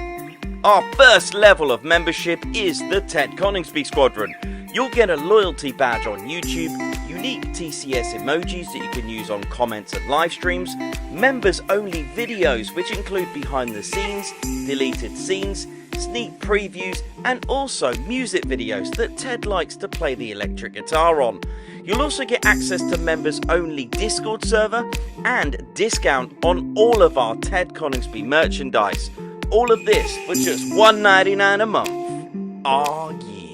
Our first level of membership is the Ted Coningsby Squadron. You'll get a loyalty badge on YouTube, unique TCS emojis that you can use on comments and live streams, members only videos which include behind the scenes, deleted scenes, sneak previews and also music videos that Ted likes to play the electric guitar on. You'll also get access to members only Discord server and discount on all of our Ted Coningsby merchandise. All of this for just $1.99 a month. Oh yeah.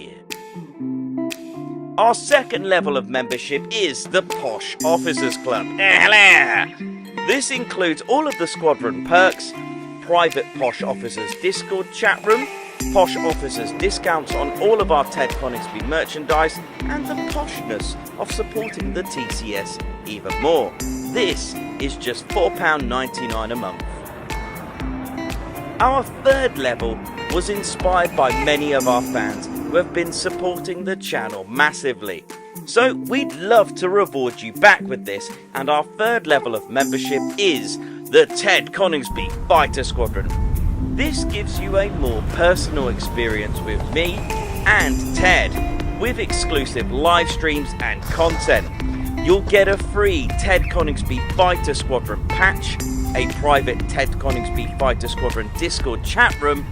Our second level of membership is the Posh Officers Club. This includes all of the squadron perks, private Posh Officers Discord chat room, posh officers discounts on all of our Ted Coningsby merchandise, and the poshness of supporting the TCS even more. This is just £4.99 a month. Our third level was inspired by many of our fans who have been supporting the channel massively. So we'd love to reward you back with this, and our third level of membership is the Ted Coningsby Fighter Squadron. This gives you a more personal experience with me and Ted, with exclusive live streams and content. You'll get a free Ted Coningsby Fighter Squadron patch, a private Ted Coningsby Fighter Squadron Discord chat room,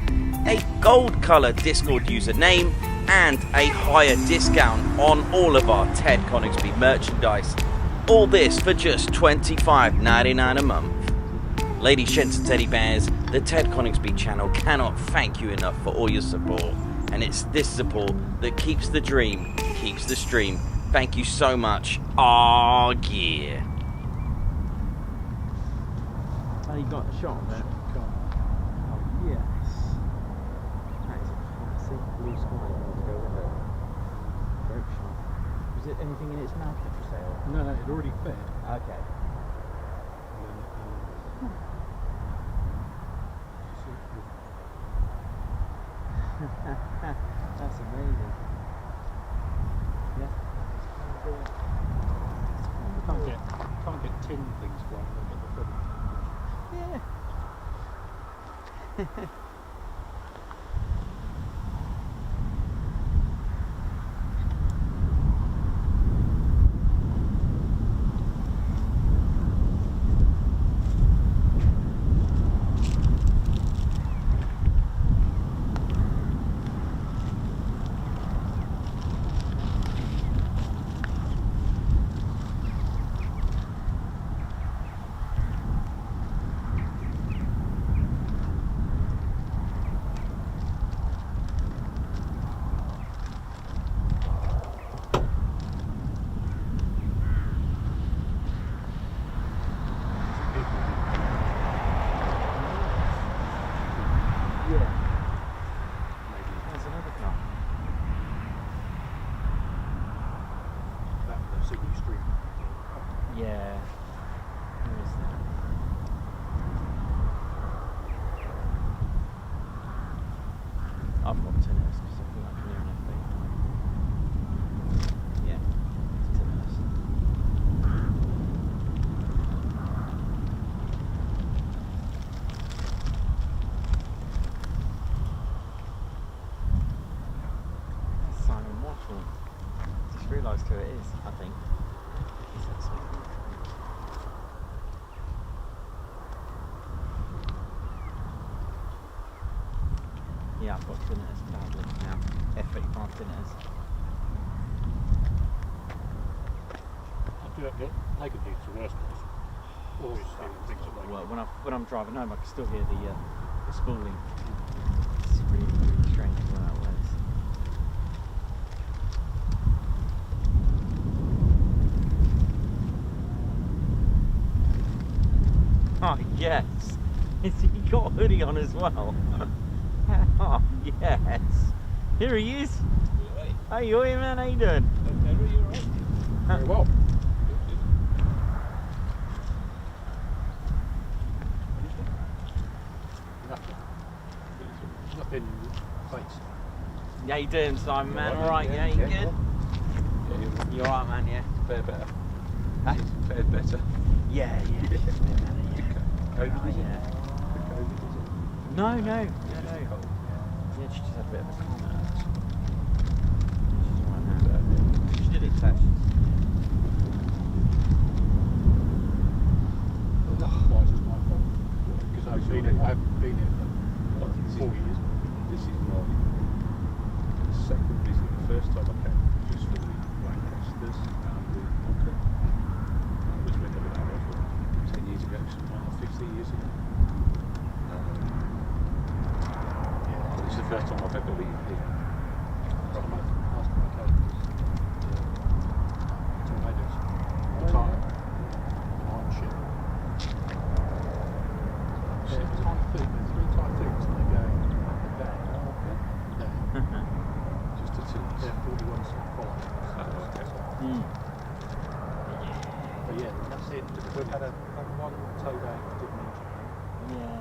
a gold colour Discord username, and a higher discount on all of our Ted Coningsby merchandise. All this for just £25.99 a month. Ladies, gents and teddy bears, the Ted Coningsby channel cannot thank you enough for all your support, and it's this support that keeps the dream, keeps the stream. Thank you so much. Oh yeah. Oh, you got a shot of it? Oh yes. That is a classic blue sky to go with it. Great shot. Was it anything in its mouth, did you say? No, it already fed. Okay. That's amazing. Yeah. Can't get tin things flying over the front. Yeah. I've got tennis because I feel like I'm near an F-35. Yeah, it's tennis. That's Simon Waffle. Just realised who it is, I think. He said so. Yeah, I've got tinnitus tablets now. F-35 tinnitus. I do have they could be the worst ones. Always hearing things like Well, when I'm driving home, I can still hear the spooling. It's really, really strange when that works. Oh yes, he got a hoodie on as well. Oh yes, here he is. Hey, oi man, how you doing? very well. Nothing face. How you doing, Simon man? All right, yeah, you good? Yeah, You all right, man? Yeah. fair better. Huh? Fair better. Yeah. COVID, is it? Yeah. The COVID, is it? No. Cold. Yeah, she just had a bit of a cold. She's all right now. She did it test. Otherwise, it's my fault. Because I haven't been here for 4 years. This is my second visit. The first time I came just for the Lancasters and the Walker. That was when they were out 10 years ago, 15 years ago. But it's the first time I've ever been here. Last time I came was tornadoes. Retired. Iron ship. Yeah, it was Typhoons and they're going up and down. But yeah, that's it. We've had one tow down that didn't mention that. Yeah.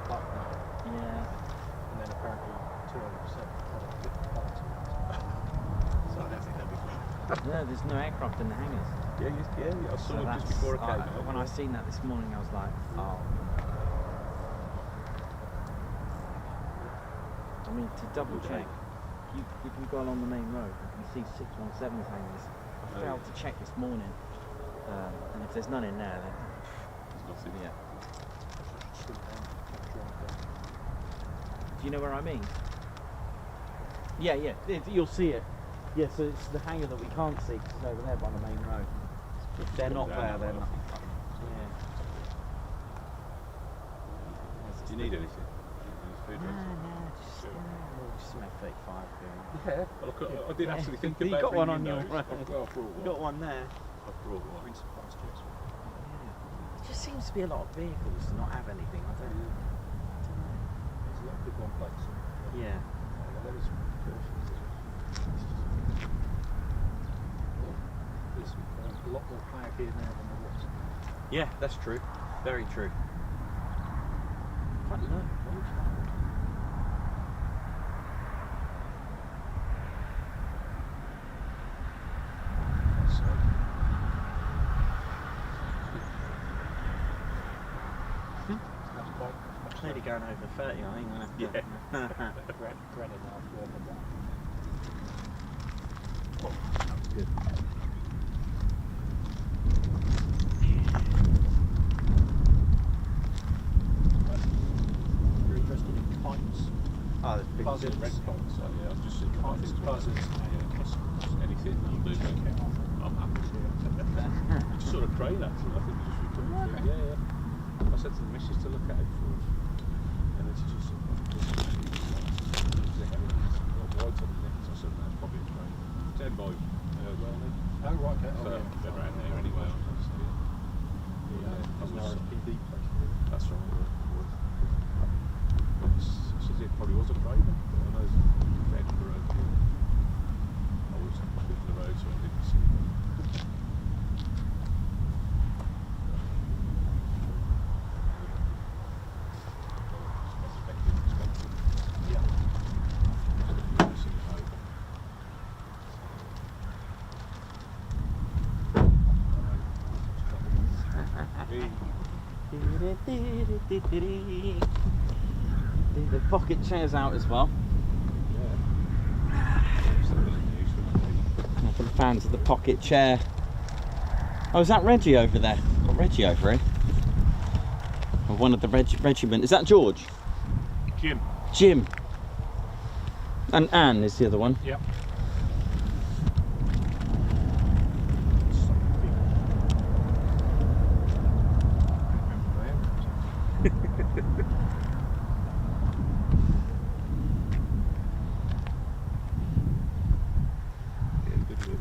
Like that. Yeah. And then apparently 207 had a bit of parts on it. So I don't think that'd be fun. No, there's no aircraft in the hangars. Yeah, I saw So it just before I came out. when I seen that this morning, I was like, oh. I mean, to double check, you can go along the main road, you can see 617 hangars. I failed to check this morning, and if there's none in there, then There's nothing. yeah. Do you know where I mean? Yeah, you'll see it. Yeah, so it's the hangar that we can't see because it's over there by the main road. If they're not there, they're not. Yeah. Do you need anything? Food Just some F-35 going. Yeah. Well, I did actually think You about got one bringing on your those. right. I've got You got one there. I've brought one. Been surprised to us. Yeah. It just seems to be a lot of vehicles to not have anything. I don't know. There's a lot of big one plates. Yeah. There is precautions. There's a lot more flag here now than there was. Yeah, that's true. Very true. Quite low. Clearly going over 30, I think. Granted now warm and that. Oh, that was good. You're interested in kites? Oh, there's big Buzzards. Red kites. So, yeah, I've just seen Kites, buzzards, anything that'll do. I'm happy. Just sort of crane actually. I think we just returned it. Yeah. I said to the missus to look at it for us. And then she just said, white on the necks. I said, that's probably a crane. 10 by Rodney. Oh, right, okay. So they're around there anyway. So, yeah. There's an RFPB place. That's right. She said it probably was a crane. But I know it's fed the road here. I was putting the road so I didn't see it. The pocket chair's out as well. For the fans of the pocket chair. Oh, is that Reggie over there? Got Reggie over here. Or one of the regiment. Is that George? Jim. And Anne is the other one. Yep.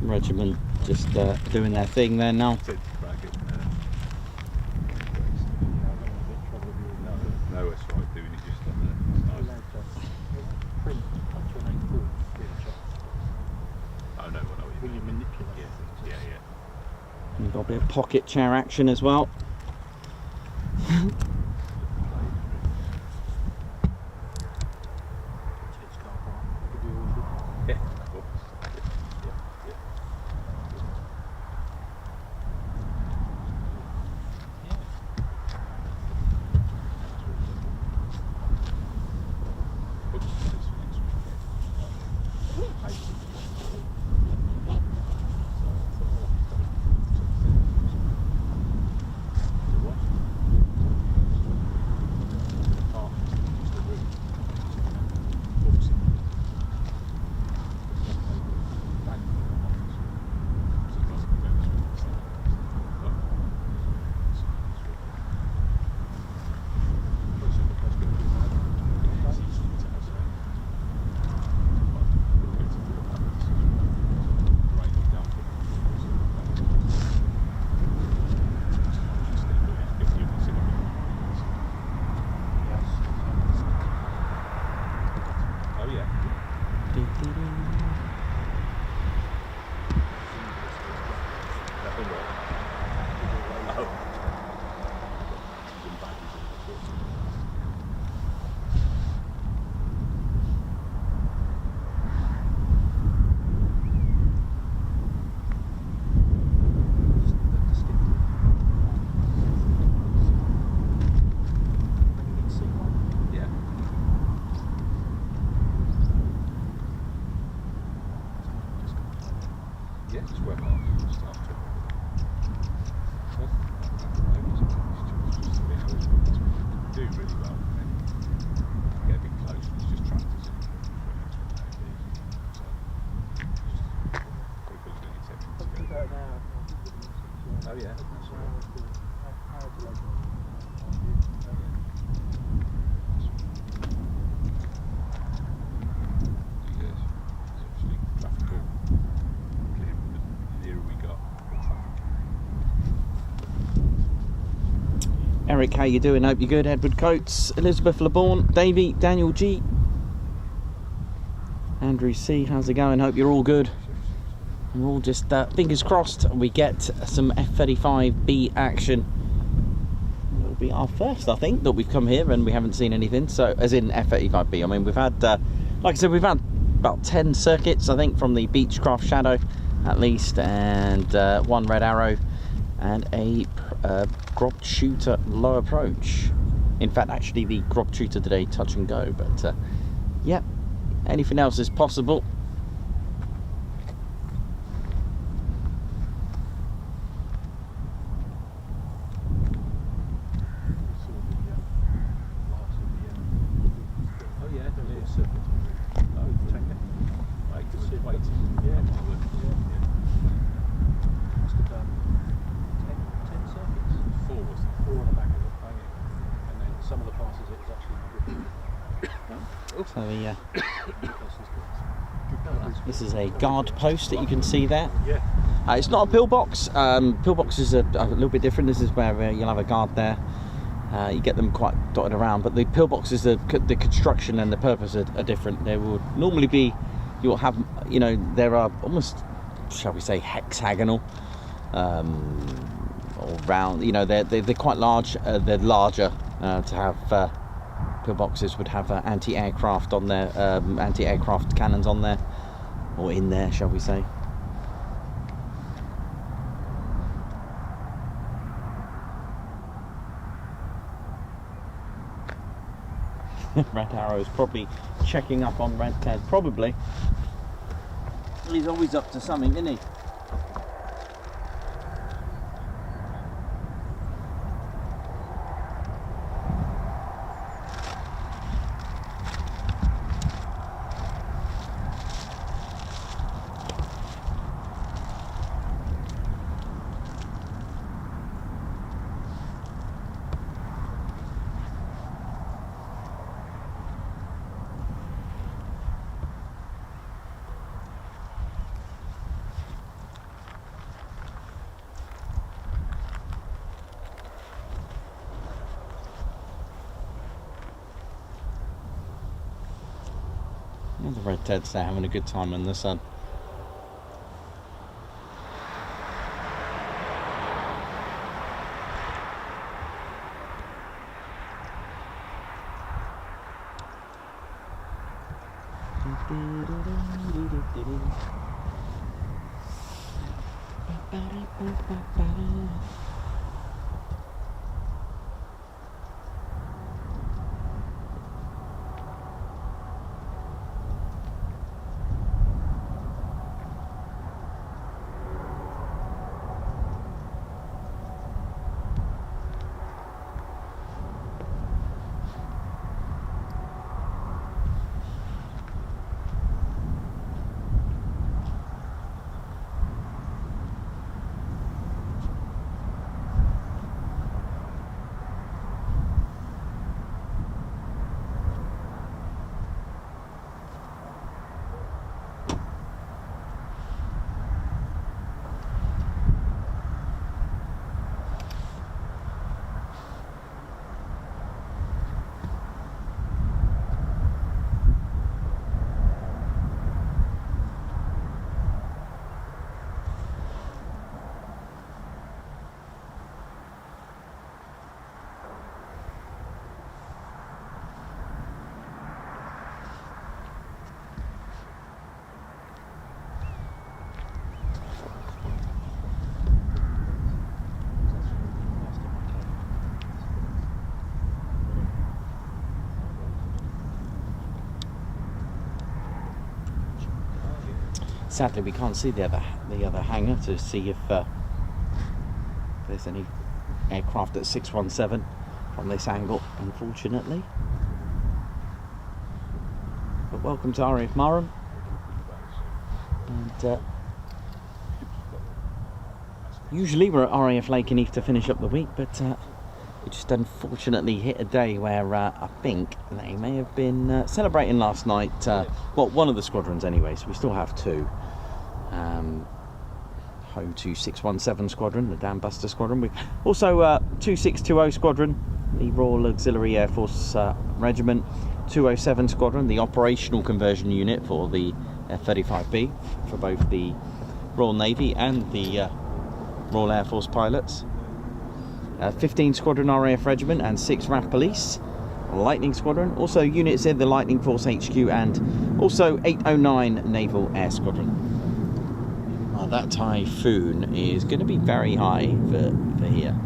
Regiment just doing their thing there now. No, it's right doing it just on there. It's nice. Print up to an 8-4. I know what When you manipulate it. Yeah. We've got a bit of pocket chair action as well. Yeah, just work hard. Just after. Do really well. And then get a bit close. It's just tractors and oh yeah, that's right. Yes, it's actually traffic all clear, the nearer we got, the traffic. Eric, how you doing? Hope you're good. Edward Coates, Elizabeth LeBourne, Davey, Daniel G, Andrew C, how's it going? Hope you're all good. And we're all just fingers crossed we get some F-35B action. It'll be our first, I think, that we've come here and we haven't seen anything. So, as in F-35B. I mean, we've had, like I said, we've had about 10 circuits, I think, from the Beechcraft Shadow, at least, and 1 Red Arrow, and a Grob Shooter low approach. In fact, actually, the Grob Shooter today touch and go. But yeah, anything else is possible. So this is a guard post that you can see there. It's not a pillbox. Pillboxes are a little bit different. This is where you'll have a guard there. You get them quite dotted around, but the pillboxes, the construction and the purpose are different. There will normally be, you'll have, you know, there are almost, shall we say, hexagonal or round. You know, they're quite large. They're larger to have. Pillboxes would have anti-aircraft on there, anti-aircraft cannons on there, or in there, shall we say. Red Arrow is probably checking up on Red Ted, probably. He's always up to something, isn't he? The Red Ted's there having a good time in the sun. Sadly, we can't see the other hangar to see if there's any aircraft at 617 from this angle, unfortunately. But welcome to RAF Marham, and usually we're at RAF Lakenheath to finish up the week, but we just unfortunately hit a day where I think they may have been celebrating last night. Well, one of the squadrons anyway, so we still have two. Home to 617 Squadron, the Dambusters Squadron. We also 2620 Squadron, the Royal Auxiliary Air Force Regiment. 207 Squadron, the operational conversion unit for the F-35B for both the Royal Navy and the Royal Air Force pilots. 15 Squadron RAF Regiment and 6 RAF Police Lightning Squadron. Also units in the Lightning Force HQ, and also 809 Naval Air Squadron. That typhoon is going to be very high for here.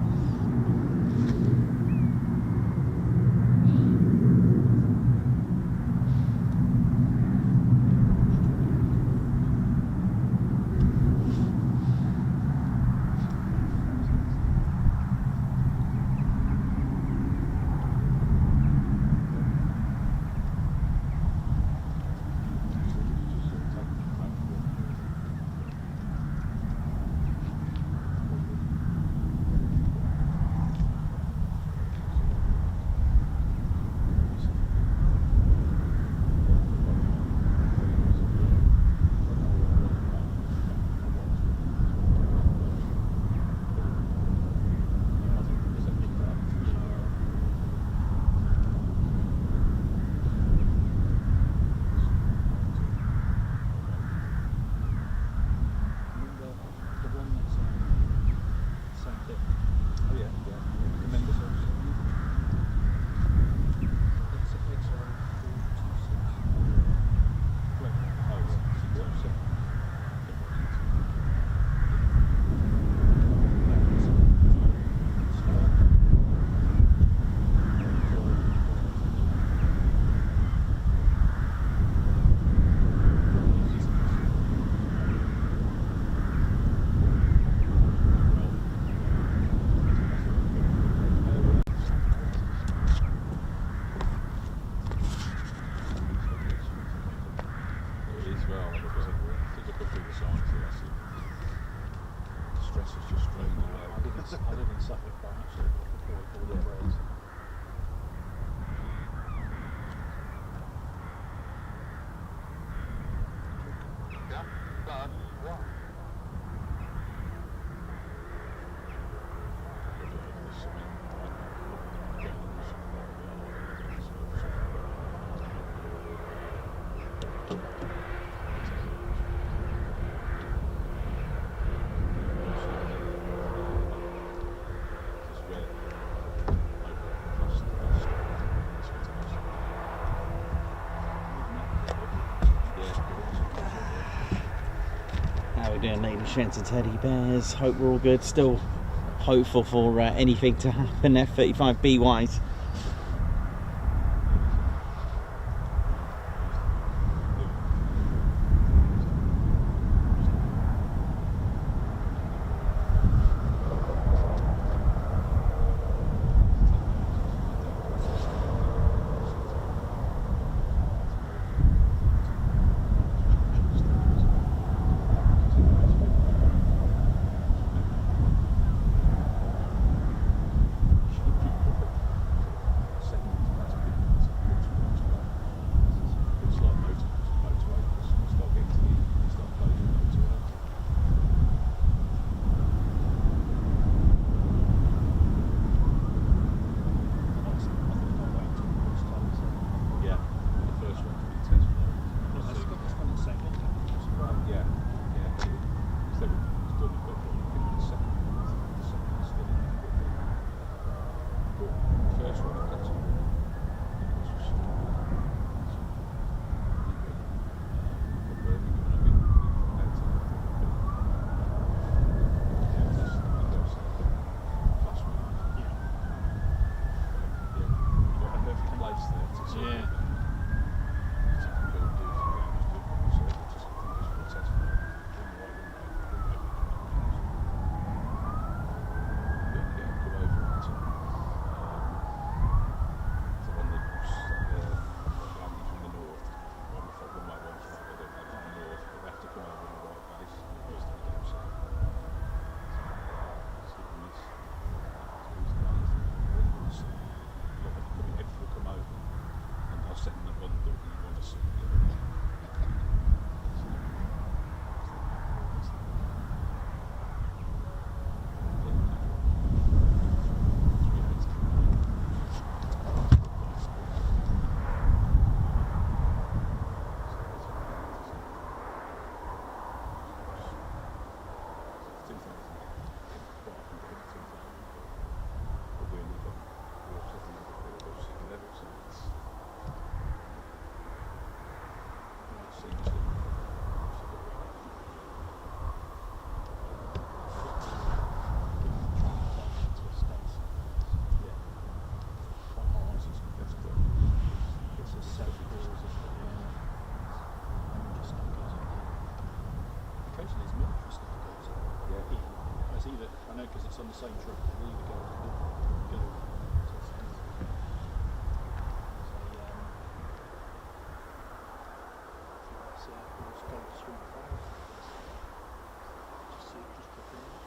Doing, ladies and gents and teddy bears. Hope we're all good. Still hopeful for anything to happen F-35B wise. No, because it's on the same trip. They either go to the centre. So, let's go through the files. Just see it, just click on it.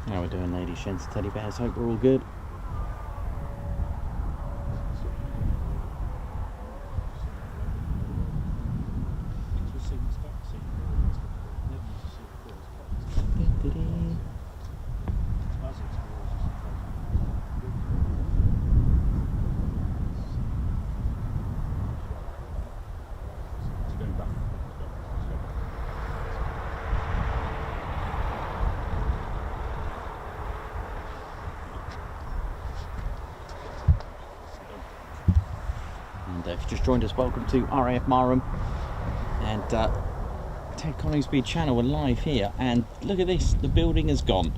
How we're doing, ladies, gents, teddy bears? Hope we're all good. If you just joined us, welcome to RAF Marham and Ted Coningsby channel. We're live here, and look at this, the building has gone.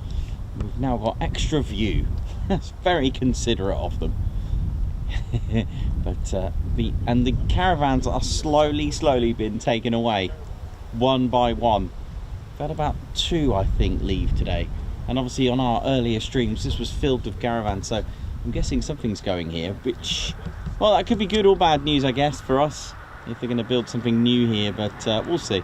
We've now got extra view. That's very considerate of them. But the caravans are slowly being taken away, one by one. We've had about 2, I think, leave today, and obviously on our earlier streams this was filled with caravans, so I'm guessing something's going here, which, well, that could be good or bad news, I guess, for us, if they're going to build something new here, but we'll see.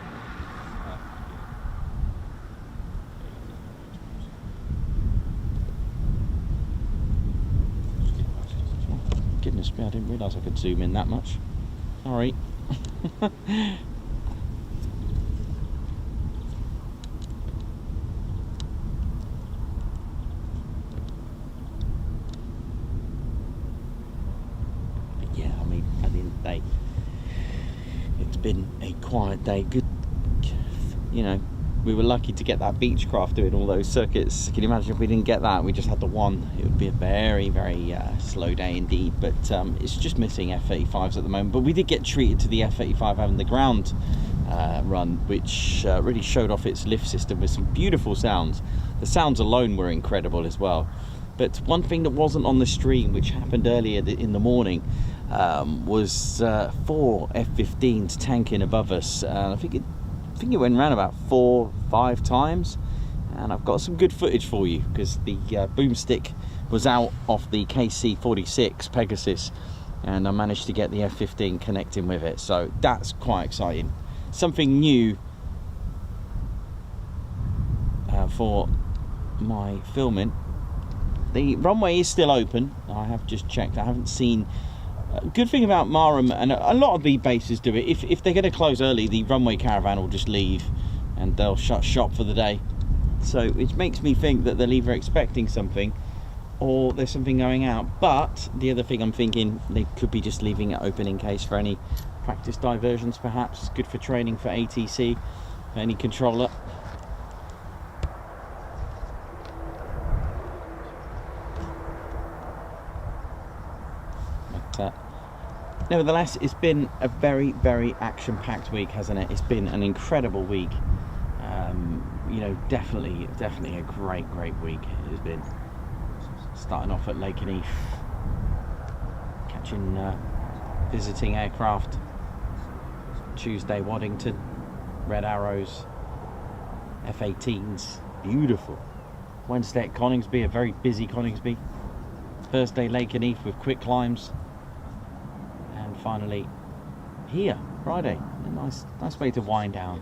Goodness me, I didn't realise I could zoom in that much. Sorry. It's been a quiet day. Good, you know, we were lucky to get that Beechcraft doing all those circuits. Can you imagine if we didn't get that? We just had the one. It would be a very slow day indeed. But it's just missing F-35s at the moment. But we did get treated to the F-35 having the ground run, which really showed off its lift system with some beautiful sounds. The sounds alone were incredible as well. But one thing that wasn't on the stream, which happened earlier in the morning, was 4 F-15s tanking above us. I think it went around about 4 or 5 times, and I've got some good footage for you because the boomstick was out off the KC-46 Pegasus, and I managed to get the F-15 connecting with it. So that's quite exciting. Something new for my filming. The runway is still open. I have just checked. I haven't seen. Good thing about Marham, and a lot of the bases do it, if they're going to close early, the runway caravan will just leave and they'll shut shop for the day. So it makes me think that they're either expecting something or there's something going out. But the other thing I'm thinking, they could be just leaving it open in case for any practice diversions, perhaps. Good for training for ATC, for any controller. Nevertheless, it's been a very action-packed week, hasn't it? It's been an incredible week. You know, definitely a great week it has been. Starting off at Lakenheath, catching visiting aircraft. Tuesday, Waddington, Red Arrows, F-18s, beautiful. Wednesday at Coningsby, a very busy Coningsby. Thursday, Lakenheath with quick climbs. Finally here, Friday. A nice way to wind down.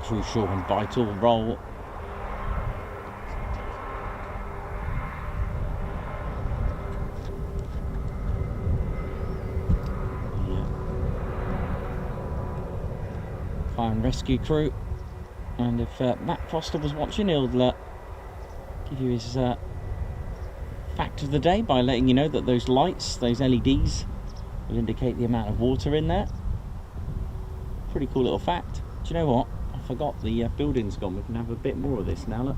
crucial and vital role. Fire and rescue crew, and if Matt Foster was watching, he'll give you his fact of the day by letting you know that those lights, those LEDs, will indicate the amount of water in there. Pretty cool little fact. Do you know what? I forgot the building's gone. We can have a bit more of this now. Look,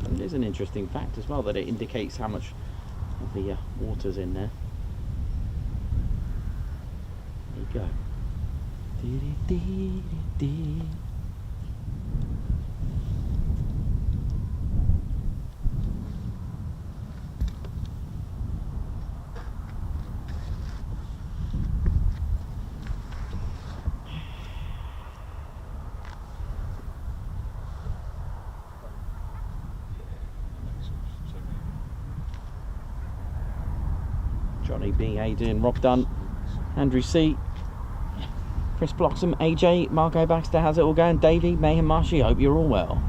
and there's an interesting fact as well, that it indicates how much of the water's in there. There you go. Johnny B, Aidan, Rob Dunn, Andrew C, Chris Bloxham, AJ, Marco Baxter, how's it all going? Davey, Mayhem Marshy, hope you're all well.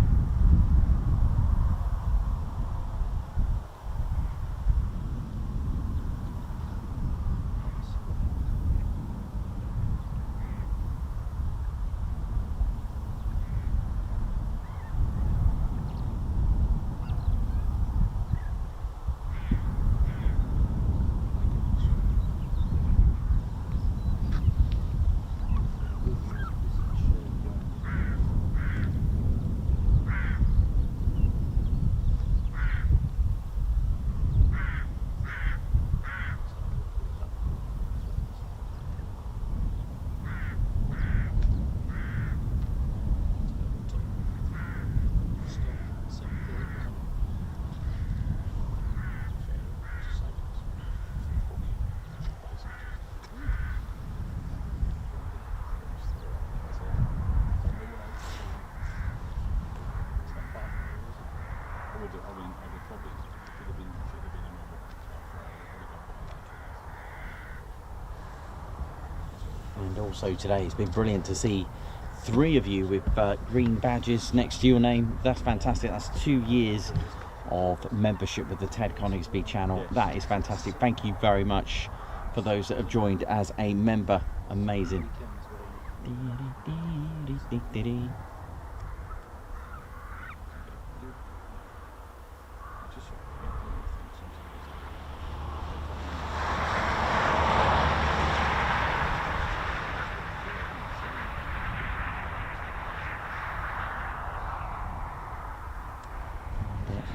And also today it's been brilliant to see 3 of you with green badges next to your name. That's fantastic. That's 2 years of membership with the Ted Coningsby channel. Yes. That is fantastic. Thank you very much for those that have joined as a member. Amazing.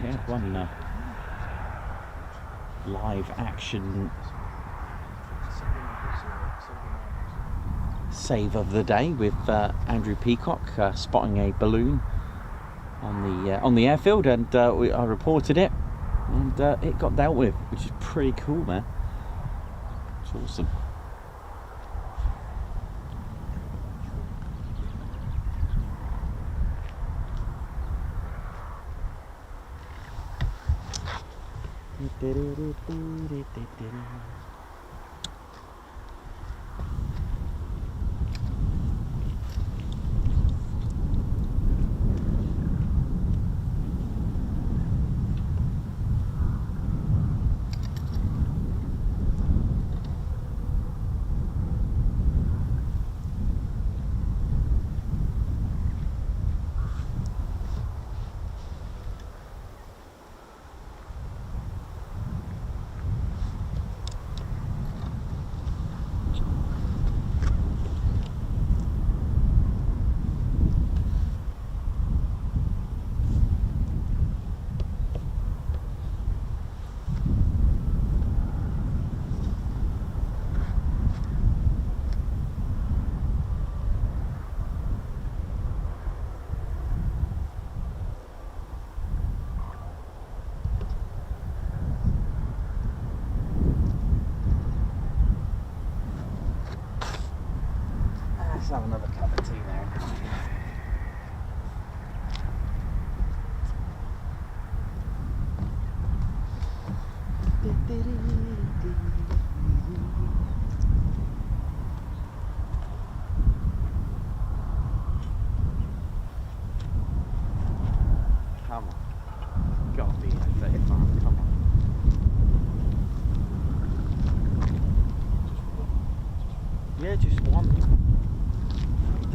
We had one live action save of the day with Andrew Peacock spotting a balloon on the airfield, and I reported it, and it got dealt with, which is pretty cool, man. It's awesome.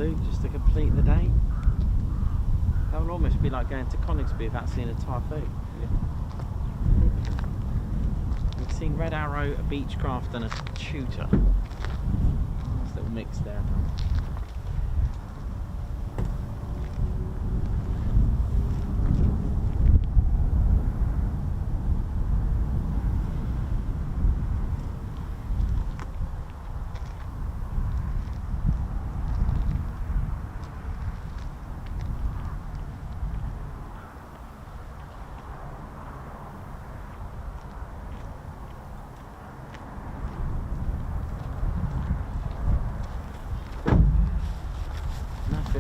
do, just to complete the day. That would almost be like going to Coningsby without seeing a typhoon. We've seen Red Arrow, a Beechcraft and a Tutor. Nice little mix there.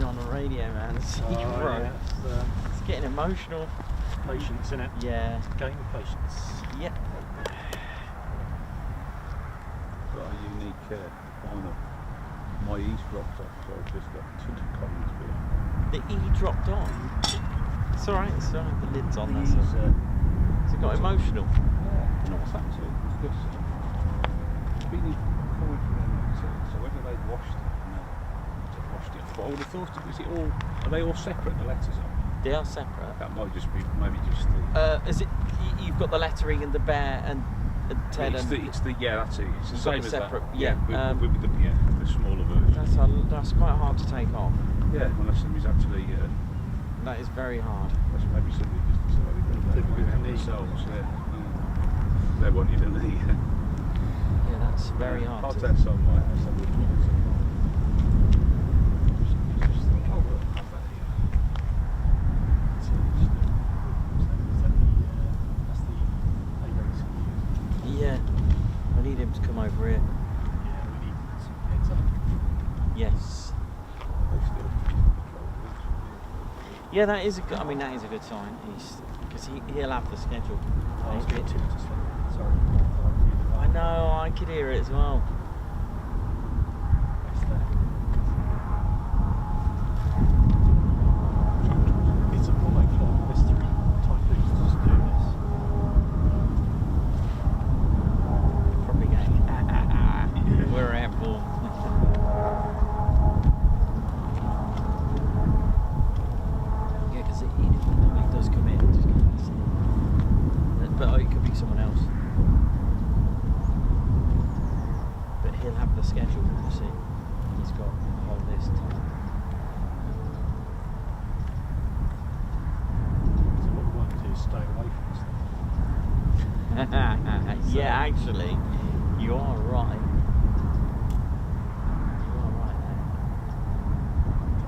On the radio, man. It's getting emotional. Patience, isn't it? Yeah. Game of patience. Yep. Got a unique lineup. My E's dropped off, so I've just got to Coningsby. The E dropped on. It's alright, it's alright. The lid's on there. So it got emotional. Yeah. You know what's happened to it? It's just been coming from them, so whether they washed it or not. Washed it. But I would have thought, is it all? Are they all separate? The letters are. They are separate. That might just be maybe just the. Is it? You've got the lettering and the bear and Ted It's and. the yeah. That's it. It's the You've got same it as separate, that. yeah. With the smaller version. That's quite hard to take off. Yeah. Unless somebody's actually. That is very hard. That's maybe somebody just decided that they Didn't do it really need themselves. Yeah. They wanted a knee. Yeah, that's very hard. I'll To... test on my house. I would want it. That's the AWCU. Yeah, I need him to come over here. Yeah, we need some heads up. Yes. Yeah, that is a good. I mean, that is a good sign. Because he'll have the schedule. I was getting too much to say. Sorry. I know. I could hear it as well. It's a more like there's 3 typhoons just doing this. Probably going. We're airborne. Yeah, because it does come in. Just but it could be someone else. But he'll have the schedule. You see, he's got the whole list. So what we want to do is stay away from this thing. Yeah, actually, you are right. You are right there.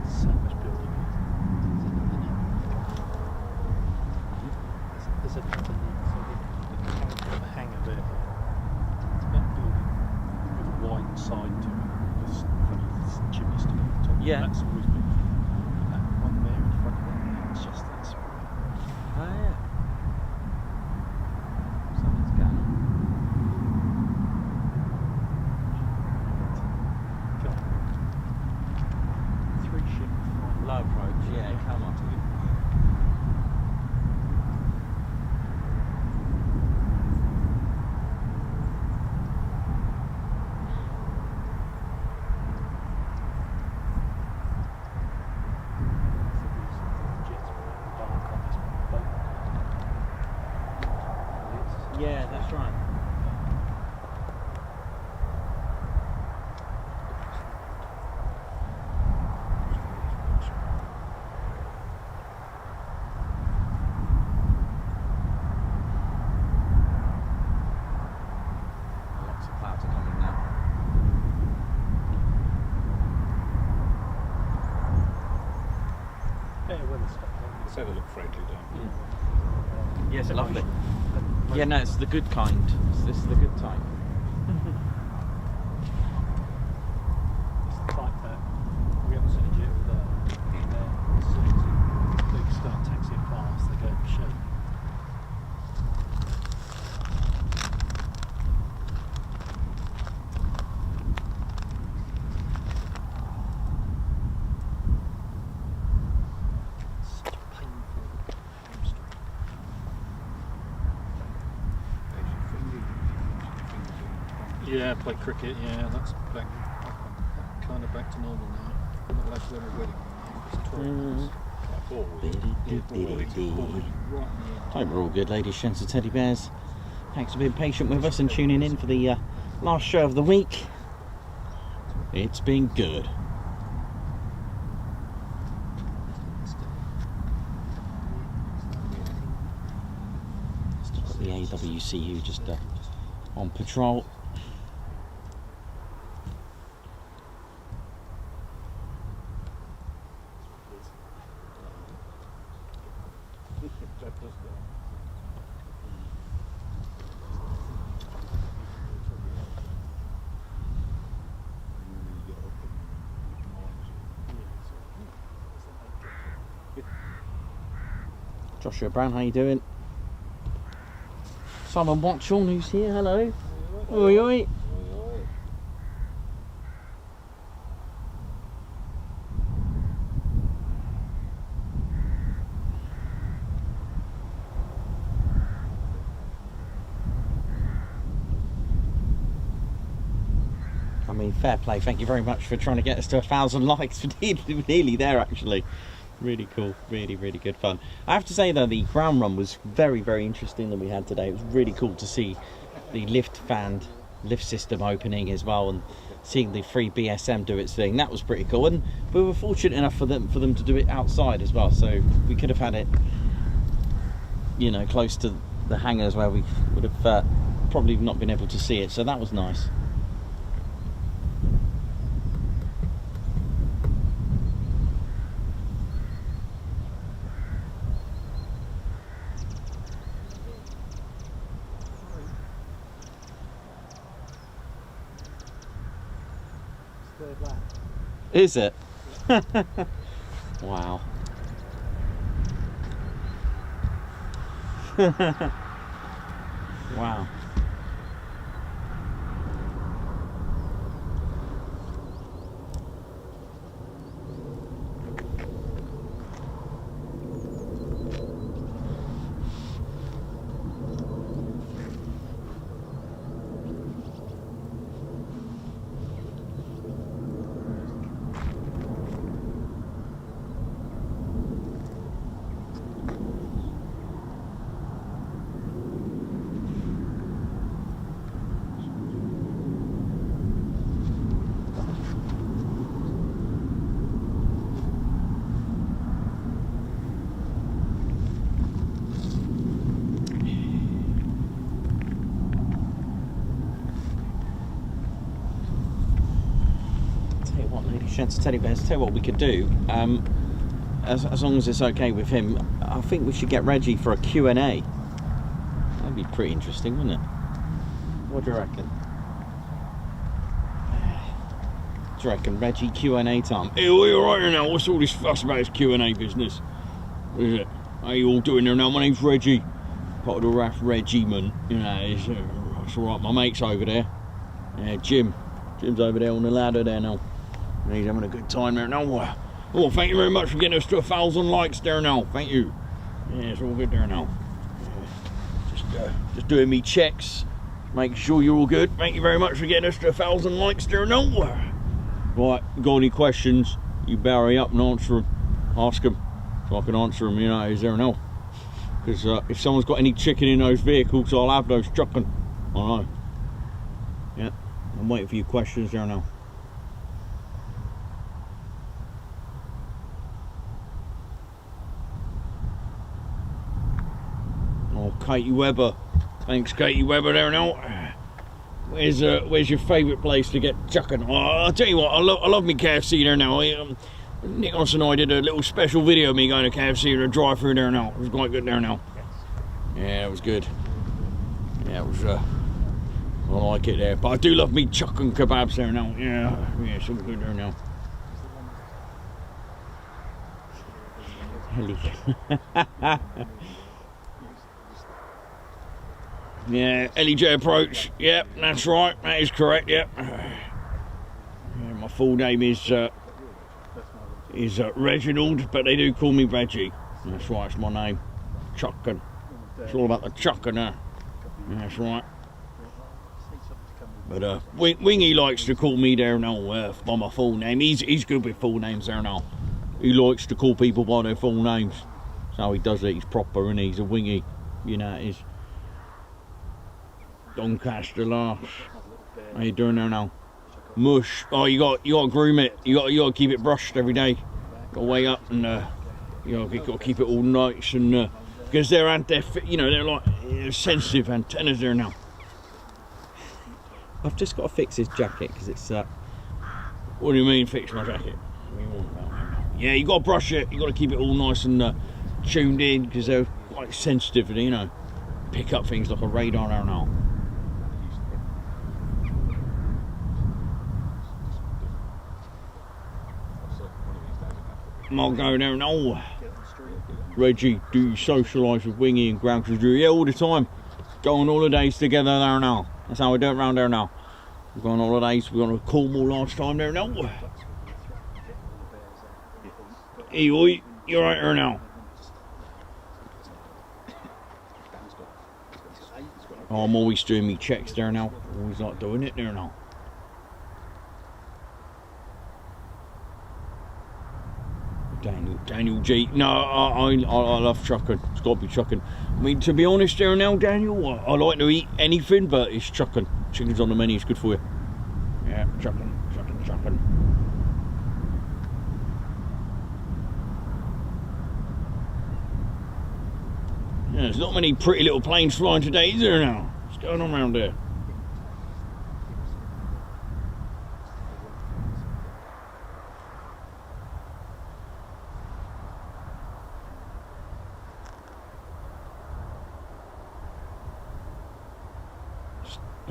There's so much building here. There's a hangar there. It's about building with a wide side to it. With chimney sticking at the top. Yeah. That's always been that one there in front of it. It's just that's Oh yeah. Something's going on. got 3 ships. Low approach, yeah, come on. Yeah, that's right. Lots of clouds are coming now. Yeah, weather stuff. So they look friendly, don't they? Yes, lovely. Yeah, no, it's the good kind. This is the good type. It's the type that we haven't seen a jet with in there. As soon as they start taxiing fast, they go into shape. Such a painful hamstring. Yeah, play cricket, yeah, that's back, kind of back to normal now. Hope we're all good, ladies, gents and teddy bears. Thanks for being patient with us and tuning in for the last show of the week. It's been good. Still got the AWCU just on patrol. Joshua Brown, how you doing? Simon Watchall, who's here, hello. Oi, oi. I mean, fair play, thank you very much for trying to get us to 1,000 likes. We're nearly there, actually. Really cool, really good fun. I have to say though, the ground run was very interesting that we had today. It was really cool to see the lift system opening as well, and seeing the free BSM do its thing. That was pretty cool, and we were fortunate enough for them to do it outside as well, so we could have had it, you know, close to the hangars where we would have probably not been able to see it, so that was nice. Is it? Wow. Wow. Gents and teddy bears, tell you what we could do, as long as it's okay with him, I think we should get Reggie for a Q&A. That'd be pretty interesting, wouldn't it? What do you reckon? Do you reckon Reggie Q&A time? Hey, what are you right here now? What's all this fuss about this Q&A business? What is it? How you all doing there now? My name's Reggie, part of the RAF Regiment. You know, it's all right. My mate's over there. Jim's over there on the ladder there now. He's having a good time there now. Oh, thank you very much for getting us to 1,000 likes there now. Thank you. Yeah, it's all good there now. Just doing me checks, making sure you're all good. Thank you very much for getting us to 1,000 likes there now. Right, got any questions? You hurry up and answer them. Ask them so I can answer them. You know, is there now? Because if someone's got any chicken in those vehicles, I'll have those chucking. I know. Yeah, I'm waiting for your questions there now. Oh, Katie Webber. Thanks, Katie Webber there now. Where's your favourite place to get chucking? Oh, I'll tell you what, I love me KFC there now. Nicholas and I did a little special video of me going to KFC to drive through there now. It was quite good there now. Yeah, it was good. Yeah, it was, I like it there. But I do love me chucking kebabs there now. Yeah, it's all good there now. Yeah, LEJ approach. Yep, that's right. That is correct. Yep. Yeah, my full name is Reginald, but they do call me Reggie. That's right. It's my name. Chucking. It's all about the chucking now. That's right. But Wingy likes to call me there now by my full name. He's good with full names there now. He likes to call people by their full names. That's how he does it. He's proper, and he's a Wingy. You know it is. Doncaster laughs. How you doing there now? Mush. Oh, you got to groom it. You got to keep it brushed every day. Got to weigh up and you got to keep it all nice and because they're like sensitive antennas there now. I've just got to fix his jacket because it's. What do you mean fix my jacket? Yeah, you got to brush it. You got to keep it all nice and tuned in because they're quite sensitive and, you know, pick up things like a radar there now. I'll go there now. Reggie, do you socialise with Wingy and ground crew? Yeah, all the time. Go on holidays together there now. That's how we do it around there now. We've gone on holidays. We went to Cornwall last time there now. Hey, oi, you're right there now. Oh, I'm always doing me checks there now. Always like doing it there now. Daniel G. No, I love chucking. It's got to be chucking. I mean, to be honest there now, Daniel, I like to eat anything, but it's chucking. Chicken's on the menu, it's good for you. Yeah, chucking. Yeah, there's not many pretty little planes flying today, is there now? What's going on around there?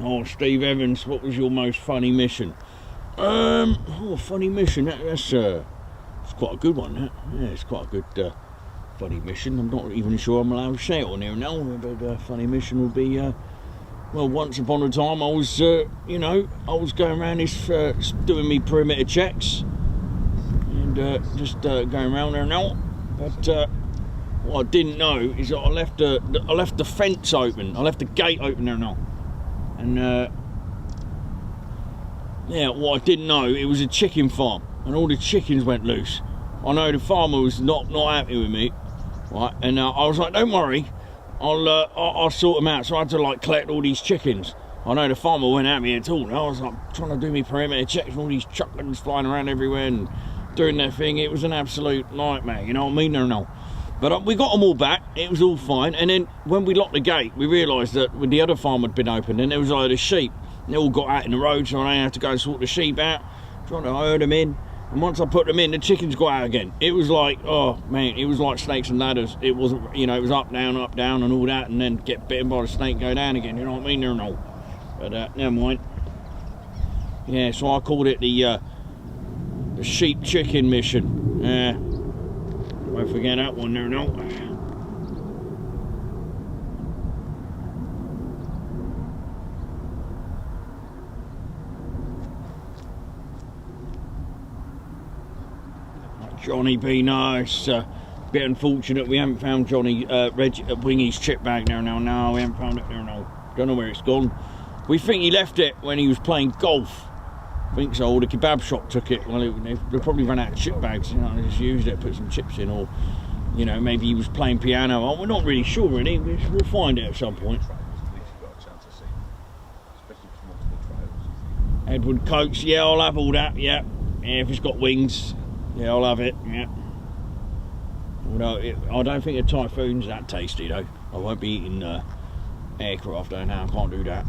Oh, Steve Evans, what was your most funny mission? Funny mission. That's it's quite a good one. That. Yeah, it's quite a good funny mission. I'm not even sure I'm allowed to say it on here now. But funny mission would be well, once upon a time I was, I was going around this doing me perimeter checks and just going around there now. But what I didn't know is that I left the fence open. I left the gate open there now. And yeah, what I didn't know, it was a chicken farm, and all the chickens went loose. I know the farmer was not happy with me, right? And I was like, don't worry, I'll sort them out. So I had to like collect all these chickens. I know the farmer wasn't at me at all. And I was like trying to do me perimeter checks, and all these chucklings flying around everywhere and doing their thing. It was an absolute nightmare, you know what I mean? No. But we got them all back, it was all fine, and then when we locked the gate, we realised that when the other farm had been opened, and there was a load of sheep, and they all got out in the road, so I had to go and sort the sheep out, trying to herd them in, and once I put them in, the chickens got out again. It was like, oh man, it was like snakes and ladders. It wasn't, it was up, down, and all that, and then get bitten by the snake, go down again, you know what I mean? No. But never mind. Yeah, so I called it the sheep chicken mission. Yeah. Don't forget that one there, no. Johnny B, nice. Bit unfortunate we haven't found Johnny Reggie Wingy's chip bag there now. No, we haven't found it there now. Don't know where it's gone. We think he left it when he was playing golf. I think so, or the kebab shop took it. Well, they probably ran out of chip bags, they just used it, put some chips in, or, maybe he was playing piano. Oh, we're not really sure, really. We'll find it at some point. Edward Coates, yeah, I'll have all that, yeah. Yeah, if it's got wings, yeah, I'll have it, yeah. Although, I don't think a Typhoon's that tasty, though. I won't be eating aircraft, though, now, I can't do that.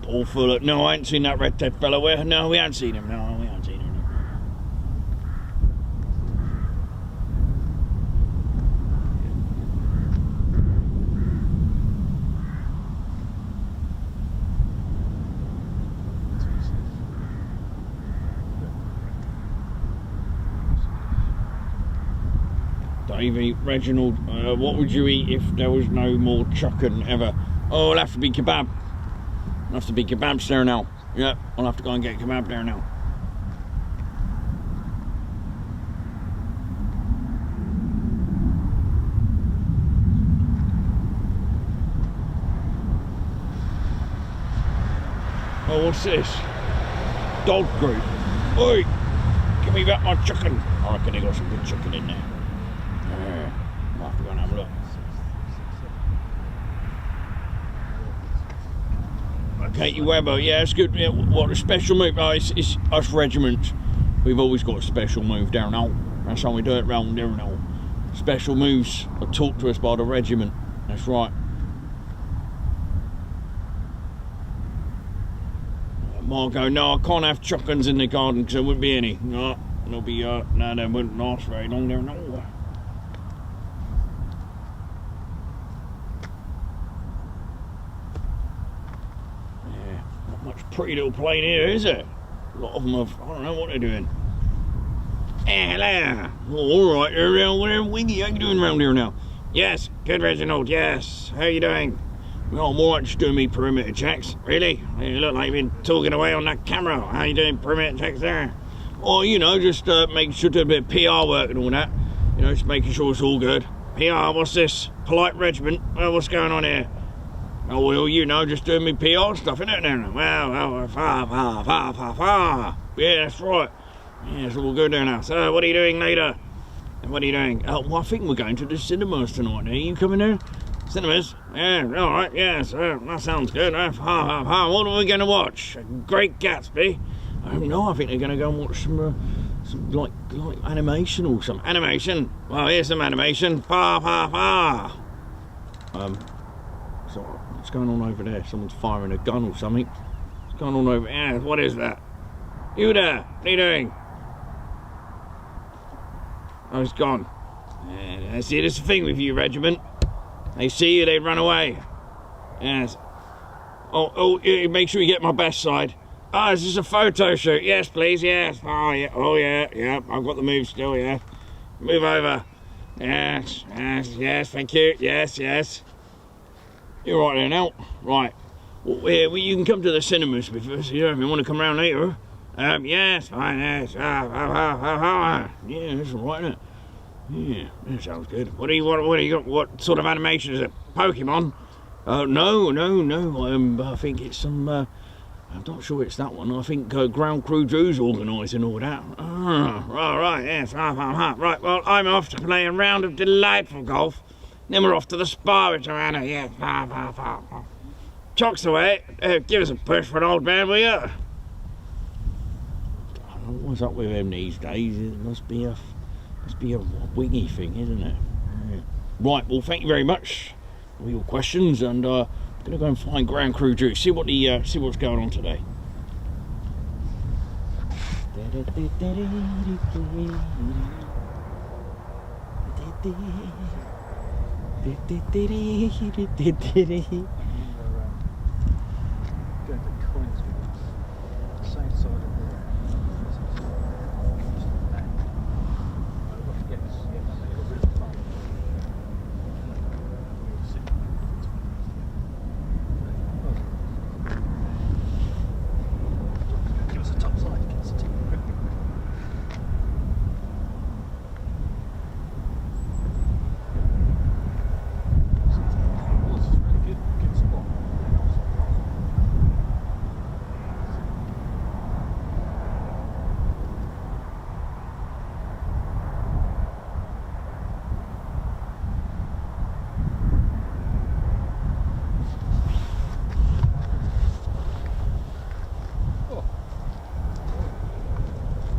All full of, no, I ain't seen that red Ted fella. Where? No, we haven't seen him. No, we haven't seen him. Davey, Reginald, what would you eat if there was no more chucking ever? Oh, it'll have to be kebab. It'll have to be kebabs there now. Yeah, I'll have to go and get kebab there now. Oh, what's this? Dog group. Oi! Give me back my chicken. I reckon they got some good chicken in there. Yeah. I'll have to go and have a look. Katie Webber, yeah, it's good. Yeah, what a special move. Oh, it's us regiments. We've always got a special move down now. That's how we do it round there now. Special moves are taught to us by the regiment. That's right. Margot, no, I can't have chickens in the garden because there wouldn't be any. No, there'll be no, they wouldn't last very long there. No. Yeah, not much pretty little plane here, is it? A lot of them have. I don't know what they're doing. Hello. Oh, all right, there, Wingy. How you doing around here now? Yes, good, Reginald. Yes. How you doing? Well, I'm alright, just doing me perimeter checks. Really? You look like you've been talking away on that camera. How you doing perimeter checks there? Oh, you know, just making sure to do a bit of PR work and all that. You know, just making sure it's all good. PR, what's this? Polite regiment? Well, what's going on here? Oh, well, you know, just doing me PR stuff, innit? Well, far. Yeah, that's right. Yeah, it's all good there now. So, what are you doing later? What are you doing? Well, I think we're going to the cinemas tonight. Are you coming there? Cinemas? Yeah, alright, yes, that sounds good. What are we going to watch? Great Gatsby? I don't know, I think they're going to go and watch some like animation or some animation. Well, here's some animation. So, what's going on over there? Someone's firing a gun or something. What's going on over there? What is that? You there? What are you doing? Oh, it's gone. Yeah, see, this is the thing with you, regiment. They see you, they run away. Yes. Oh, yeah, make sure you get my best side. Ah, is this a photo shoot? Yes, please, yes. Oh, yeah, I've got the move still, yeah. Move over. Yes, thank you. Yes. You're right there now. Right. Well, you can come to the cinemas with us, you know, if you want to come round later. Yes, fine, yes. Yeah, that's all right, isn't it? Yeah, that sounds good. What do you got? What sort of animation is it? Pokemon? No. I think it's some. I'm not sure it's that one. I think Ground Crew Drew's organising all that. Right, yes. Right, well, I'm off to play a round of delightful golf. Then we're off to the spa with Joanna. Yes. Chocks away. Give us a push for an old man, will you? What's up with him these days? It must be a wingy thing, isn't it? Yeah. Right, well, thank you very much for your questions, and I'm gonna go and find Ground Crew Drew, see what's going on today. Going to Coningsby, same side of the give us a top side, give us a tip. Well, this is a really good spot.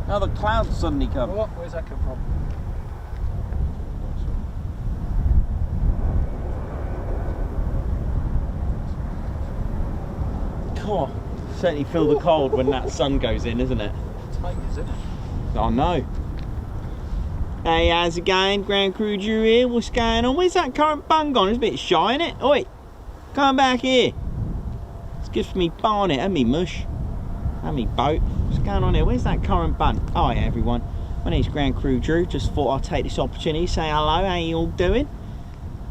Now the clouds suddenly come. What? Where's that come from? God, certainly feel the cold when that sun goes in, isn't it? It's late, isn't it? I know. Hey, how's it going? Ground Crew Drew here. What's going on? Where's that current bung gone? It's a bit shy, isn't it? Oi, come back here. It's good for me barnet and me mush and me boat. What's going on here? Where's that current bun? Oh yeah, everyone. My name's Ground Crew Drew. Just thought I'd take this opportunity to say hello. How you all doing?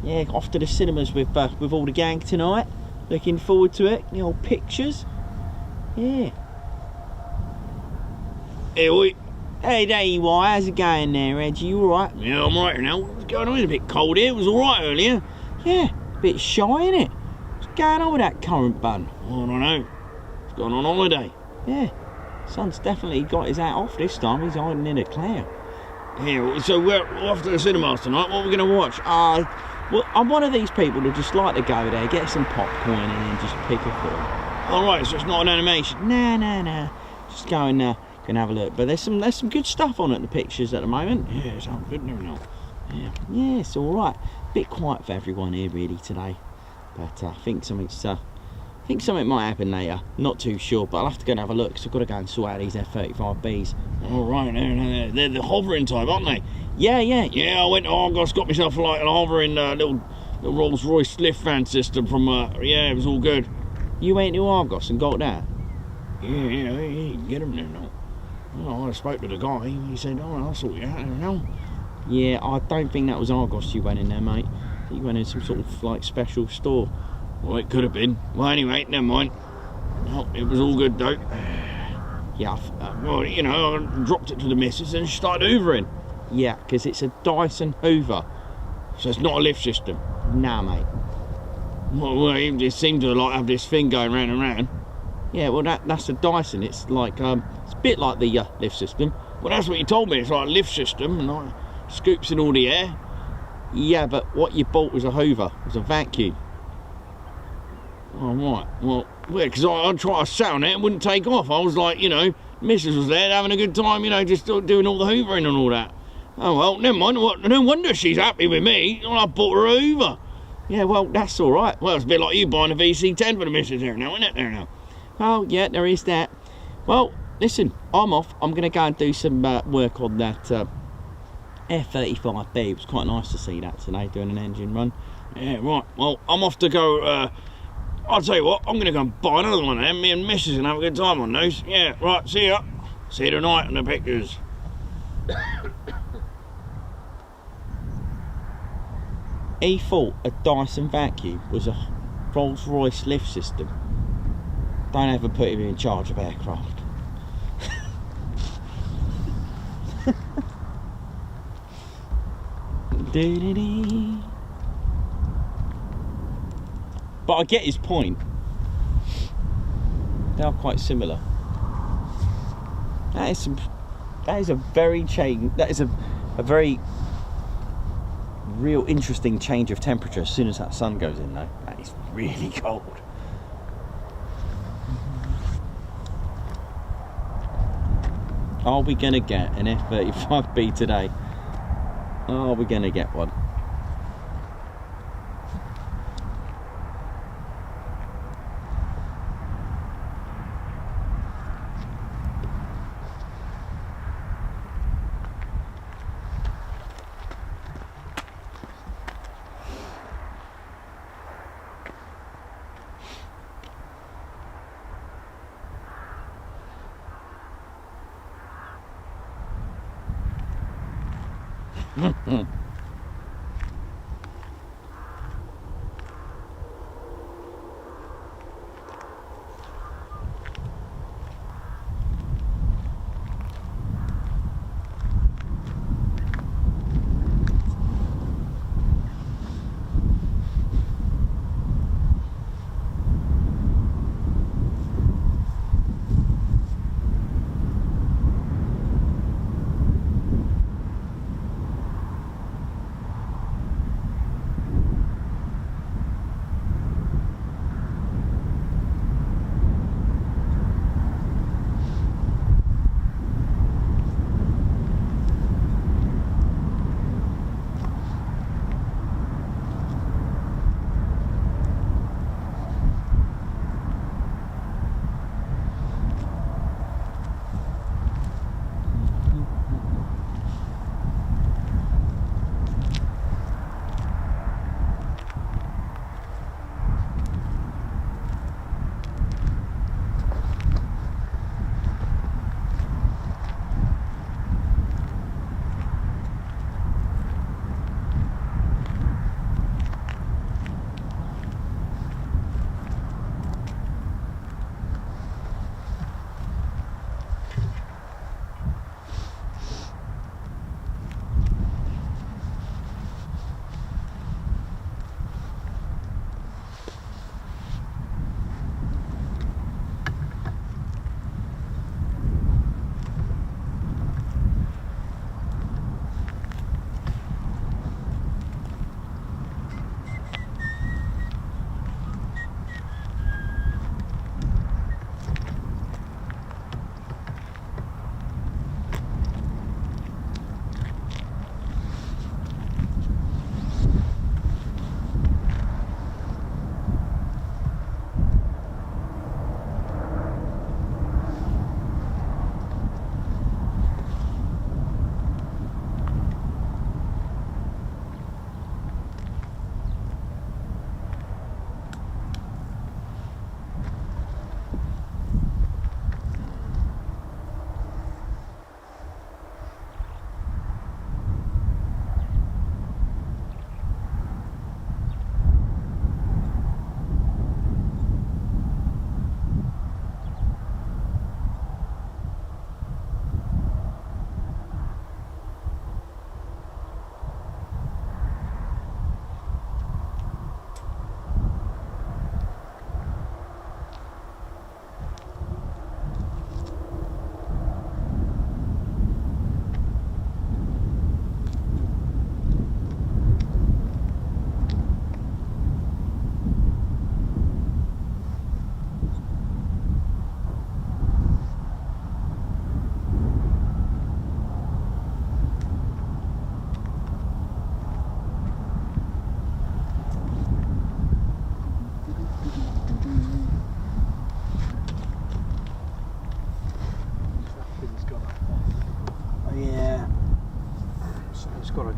Yeah, off to the cinemas with all the gang tonight. Looking forward to it. The old pictures. Yeah. Hey, oi. Hey, there you are. How's it going there, Reggie? You alright? Yeah, I'm right now. What's going on? It's a bit cold here. It was alright earlier. Yeah, a bit shy, innit? What's going on with that current bun? I don't know. gone on holiday. Yeah, son's definitely got his hat off this time. He's hiding in a cloud. Yeah, so we're off to the cinemas tonight. What are we going to watch? Well, I'm one of these people who just like to go there, get some popcorn and then just pick a film. Alright, so it's not an animation. Nah. Just go and have a look. But there's some good stuff on at the pictures at the moment. Yeah, it's all good now. Yeah, it's alright. Bit quiet for everyone here really today. But I think something might happen later. Not too sure, but I'll have to go and have a look because I've got to go and sort out these F-35Bs. Alright, they're the hovering type, aren't they? Yeah. Yeah, I went to Argos, got myself like a hovering little Rolls Royce lift fan system from, yeah, it was all good. You went to Argos and got that? Yeah, you can get them there now. Well, I spoke to the guy, he said, oh, I'll sort you out there now. Yeah, I don't think that was Argos you went in there, mate. I think you went in some sort of, like, special store. Well, it could have been. Well, anyway, never mind. Well, it was all good, though. Yeah, well, you know, I dropped it to the missus and she started hoovering. Yeah, because it's a Dyson Hoover. So it's not a lift system. Nah, mate. Well, it seemed to like have this thing going round and round. Yeah, well, that's a Dyson. It's like, it's a bit like the lift system. Well, that's what you told me. It's like a lift system and like scoops in all the air. Yeah, but what you bought was a Hoover. It was a vacuum. Oh, right. Well, because I tried to sat on it and wouldn't take off. I was like, you know, Mrs. was there having a good time, you know, just doing all the hoovering and all that. Oh, well, never mind. No wonder she's happy with me. I bought her a Hoover. Yeah, well, that's all right. Well, it's a bit like you buying a VC10 for the missus there now, isn't it, there now? Oh, yeah, there is that. Well, listen, I'm off. I'm going to go and do some work on that F-35B. It was quite nice to see that today, doing an engine run. Yeah, right. Well, I'm off to go... I'll tell you what, I'm going to go and buy another one of them. Me and Mrs. can have a good time on those. Yeah, right, see ya. See you tonight in the pictures. He thought a Dyson vacuum was a Rolls Royce lift system. Don't ever put him in charge of aircraft. But I get his point. They are quite similar. That is a very real interesting change of temperature as soon as that sun goes in though. That is really cold. Are we gonna get an F-35B today? Are we gonna get one?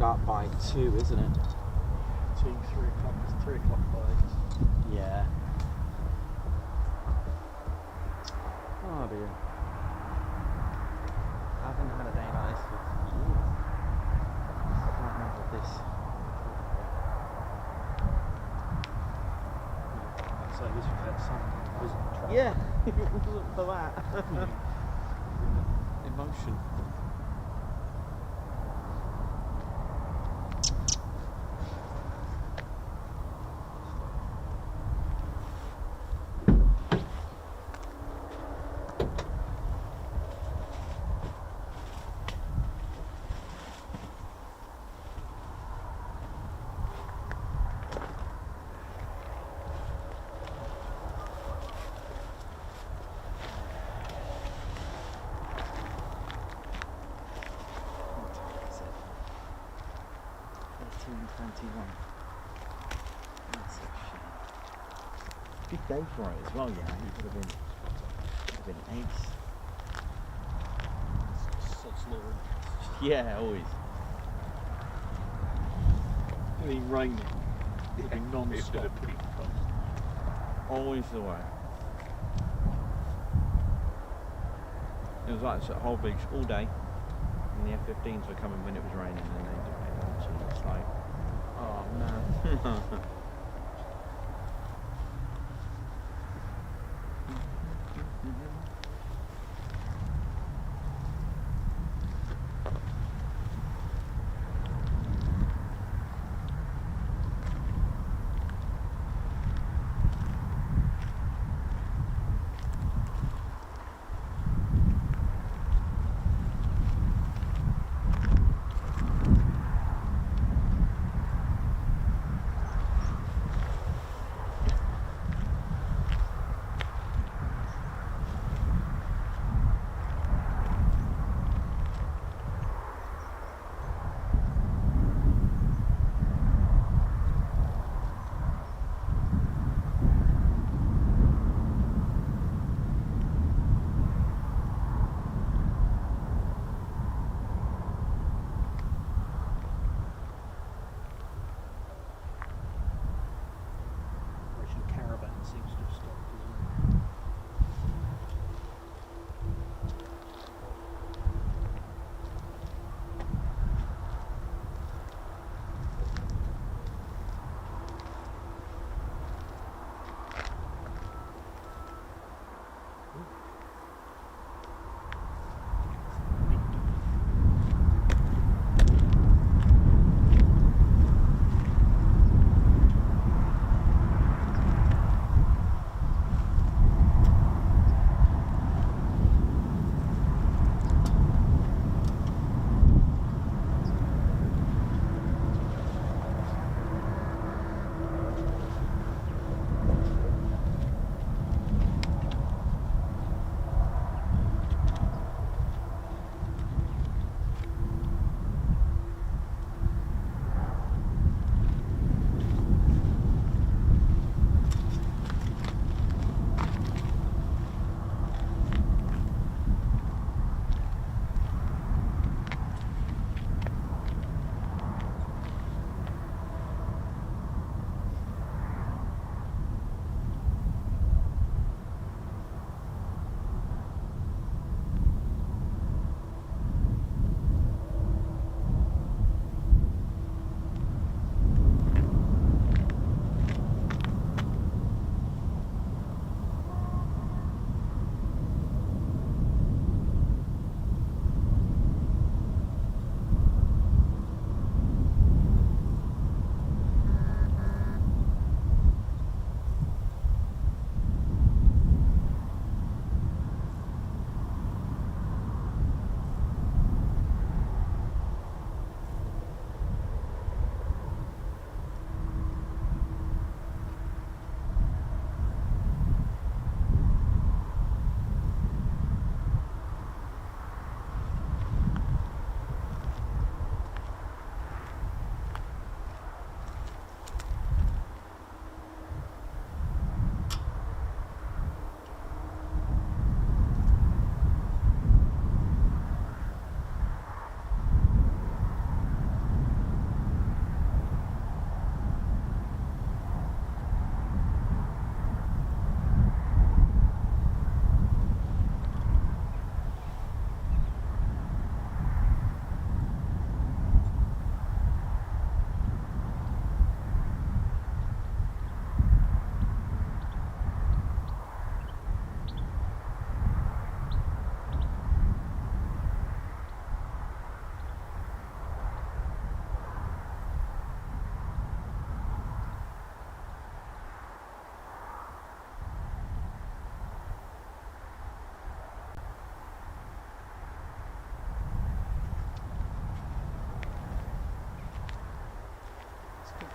up by 2, isn't it? Team 3 o'clock. It's 3 o'clock by. Yeah. Oh dear. I haven't had a day like this for years. I can't remember this. So at least we've had some visible travel. Yeah, if it wasn't for that. Emotion. Good day for it as well, you know. It would have been ace. Sod's law. Yeah, always. It's been raining. It's been non-stop. Always the way. It was like at Whole Beach all day, and the F-15s were coming when it was raining, and they didn't. It's like, oh no.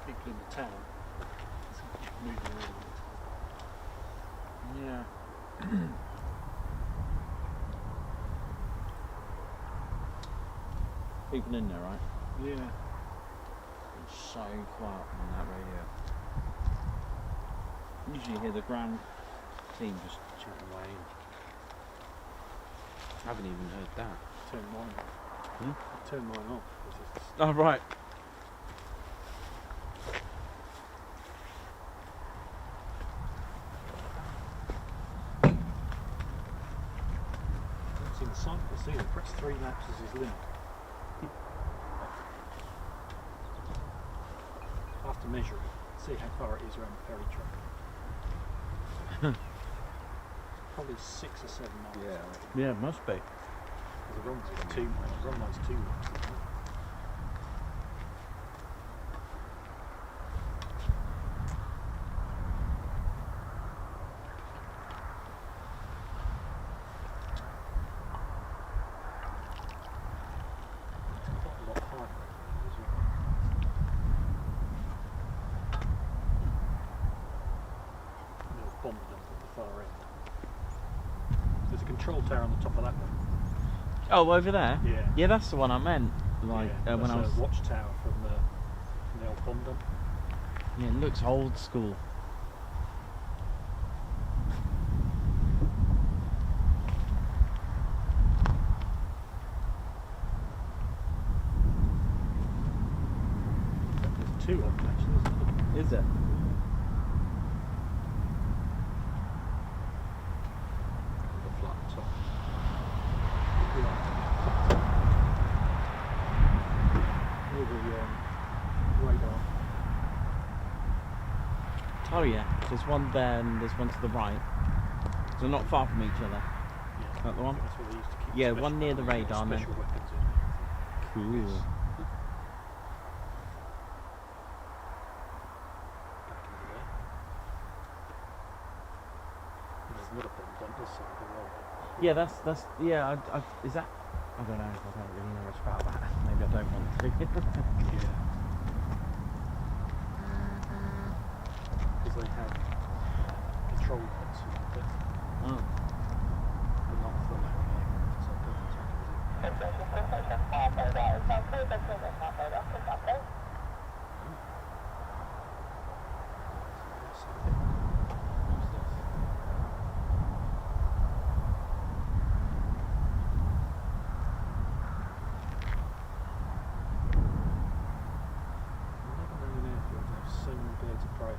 people in the town. It's moving around. Yeah. People in there, right? Yeah. It's so quiet on that radio. Usually you hear the ground team just chatting away. I haven't even heard that. Turn mine off. Hmm? I turn mine off. It's just- Oh, right. It's in the sight of the ceiling. Press 3 laps as his limit. I have to measure it, see how far it is around the ferry track. Probably 6 or 7 miles. Yeah. Yeah, it must be. The runway's 2 miles. The runway's 2 laps. Isn't it? Quite a lot higher as well. There's bomber dump at the far end. There's a control tower on the top of that one. Oh, over there? Yeah. Yeah, that's the one I meant. Like, Yeah, when I that's was... a watchtower from the old bomb dump. Yeah, it looks old school. There's 2 of them actually, isn't there? Is it? The flat top. With the radar. Oh yeah, there's one there and there's one to the right. So not far from each other. Yeah. That the one? That's where they used to keep Yeah, special- one near the radar and then... special weapons in. Cool. Back into there. And there's another bomb dump this side of the road. Yeah, that's yeah. Is that? I don't know. I don't really know much about that. Maybe I don't want to. Yeah. Because they have control pods for the Oh. not for that area. So it doesn't take it. I've never known an airfield to have so many birds of prey.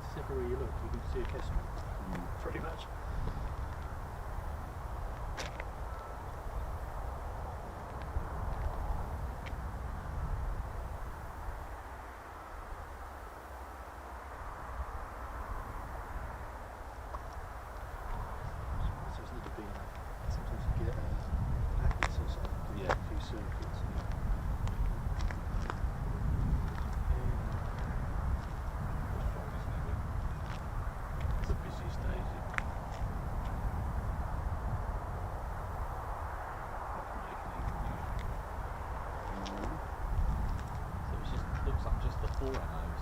It's everywhere you look, you can see a kestrel. Pretty much. So it's never been sometimes you get packets or something, do Yeah. a few circuits. It's the busiest days. So it just looks like just the 4 MOs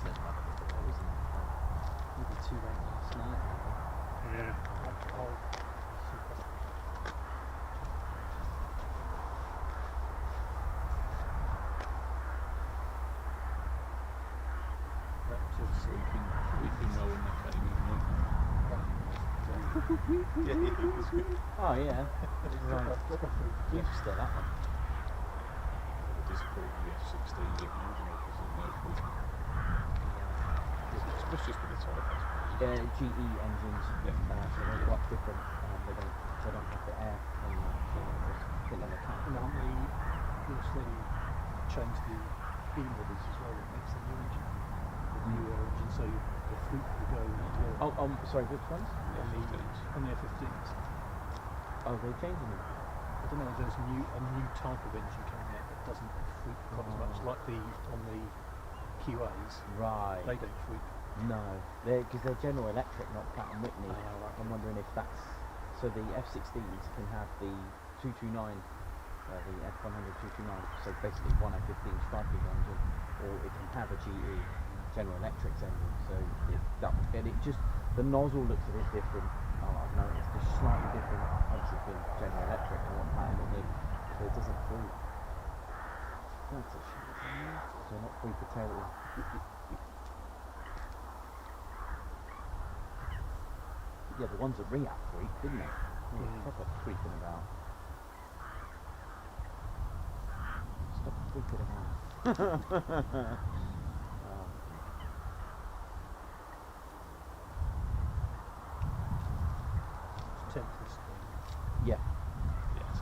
then, by the look of it, isn't it? Maybe 2 went last night. Yeah. Weeping well when they came in. Yeah, it was good. Oh yeah. Booster that one. Disappointed the F-16 didn't original because of no proof. It must just be the type, I suppose. They're GE engines, Yeah. so they're quite different. They don't have the air on the bit like a cat. And aren't they also changed the B models as well? It makes the new engine, the newer engine, so the fruit will go well Oh, sorry, which ones? on the F-15s. Oh, they're changing them. I don't know. There's a new type of engine coming out that doesn't fruit quite as much, like on the QAs. Right. They don't fruit. No, because they're General Electric, not Pratt and Whitney. Right. I'm wondering if that's so the F-16s can have the 229 the F-129, so basically one F-15 Strikers engine, or it can have a GE General Electric's engine. So it just, the nozzle looks a bit different. I've noticed just slightly different, obviously for General Electric and what pattern it did, so it doesn't breathe. That's a shame. So not free potato. Yeah, the ones at RAF freak, didn't they? They were proper freaking about. Stop freaking about. Tempest. Yeah. Yes.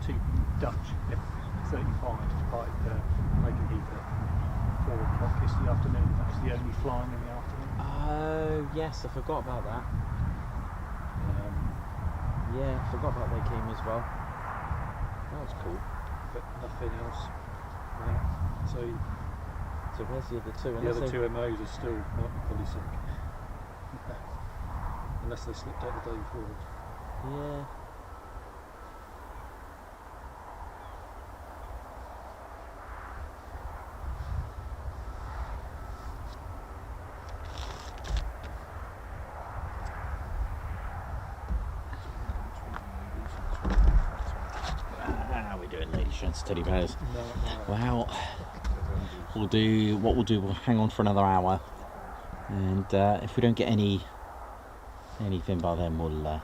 Two Dutch F-35s departed Reykjavik at 4 o'clock yesterday afternoon. That was the only flying in the afternoon. Oh yes, I forgot about that. Yeah, I forgot about they came as well. That was cool. But nothing else. So where's the other two? The other two MOs are still not fully sunk. Unless they slipped out the day before. Yeah. How are we doing, ladies and gents, teddy bears? Well, we'll hang on for another hour, and if we don't get anything by then, we'll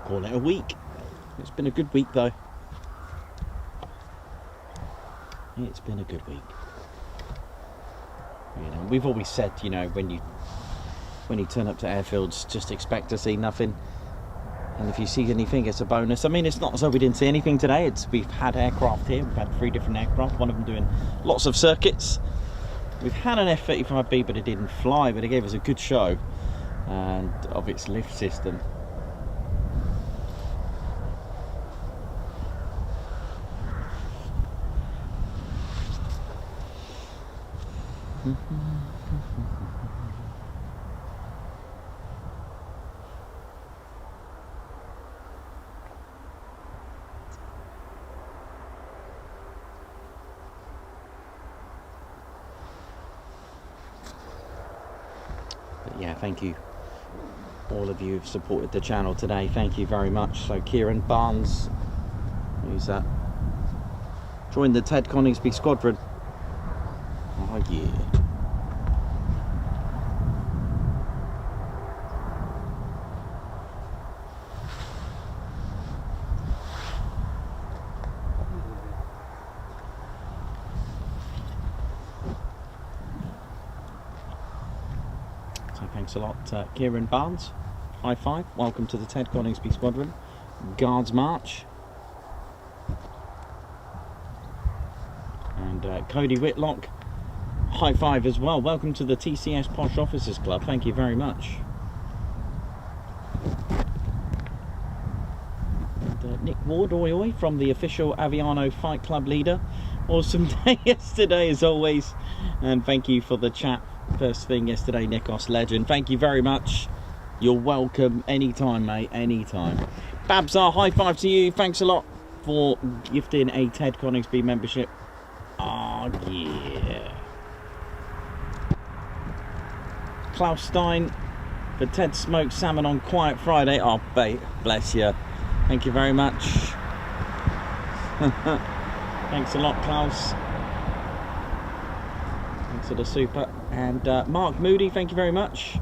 call it a week. It's been a good week though. It's been a good week. You know, we've always said, you know, when you turn up to airfields, just expect to see nothing. And if you see anything, it's a bonus. I mean, it's not as though we didn't see anything today. We've had aircraft here. We've had 3 different aircraft, one of them doing lots of circuits. We've had an F-35B, but it didn't fly, but it gave us a good show and of its lift system. But yeah, thank you all of you who've supported the channel today. Thank you very much. So Kieran Barnes, who's that? Joined the Ted Coningsby Squadron. Oh yeah. So thanks a lot, Kieran Barnes. High five. Welcome to the Ted Coningsby Squadron. Guards March. And Cody Whitlock. High five as well. Welcome to the TCS Posh Officers Club. Thank you very much. And, Nick Ward, oi oi, from the official Aviano Fight Club leader. Awesome day yesterday as always. And thank you for the chat first thing yesterday, Nikos Legend. Thank you very much. You're welcome anytime, mate, anytime. Babsar, high five to you. Thanks a lot for gifting a Ted Coningsby membership. Oh, yeah. Klaus Stein for Ted Smoked Salmon on Quiet Friday. Oh, bait, bless you. Thank you very much. Thanks a lot, Klaus. Thanks for the super. And Mark Moody, thank you very much.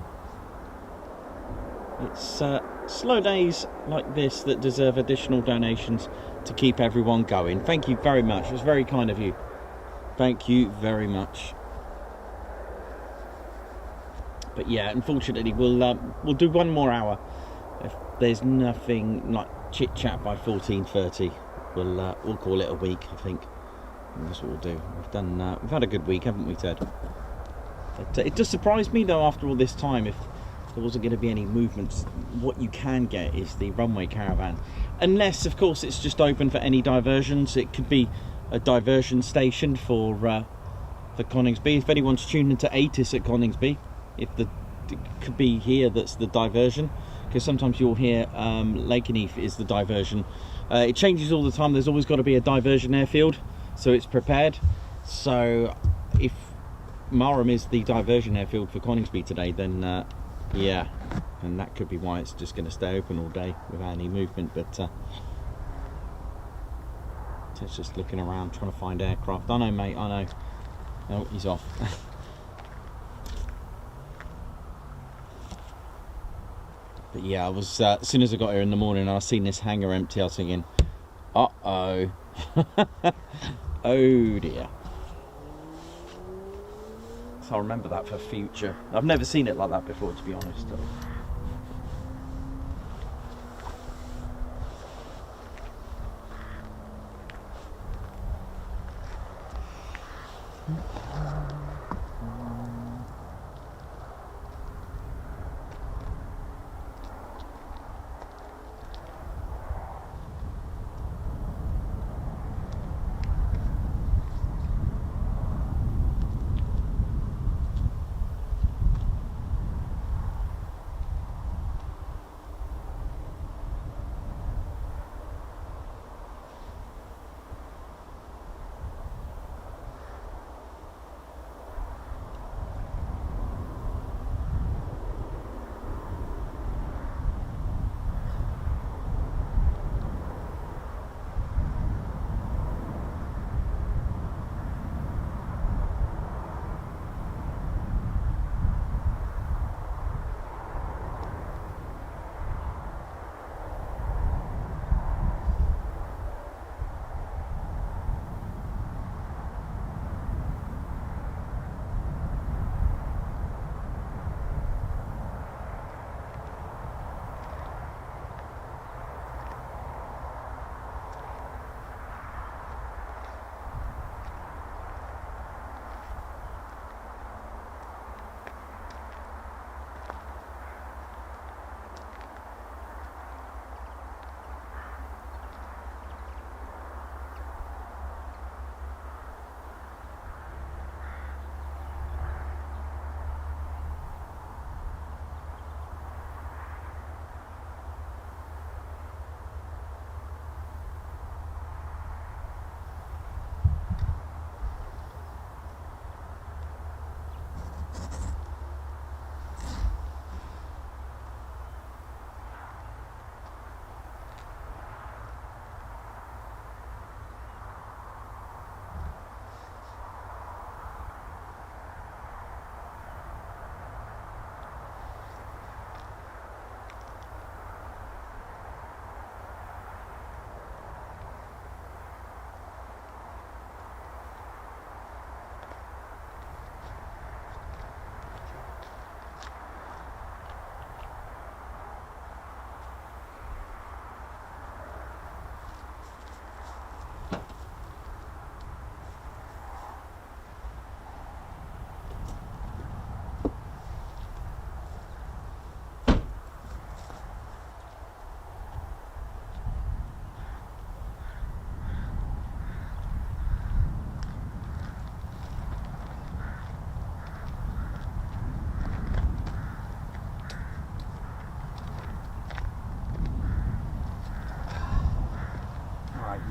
It's slow days like this that deserve additional donations to keep everyone going. Thank you very much. It was very kind of you. Thank you very much. But yeah, unfortunately, we'll do one more hour. If there's nothing like chit chat by 14:30, we'll call it a week. I think and that's what we'll do. We've had a good week, haven't we, Ted? But, it does surprise me though, after all this time, if there wasn't going to be any movements. What you can get is the runway caravan, unless of course it's just open for any diversions. It could be a diversion station for Coningsby. If anyone's tuned into ATIS at Coningsby, it could be here that's the diversion, because sometimes you'll hear Lakenheath is the diversion. It changes all the time. There's always got to be a diversion airfield, so it's prepared. So if Marham is the diversion airfield for Coningsby today, then yeah, and that could be why it's just going to stay open all day without any movement. But Ted's just looking around trying to find aircraft. I know, mate, I know. Oh, he's off. But yeah, I was as soon as I got here in the morning, I seen this hangar empty. I was thinking, uh-oh. Oh dear. So I'll remember that for future. I've never seen it like that before, to be honest.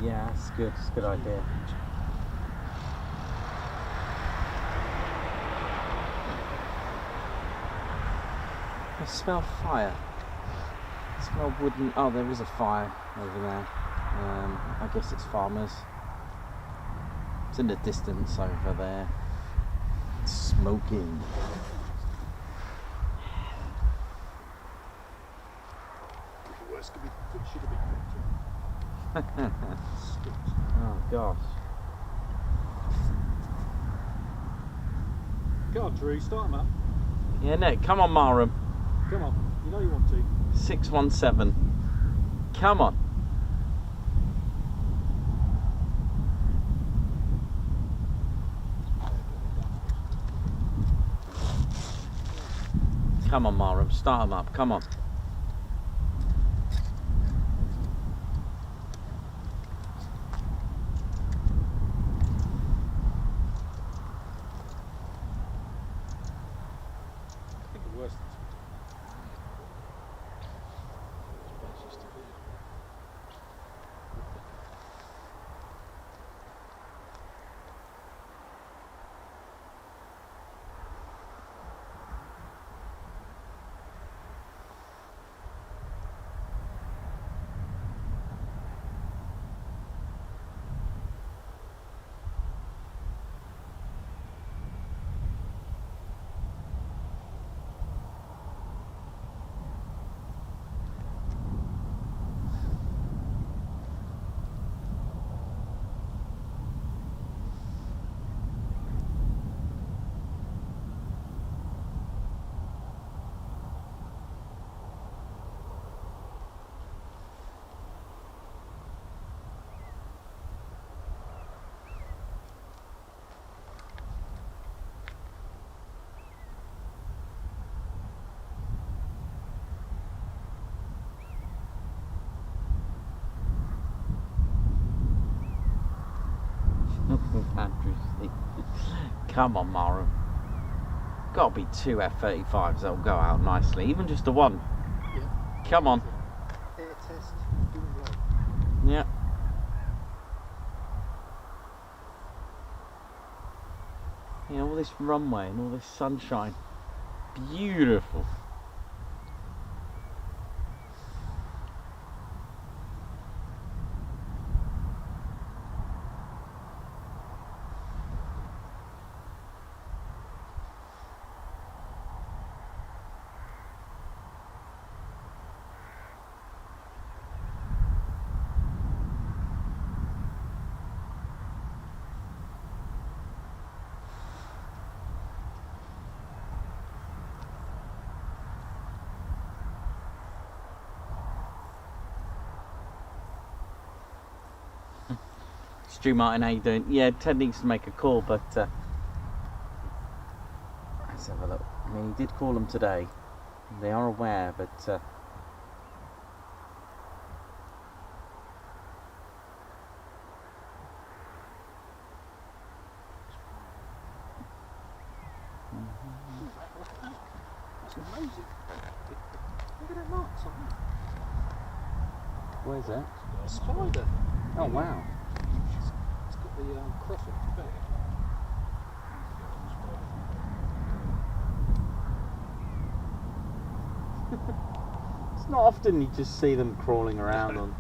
Yeah, it's good. It's a good idea. I smell fire. I smell wooden. Oh, there is a fire over there. I guess it's farmers. It's in the distance over there. It's smoking. Oh gosh. Go on, Drew, start him up. Yeah, Nick, come on, Marham. Come on, you know you want to. 617. Come on. Come on, Marham, start them up, come on. I think the worst thing Come on, Marham. Gotta be 2 F-35s that'll go out nicely, even just a one. Yeah. Come on. Air test, doing well. Yeah. Yeah, all this runway and all this sunshine. Beautiful. Stu Martin, how you doing? Yeah, Ted needs to make a call, but let's have a look. I mean, he did call them today. They are aware, but That's amazing. Look at that marks on that. where's that? A spider. Oh wow! It's got the cross on its back. It's not often you just see them crawling around on.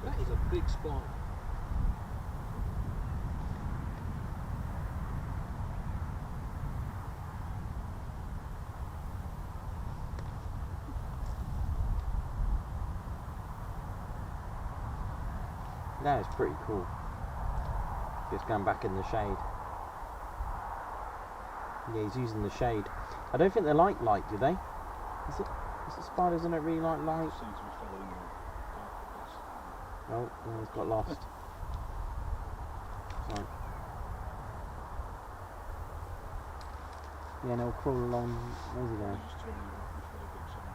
That is a big spider. That is pretty cool. Just going back in the shade. Yeah, he's using the shade. I don't think they like light, do they? Is it spiders don't really like light? seems to be following the Oh, no, he's got lost. Sorry. Yeah, they'll crawl along. Where's he going? just turning you off before they get somewhere.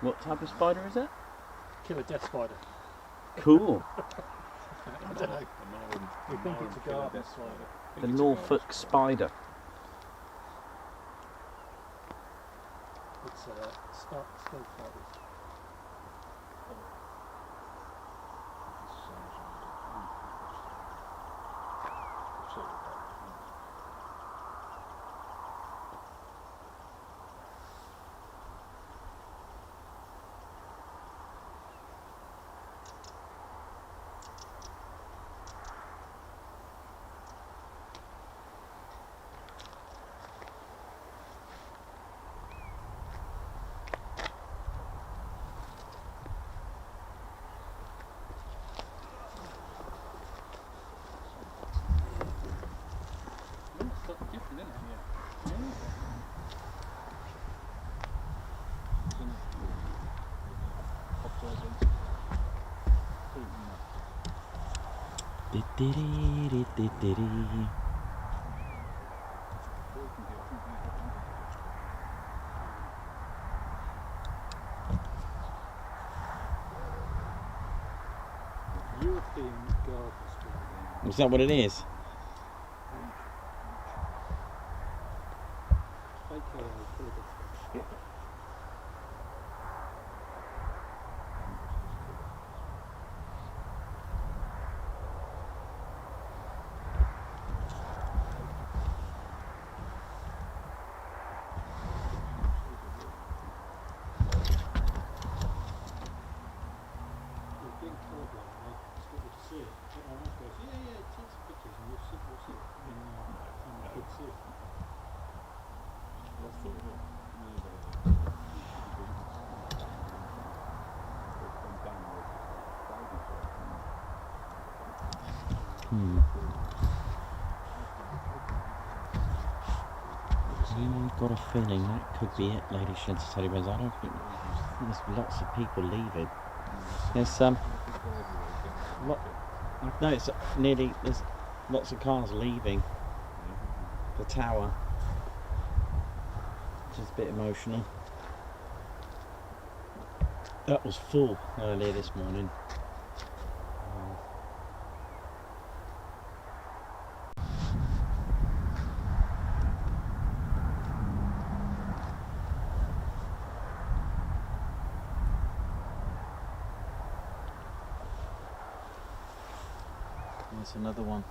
What type of spider is that? Killer death spider. Cool. I don't know. We think it's a garden spider. The Norfolk spider. It's stealth spiders. European Guard Squadron. Is that what it is? I've got a feeling that could be it, ladies and gentlemen. I don't think there's lots of people leaving. There's no, it's nearly, there's lots of cars leaving the tower, which is a bit emotional. That was full earlier this morning. There's another one.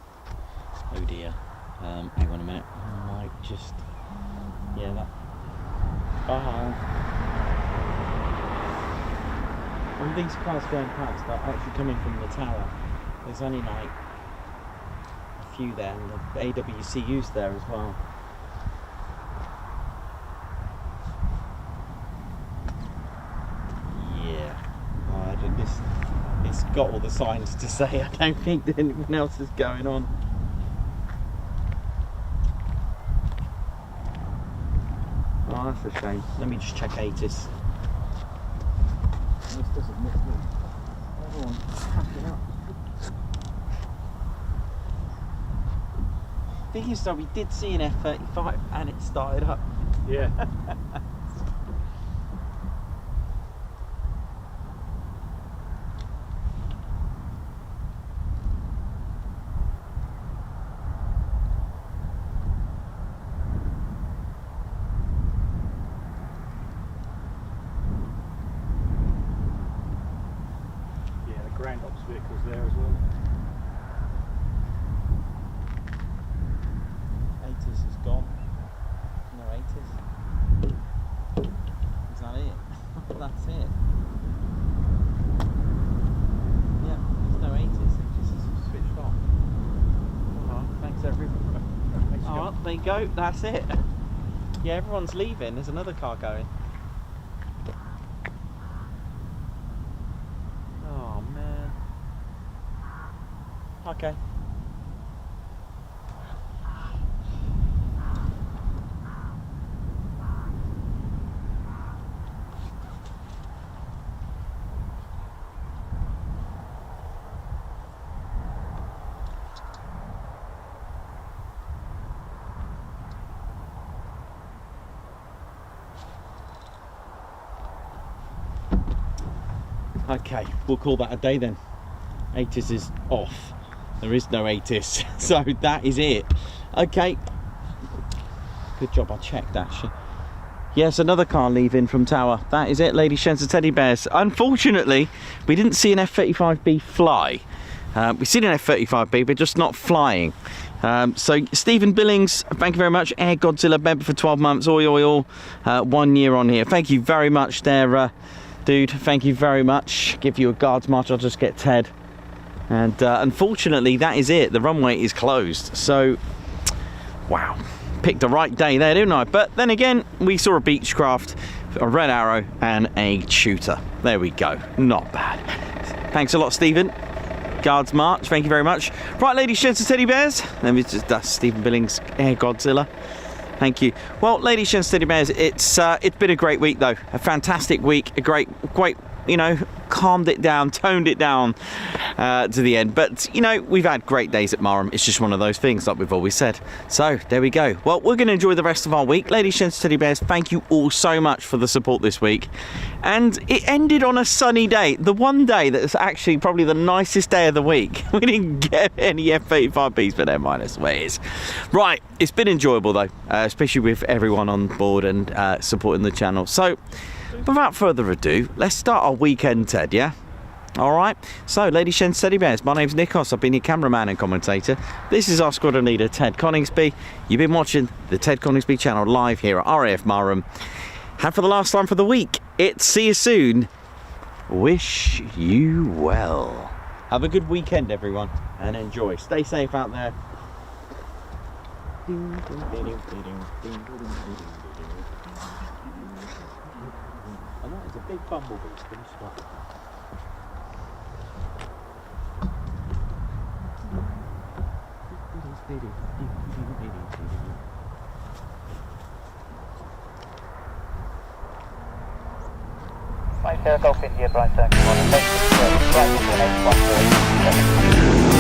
Oh dear. Hang on a minute. I might just. Yeah, that. All these cars going past are actually coming from the tower. There's only like a few there, and the AWCU's there as well. Yeah. It's got all the signs to say. I don't think that anything else is going on. Oh, that's a shame. Let me just check ATIS. This doesn't look good. Everyone's packing up. Thing is though, we did see an F-35 and it started up. Yeah. Ground ops vehicles there as well. ATIS is gone. No ATIS. Is that it? That's it. Yeah, there's no ATIS. It just switched off. Oh, thanks everyone. Oh, there you go. That's it. Yeah, everyone's leaving. There's another car going. Okay. Okay, we'll call that a day then. ATIS is off. There is no ATIS, so that is it. Okay. Good job, I checked actually. Yes, another car leaving from tower. That is it, ladies, gents and teddy bears. Unfortunately, we didn't see an F-35B fly. We've seen an F-35B, but just not flying. So Stephen Billings, thank you very much. Air Godzilla member for 12 months. Oi. 1 year on here. Thank you very much there, dude. Thank you very much. Give you a guards march. I'll just get Ted. And unfortunately, that is it. The runway is closed. So, wow. Picked the right day there, didn't I? But then again, we saw a Beechcraft, a Red Arrow, and a Tutor. There we go. Not bad. Thanks a lot, Stephen. Guards March, thank you very much. Right, ladies, gents, and teddy bears. Let me just dust Stephen Billings, Air Godzilla. Thank you. Well, ladies, gents, teddy bears, it's been a great week though. A fantastic week. A great, you know, calmed it down, toned it down to the end. But, you know, we've had great days at Marham. It's just one of those things, like we've always said. So, there we go. Well, we're going to enjoy the rest of our week. Ladies, gents, teddy bears, thank you all so much for the support this week. And it ended on a sunny day. The one day that's actually probably the nicest day of the week. We didn't get any F-35Bs, but they're minus ways. Right, it's been enjoyable though, especially with everyone on board and supporting the channel. So, without further ado, let's start our weekend, Ted, yeah? Alright, so ladies, gents, teddy bears, my name's Nikos, I've been your cameraman and commentator. This is our squadron leader, Ted Coningsby. You've been watching the Ted Coningsby channel live here at RAF Marham. And for the last time for the week, it's see you soon. Wish you well. Have a good weekend, everyone, and enjoy. Stay safe out there. I know, it's a big bumblebee, it's pretty slow. Mike, Golf India, Bright Circle 1, right to 8 1